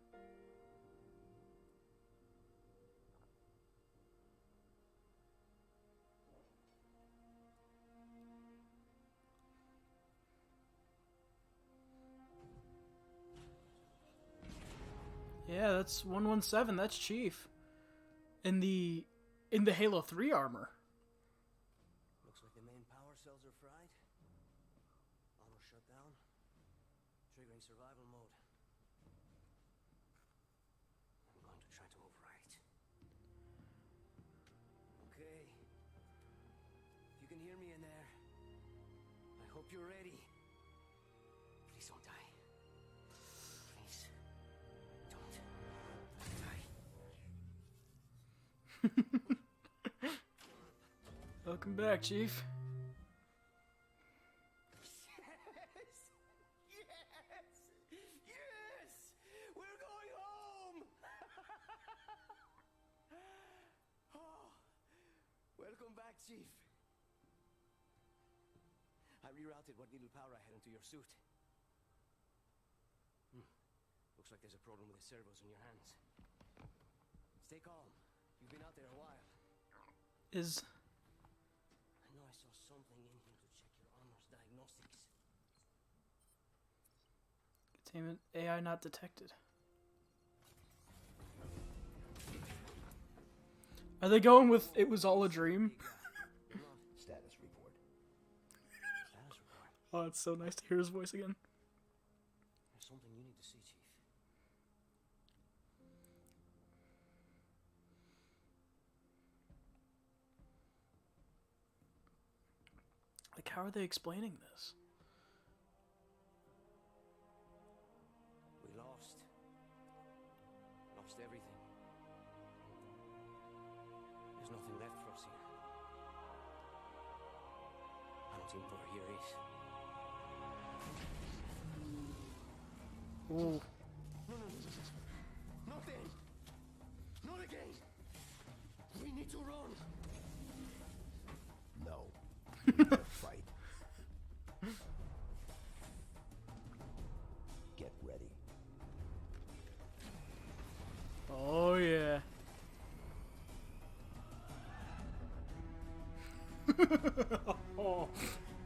Yeah, that's 117. That's Chief. In the Halo 3 armor. Looks like the main power cells are fried. Auto shut down. Triggering survival mode. I'm going to try to overwrite. Okay. If you can hear me in there, I hope you're ready. Please don't die. Please don't die. Welcome back, Chief. Yes! We're going home! Oh, welcome back, Chief. I rerouted what little power I had into your suit. Looks like there's a problem with the servos in your hands. Stay calm. You've been out there a while. I know I saw something in here to check your armor's diagnostics. Containment AI not detected. Are they going with it was all a dream? Status report. Status report. Oh, it's so nice to hear his voice again. There's something you need to see, Chief. Like, how are they explaining this? We lost. Lost everything. There's nothing left for us here. I don't think over here is. Ooh. No. Not then. Not again. We need to run. No. Fight. Get ready. Oh yeah. Oh,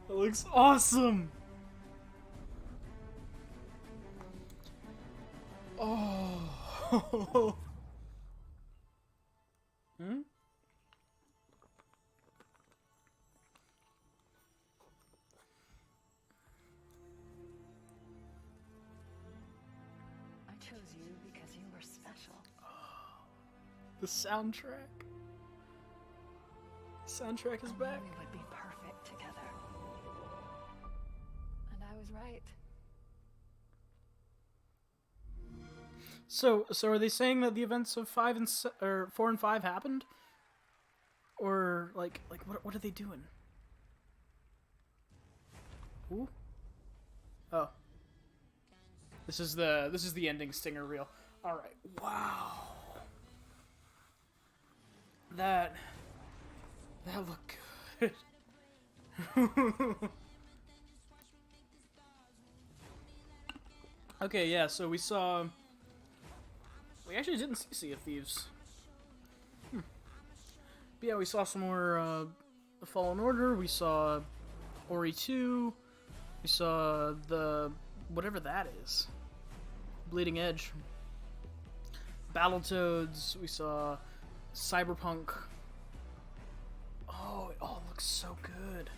that looks awesome. Oh. Hmm? I chose you because you were special. The soundtrack. Soundtrack is back. We would be perfect together. And I was right. So are they saying that the events of 4 and 5 happened, or like what are they doing? Ooh. Oh. This is the ending stinger reel. All right. Wow. That looked good. Okay, yeah. So we actually didn't see Sea of Thieves. But yeah, we saw some more Fallen Order. We saw Ori 2. We saw the whatever that is. Bleeding Edge. Battletoads. We saw Cyberpunk. Oh, it all looks so good.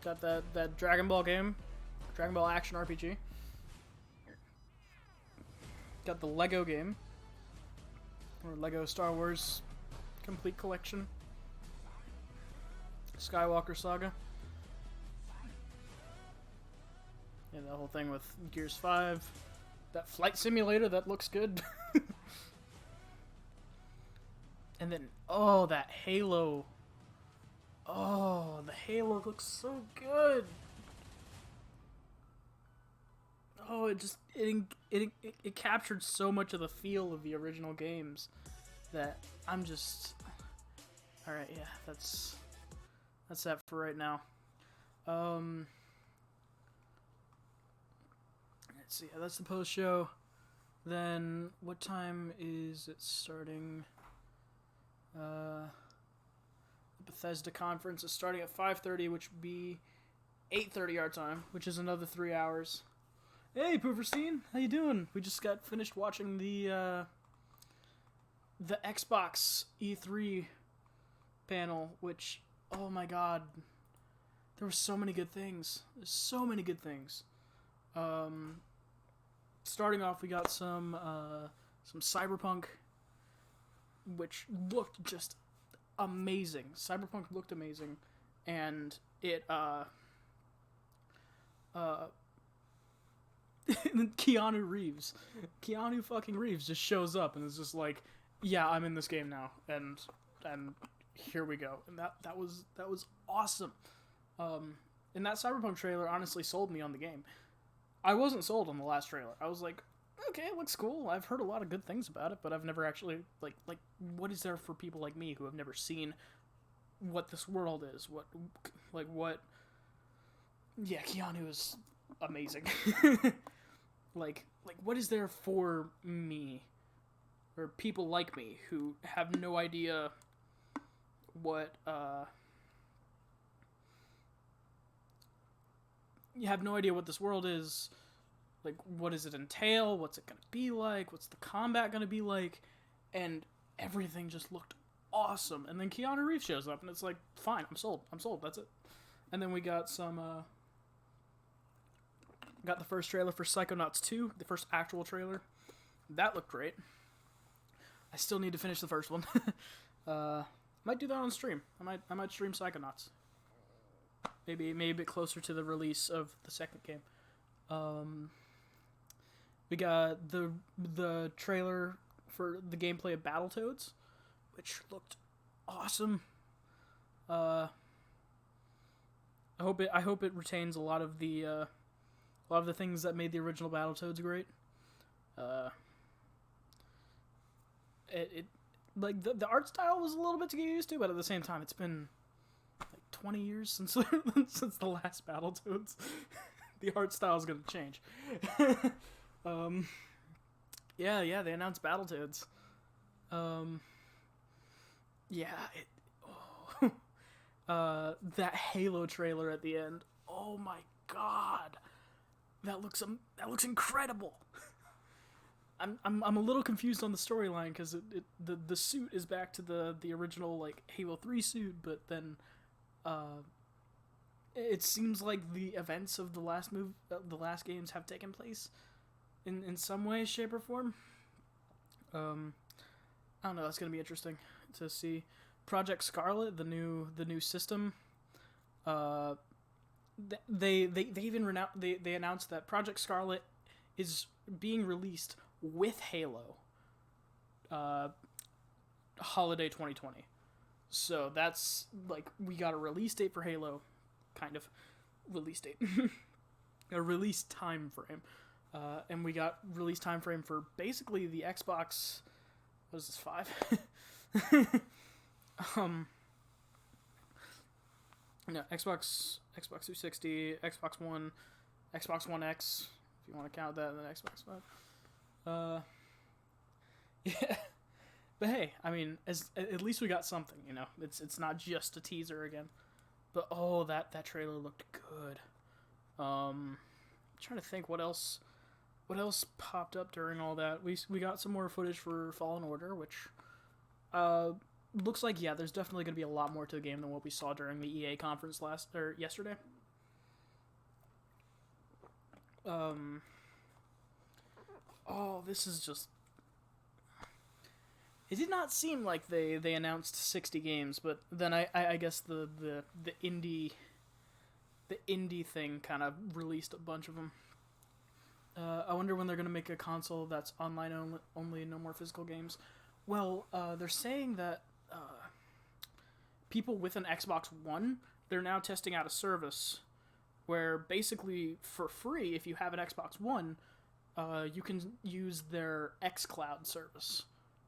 Got that Dragon Ball game. Dragon Ball action RPG. Got the Lego game. Or Lego Star Wars Complete Collection. Skywalker Saga. Yeah, the whole thing with Gears 5. That flight simulator, that looks good. And then, oh, that Halo. Oh, the Halo looks so good. Oh, it captured so much of the feel of the original games that I'm just... Alright, yeah, that's that for right now. Let's see, yeah, that's the post show. Then, what time is it starting? Bethesda conference is starting at 5:30, which would be 8:30 our time, which is another 3 hours. Hey, Pooferstein, how you doing? We just got finished watching the Xbox E3 panel, which, oh my god, there were so many good things. There's so many good things. Starting off, we got some Cyberpunk, which looked just amazing. Cyberpunk looked amazing, and it Keanu fucking Reeves just shows up and is just like, yeah, I'm in this game now, and here we go. And that was awesome. And that Cyberpunk trailer honestly sold me on the game. I wasn't sold on the last trailer. I was like, okay, it looks cool. I've heard a lot of good things about it, but I've never actually, like, what is there for people like me who have never seen what this world is? Yeah, Keanu is amazing. like, what is there for me? Or people like me who have no idea what, you have no idea what this world is. Like, what does it entail? What's it gonna be like? What's the combat gonna be like? And everything just looked awesome. And then Keanu Reeves shows up, and it's like, fine, I'm sold. That's it. And then we got got the first trailer for Psychonauts 2, the first actual trailer. That looked great. I still need to finish the first one. Might do that on stream. I might stream Psychonauts. Maybe a bit closer to the release of the second game. We got the trailer for the gameplay of Battletoads, which looked awesome. I hope it retains a lot of the things that made the original Battletoads great. It like the art style was a little bit to get used to, but at the same time, it's been like 20 years since since the last Battletoads. The art style is gonna change. Yeah, they announced Battletoads. That Halo trailer at the end. Oh my god, that looks incredible. I'm a little confused on the storyline because the suit is back to the original like Halo 3 suit, but then it seems like the events of the last games have taken place in some way, shape, or form. I don't know. That's gonna be interesting to see. Project Scarlet, the new system. They even they announced that Project Scarlet is being released with Halo. Holiday 2020. So that's like, we got a release date for Halo, kind of release date, a release time frame, and we got release time frame for basically the Xbox. What is this, 5? No, Xbox 360, Xbox One, Xbox One X, if you want to count that, and then Xbox 5. Yeah. But hey, I mean, at least we got something, you know. It's not just a teaser again. But oh, that trailer looked good. I'm trying to think what else popped up during all that. We got some more footage for Fallen Order, which looks like, yeah, there's definitely going to be a lot more to the game than what we saw during the EA conference yesterday. Oh, this is just... It did not seem like they announced 60 games, but then I guess the indie thing kind of released a bunch of them. I wonder when they're going to make a console that's online only, no more physical games. Well, they're saying that people with an Xbox One, they're now testing out a service where basically for free, if you have an Xbox One, you can use their xCloud service.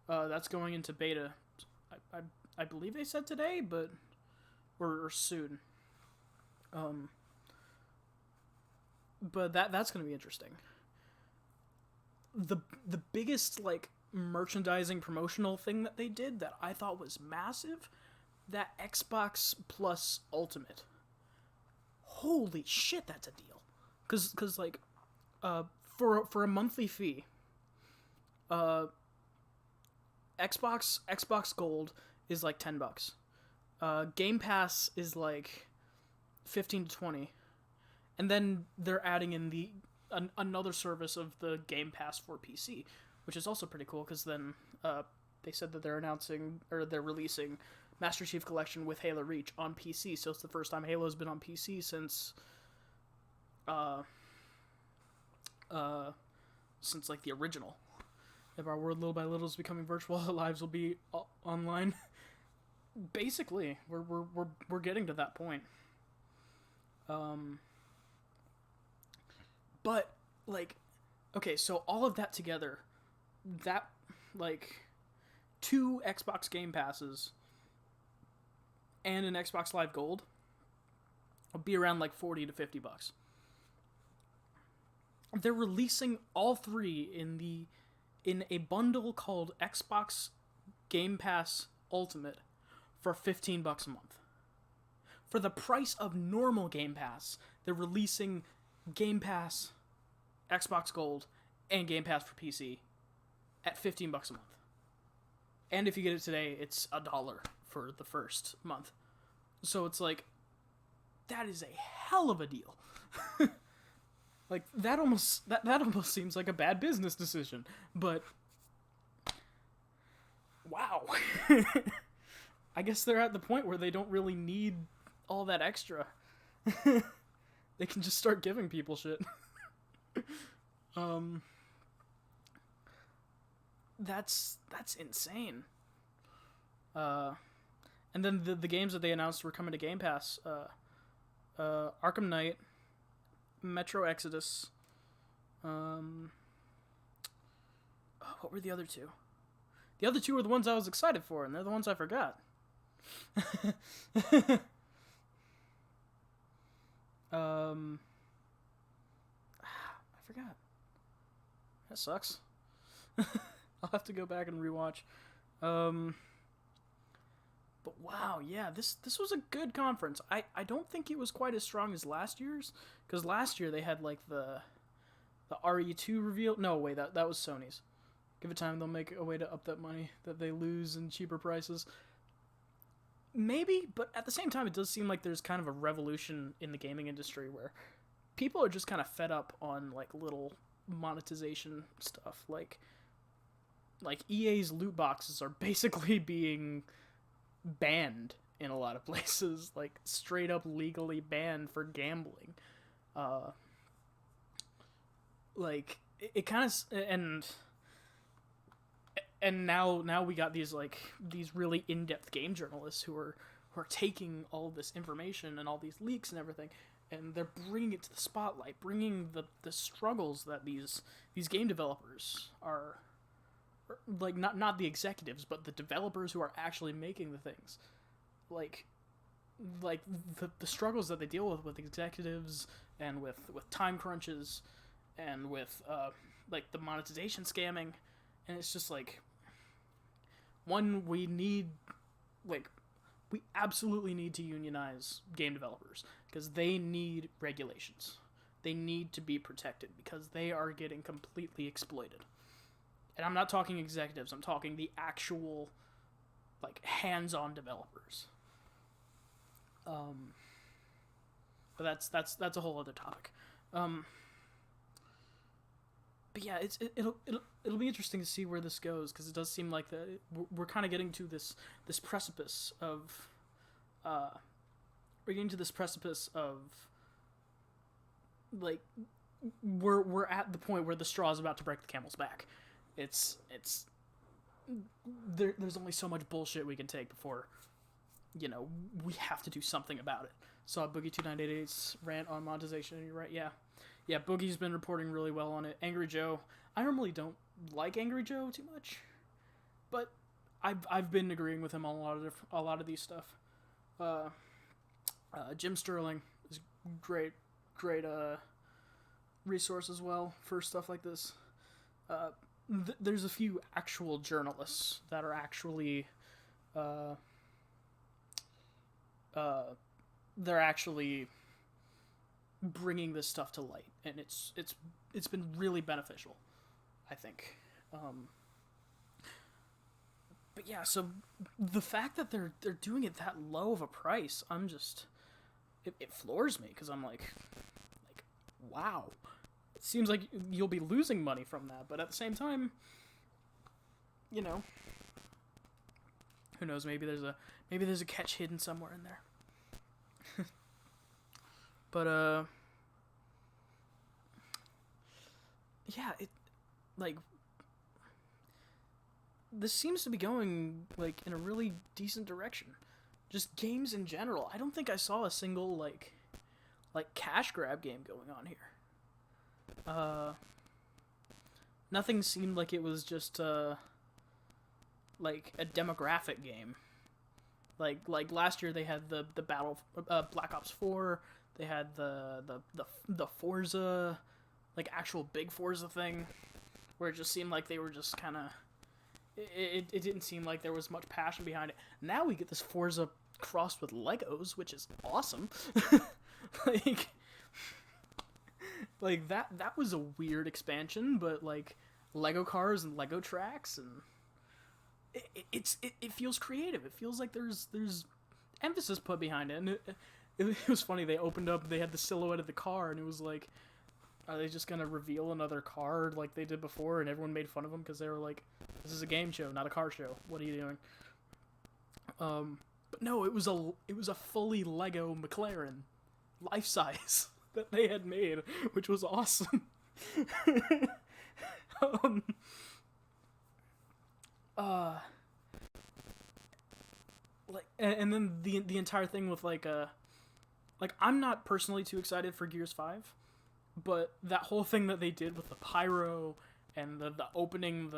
That's going into beta. I believe they said today, but or soon. But that's going to be interesting. The biggest like merchandising promotional thing that they did that I thought was massive that Xbox Plus Ultimate. Holy shit, that's a deal. Cause like, for a monthly fee, Xbox Gold is like $10. Game Pass is like 15 to 20, and then they're adding in another service of the Game Pass for PC, which is also pretty cool. Because then they said that they're releasing Master Chief Collection with Halo Reach on PC. So it's the first time Halo's been on PC since like the original. If our world little by little is becoming virtual, our lives will be online. Basically, we're getting to that point. But like, okay, so all of that together, that like 2 Xbox Game Passes and an Xbox Live Gold will be around like $40 to $50. They're releasing all 3 in a bundle called Xbox Game Pass Ultimate for $15 a month. For the price of normal Game Pass, they're releasing Game Pass, Xbox Gold, and Game Pass for PC at $15 a month. And if you get it today, it's $1 for the first month. So it's like, that is a hell of a deal. Like, that almost seems like a bad business decision, but wow. I guess they're at the point where they don't really need all that extra. They can just start giving people shit. That's insane. And then the games that they announced were coming to Game Pass. Arkham Knight, Metro Exodus. What were the other 2? The other 2 were the ones I was excited for, and they're the ones I forgot. I forgot. That sucks. I'll have to go back and rewatch. But wow, yeah, this was a good conference. I don't think it was quite as strong as last year's, because last year they had like the RE2 reveal. No, wait, that was Sony's. Give it time, they'll make a way to up that money that they lose in cheaper prices. Maybe, but at the same time, it does seem like there's kind of a revolution in the gaming industry where people are just kind of fed up on like little monetization stuff. Like EA's loot boxes are basically being banned in a lot of places, like straight up legally banned for gambling. Like it kind of and now we got these really in-depth game journalists who are taking all this information and all these leaks and everything, and they're bringing it to the spotlight, bringing the struggles that these game developers are, like, not the executives, but the developers who are actually making the things, like the struggles that they deal with executives and with time crunches and with like the monetization scamming. And it's just like, one, we absolutely need to unionize game developers, because they need regulations. They need to be protected because they are getting completely exploited. And I'm not talking executives, I'm talking the actual, like, hands-on developers. But that's a whole other topic. But yeah, it'll be interesting to see where this goes, because it does seem like we're kind of getting to this precipice of like we're at the point where the straw is about to break the camel's back. There's only so much bullshit we can take before, we have to do something about it. Saw Boogie2988's rant on monetization, and you're right, yeah, Boogie's been reporting really well on it. Angry Joe, I normally don't like Angry Joe too much, but I've been agreeing with him on a lot of these stuff. Jim Sterling is great resource as well for stuff like this. There's a few actual journalists that are actually they're actually bringing this stuff to light, and it's been really beneficial, I think. But yeah, so the fact that they're doing it that low of a price, I'm just it floors me, because I'm like wow, it seems like you'll be losing money from that, but at the same time, you know, who knows, maybe there's a catch hidden somewhere in there. But yeah, it, like, this seems to be going, like, in a really decent direction. Just games in general. I don't think I saw a single, like cash grab game going on here. Nothing seemed like it was just, like, a demographic game. Like last year they had the Black Ops 4, they had the Forza, like, actual big Forza thing, where it just seemed like they were just kind of... It didn't seem like there was much passion behind it. Now we get this Forza crossed with Legos, which is awesome. like that was a weird expansion, but, like, Lego cars and Lego tracks, and it feels creative. It feels like there's emphasis put behind it, and it was funny. They opened up, they had the silhouette of the car, and it was like, are they just gonna reveal another car like they did before? And everyone made fun of them because they were like, this is a game show, not a car show. What are you doing? But no, it was a fully Lego McLaren, life size, that they had made, which was awesome. Like, and then the entire thing with, like, I'm not personally too excited for Gears 5, but that whole thing that they did with the pyro and the opening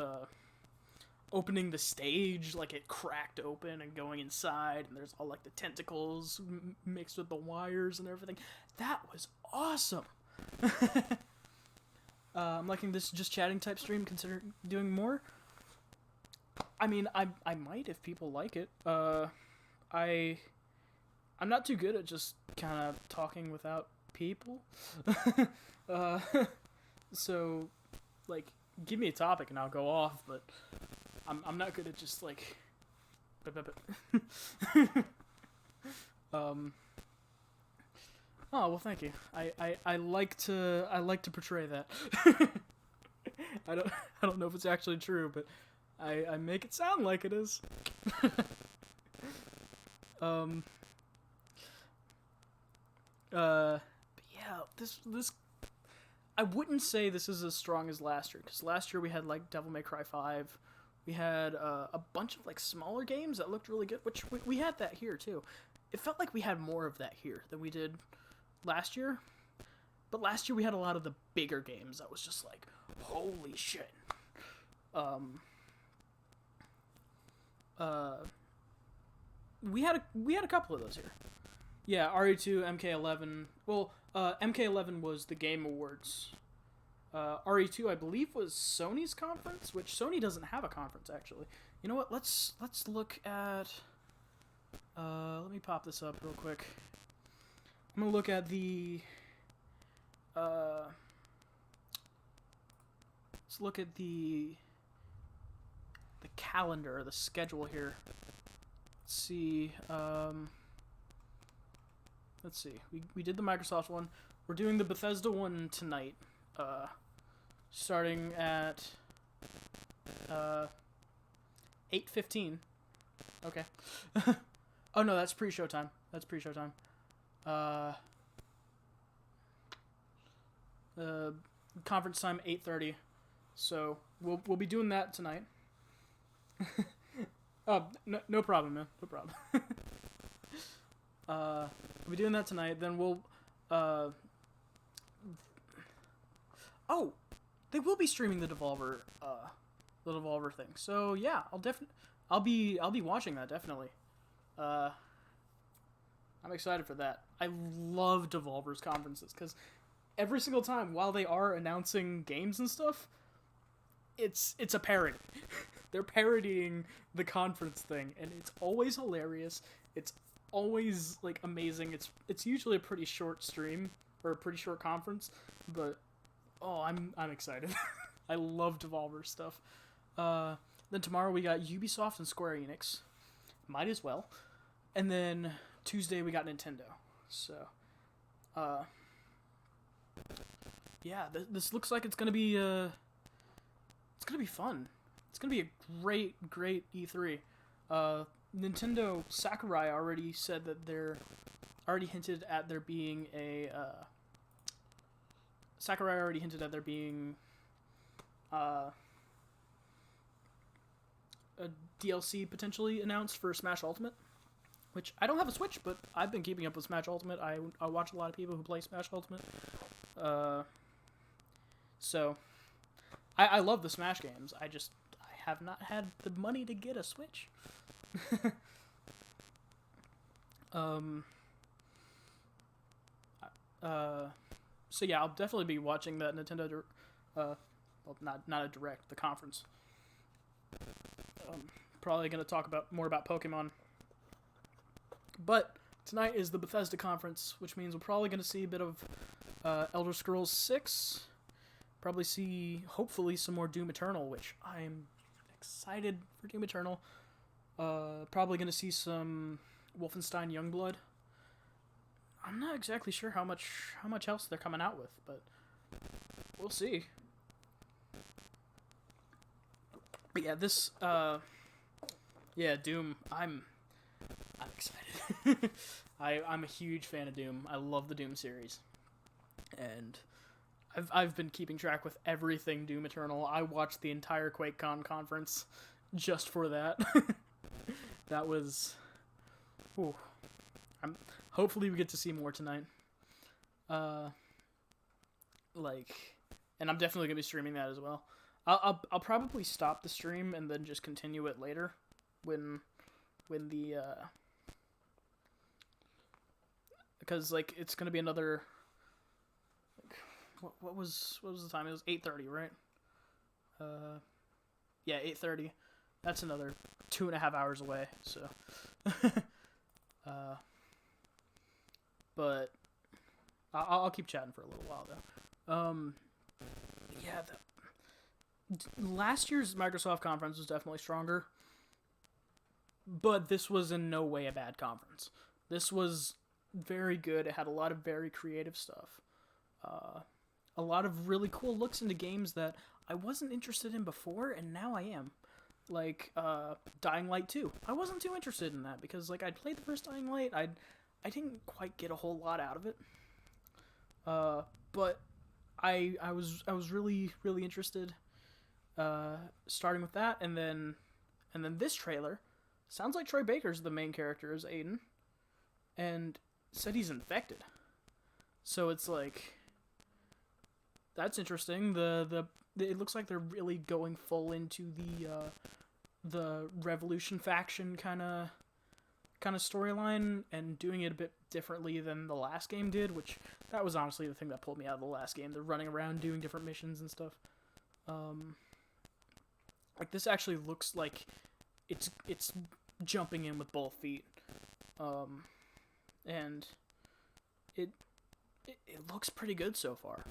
the stage, like, it cracked open and going inside, and there's all, like, the tentacles mixed with the wires and everything. That was awesome. I'm liking this just chatting type stream. Consider doing more. I mean, I might if people like it. I'm not too good at just kind of talking without people. So, like, give me a topic and I'll go off, but I'm not good at just, like, oh, well, thank you. I like to portray that. I don't know if it's actually true, but I make it sound like it is. But yeah, this I wouldn't say this is as strong as last year, because last year we had, like, Devil May Cry 5. We had a bunch of, like, smaller games that looked really good, which we had that here too. It felt like we had more of that here than we did last year. But last year we had a lot of the bigger games that was just like, holy shit. We had a couple of those here. Yeah, RE2, MK11. Well, MK11 was the Game Awards. RE2, I believe, was Sony's conference, which Sony doesn't have a conference, actually. You know what? Let's look at... let me pop this up real quick. I'm gonna look at the... let's look at the calendar, the schedule here. Let's see. Let's see. We did the Microsoft one. We're doing the Bethesda one tonight. Starting at 8:15. Okay. Oh no, that's pre-show time. Conference time 8:30. So we'll be doing that tonight. Oh, no problem, man. No problem. We'll be doing that tonight. Then we'll oh, they will be streaming the Devolver thing. So yeah, I'll be watching that, definitely. I'm excited for that. I love Devolver's conferences because every single time, while they are announcing games and stuff, it's a parody. They're parodying the conference thing, and it's always hilarious. It's always like amazing. It's usually a pretty short stream or a pretty short conference, but oh, I'm excited. I love Devolver stuff. Then tomorrow we got Ubisoft and Square Enix. Might as well. And then Tuesday we got Nintendo. So, yeah, this looks like it's gonna be fun. It's gonna be a great E3. Nintendo Sakurai already said that already hinted at there being a DLC potentially announced for Smash Ultimate, which I don't have a Switch, but I've been keeping up with Smash Ultimate. I watch a lot of people who play Smash Ultimate. So I love the Smash games. I have not had the money to get a Switch. So yeah, I'll definitely be watching that Nintendo well, not a direct, the conference. Probably going to talk more about Pokemon. But tonight is the Bethesda conference, which means we're probably going to see a bit of Elder Scrolls 6. Probably see, hopefully, some more Doom Eternal, which I'm excited for Doom Eternal. Probably going to see some Wolfenstein Youngblood. I'm not exactly sure how much else they're coming out with, but we'll see. But yeah, this Doom. I'm excited. I'm a huge fan of Doom. I love the Doom series, and I've been keeping track with everything Doom Eternal. I watched the entire QuakeCon conference just for that. That was. Ooh. Hopefully we get to see more tonight. And I'm definitely gonna be streaming that as well. I'll probably stop the stream and then just continue it later, when the because it's gonna be another. What was the time? It was 8:30, right? Yeah, 8:30. That's another 2.5 hours away. So, but I'll keep chatting for a little while though. Yeah. Last year's Microsoft conference was definitely stronger, but this was in no way a bad conference. This was very good. It had a lot of very creative stuff. A lot of really cool looks into games that I wasn't interested in before, and now I am. Like, Dying Light 2. I wasn't too interested in that, because, I'd played the first Dying Light. I didn't quite get a whole lot out of it. But I was really, really interested, starting with that, and then this trailer. Sounds like Troy Baker's the main character as Aiden, and said he's infected. So it's that's interesting. It looks like they're really going full into the Revolution faction kind of storyline, and doing it a bit differently than the last game did, which that was honestly the thing that pulled me out of the last game. They're running around doing different missions and stuff. This actually looks like it's jumping in with both feet. And it looks pretty good so far.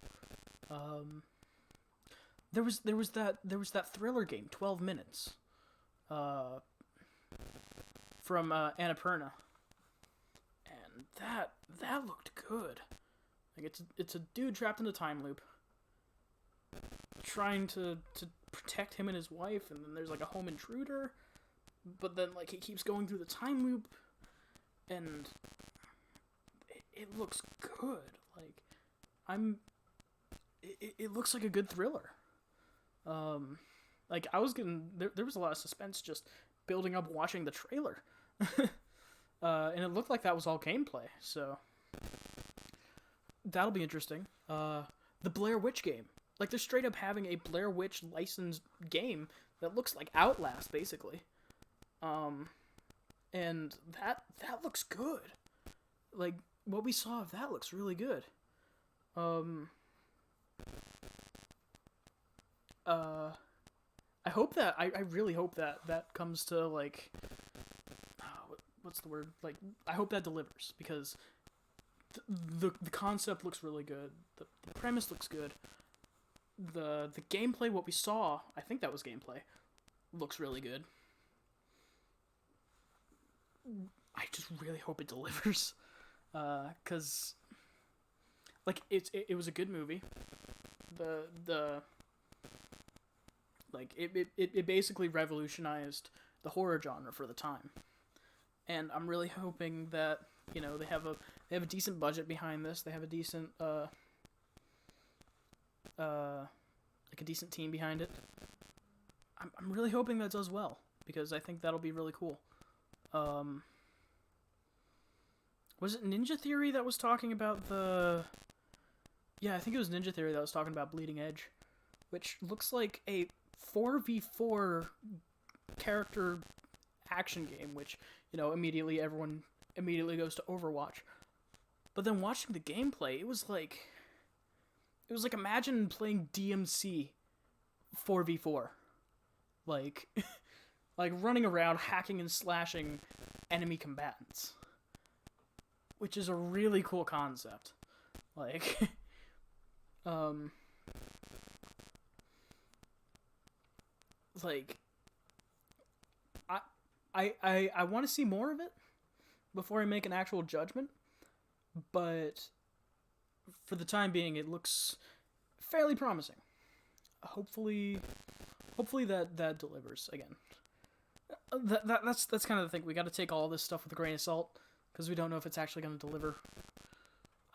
There was that thriller game, 12 Minutes, from Annapurna, and that looked good. It's a dude trapped in a time loop, trying to protect him and his wife, and then there's a home intruder, but then he keeps going through the time loop, and it looks good. It looks like a good thriller. I was getting there was a lot of suspense just building up watching the trailer. And it looked like that was all gameplay, so that'll be interesting. The Blair Witch game. They're straight up having a Blair Witch licensed game that looks like Outlast, basically. And that looks good. What we saw of that looks really good. I hope that I really hope that comes to what's the word? Like, I hope that delivers, because the concept looks really good. The premise looks good. The gameplay, what we saw, I think that was gameplay, looks really good. I just really hope it delivers, because like it was a good movie. It basically revolutionized the horror genre for the time, and I'm really hoping that, you know, they have a decent budget behind this. They have a decent like a decent team behind it. I'm really hoping that does well, because I think that'll be really cool. Was it Ninja Theory that was talking about the... Yeah, I think it was Ninja Theory that was talking about Bleeding Edge, which looks like a 4v4 character action game, which, you know, everyone immediately goes to Overwatch. But then watching the gameplay, it was like imagine playing DMC 4v4. Like running around hacking and slashing enemy combatants, which is a really cool concept. Like, like, I want to see more of it before I make an actual judgment, but for the time being, it looks fairly promising. Hopefully that delivers again. That's kind of the thing. We got to take all this stuff with a grain of salt, because we don't know if it's actually going to deliver.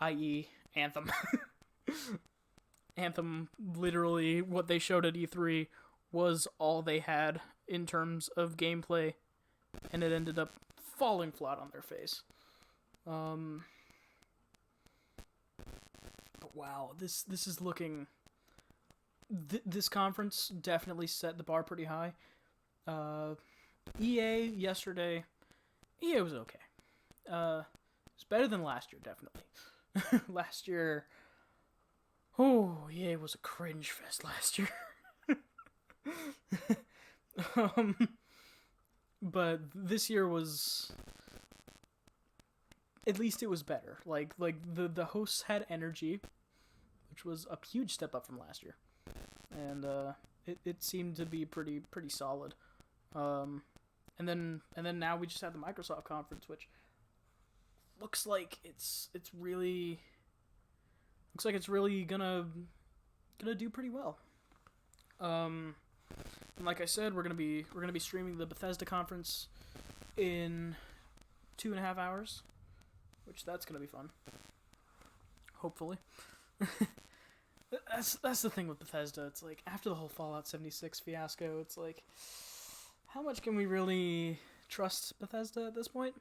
I.e., Anthem. Anthem, literally, what they showed at E3 was all they had in terms of gameplay, and it ended up falling flat on their face. But wow, this is looking... this conference definitely set the bar pretty high. EA yesterday, EA was okay. It's better than last year, definitely. Last year, EA was a cringe fest last year. But this year was, at least it was better. Like the hosts had energy, which was a huge step up from last year. And it seemed to be pretty solid. And then now we just had the Microsoft conference, which looks like it's really gonna do pretty well. And like I said, we're gonna be streaming the Bethesda conference in 2.5 hours, which that's gonna be fun. Hopefully. That's the thing with Bethesda. It's like, after the whole Fallout 76 fiasco, it's like, how much can we really trust Bethesda at this point?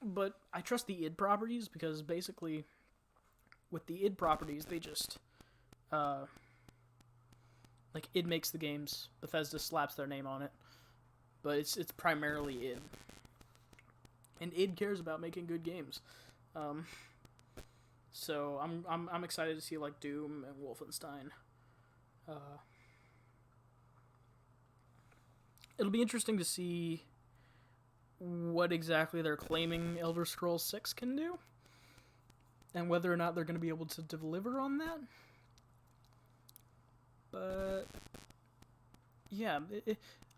But I trust the id properties, because basically with the id properties, they just like, id makes the games, Bethesda slaps their name on it, but it's primarily id, and id cares about making good games. So I'm excited to see, like, Doom and Wolfenstein. It'll be interesting to see what exactly they're claiming Elder Scrolls 6 can do, and whether or not they're going to be able to deliver on that. But yeah,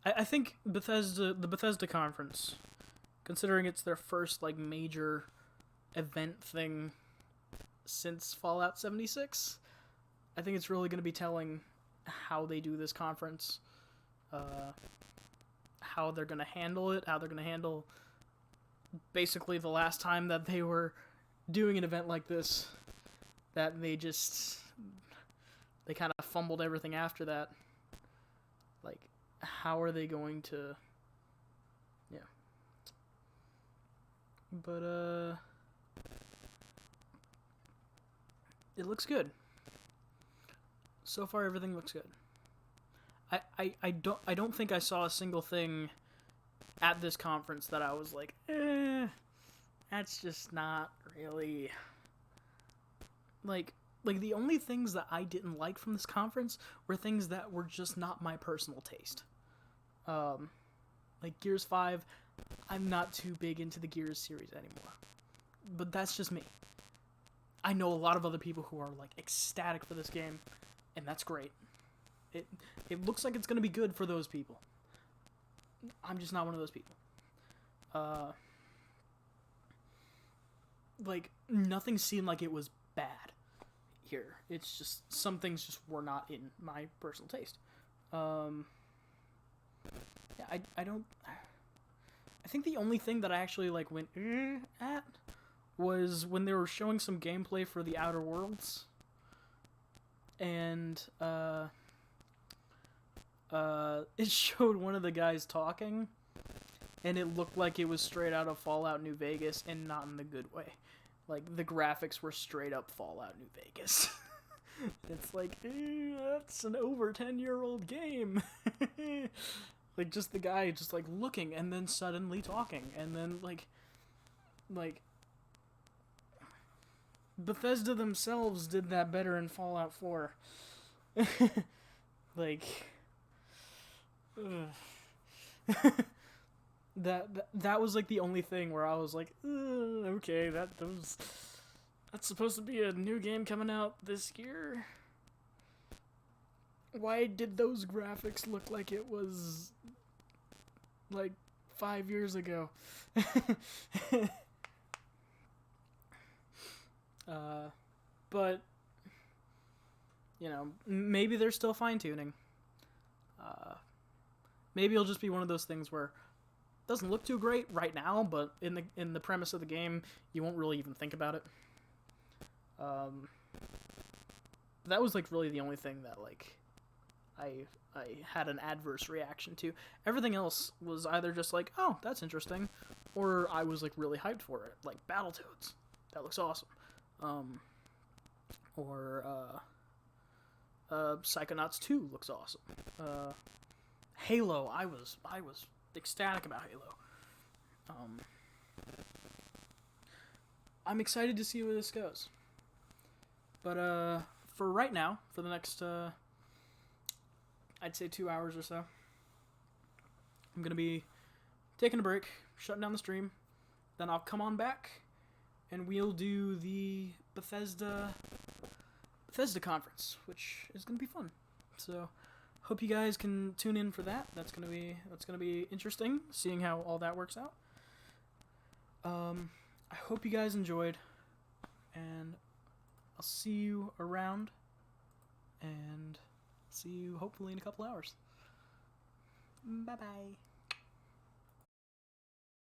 I think the Bethesda conference, considering it's their first, like, major event thing since Fallout 76, I think it's really going to be telling how they do this conference, how they're going to handle it, how they're going to handle basically the last time that they were doing an event like this, that they kind of fumbled everything after that. Like, how are they going to... Yeah. But, it looks good. So far, everything looks good. I don't think I saw a single thing at this conference that I was like, that's just not really... Like, the only things that I didn't like from this conference were things that were just not my personal taste. Like, Gears 5, I'm not too big into the Gears series anymore. But that's just me. I know a lot of other people who are like ecstatic for this game, and that's great. It looks like it's gonna be good for those people. I'm just not one of those people. Like, nothing seemed like it was bad here. It's just, some things just were not in my personal taste. Yeah, I don't... I think the only thing that I actually, like, went at was when they were showing some gameplay for the Outer Worlds. And, it showed one of the guys talking, and it looked like it was straight out of Fallout New Vegas, and not in the good way. Like, the graphics were straight up Fallout New Vegas. It's like, that's an over 10-year-old game. Like, just the guy just, like, looking, and then suddenly talking, and then, like, Bethesda themselves did that better in Fallout 4. Like, that was like the only thing where I was like, okay, that's supposed to be a new game coming out this year. Why did those graphics look like it was like 5 years ago? But you know, maybe they're still fine-tuning. Maybe it'll just be one of those things where it doesn't look too great right now, but in the premise of the game, you won't really even think about it. That was like really the only thing that like I had an adverse reaction to. Everything else was either just like, oh, that's interesting, or I was like really hyped for it, like Battletoads. That looks awesome. Or Psychonauts 2 looks awesome. Halo, I was ecstatic about Halo. I'm excited to see where this goes. But for right now, for the next I'd say 2 hours or so, I'm gonna be taking a break, shutting down the stream, then I'll come on back and we'll do the Bethesda conference, which is gonna be fun. So hope you guys can tune in for that. That's gonna be interesting, seeing how all that works out. I hope you guys enjoyed, and I'll see you around, and see you hopefully in a couple hours. Bye bye.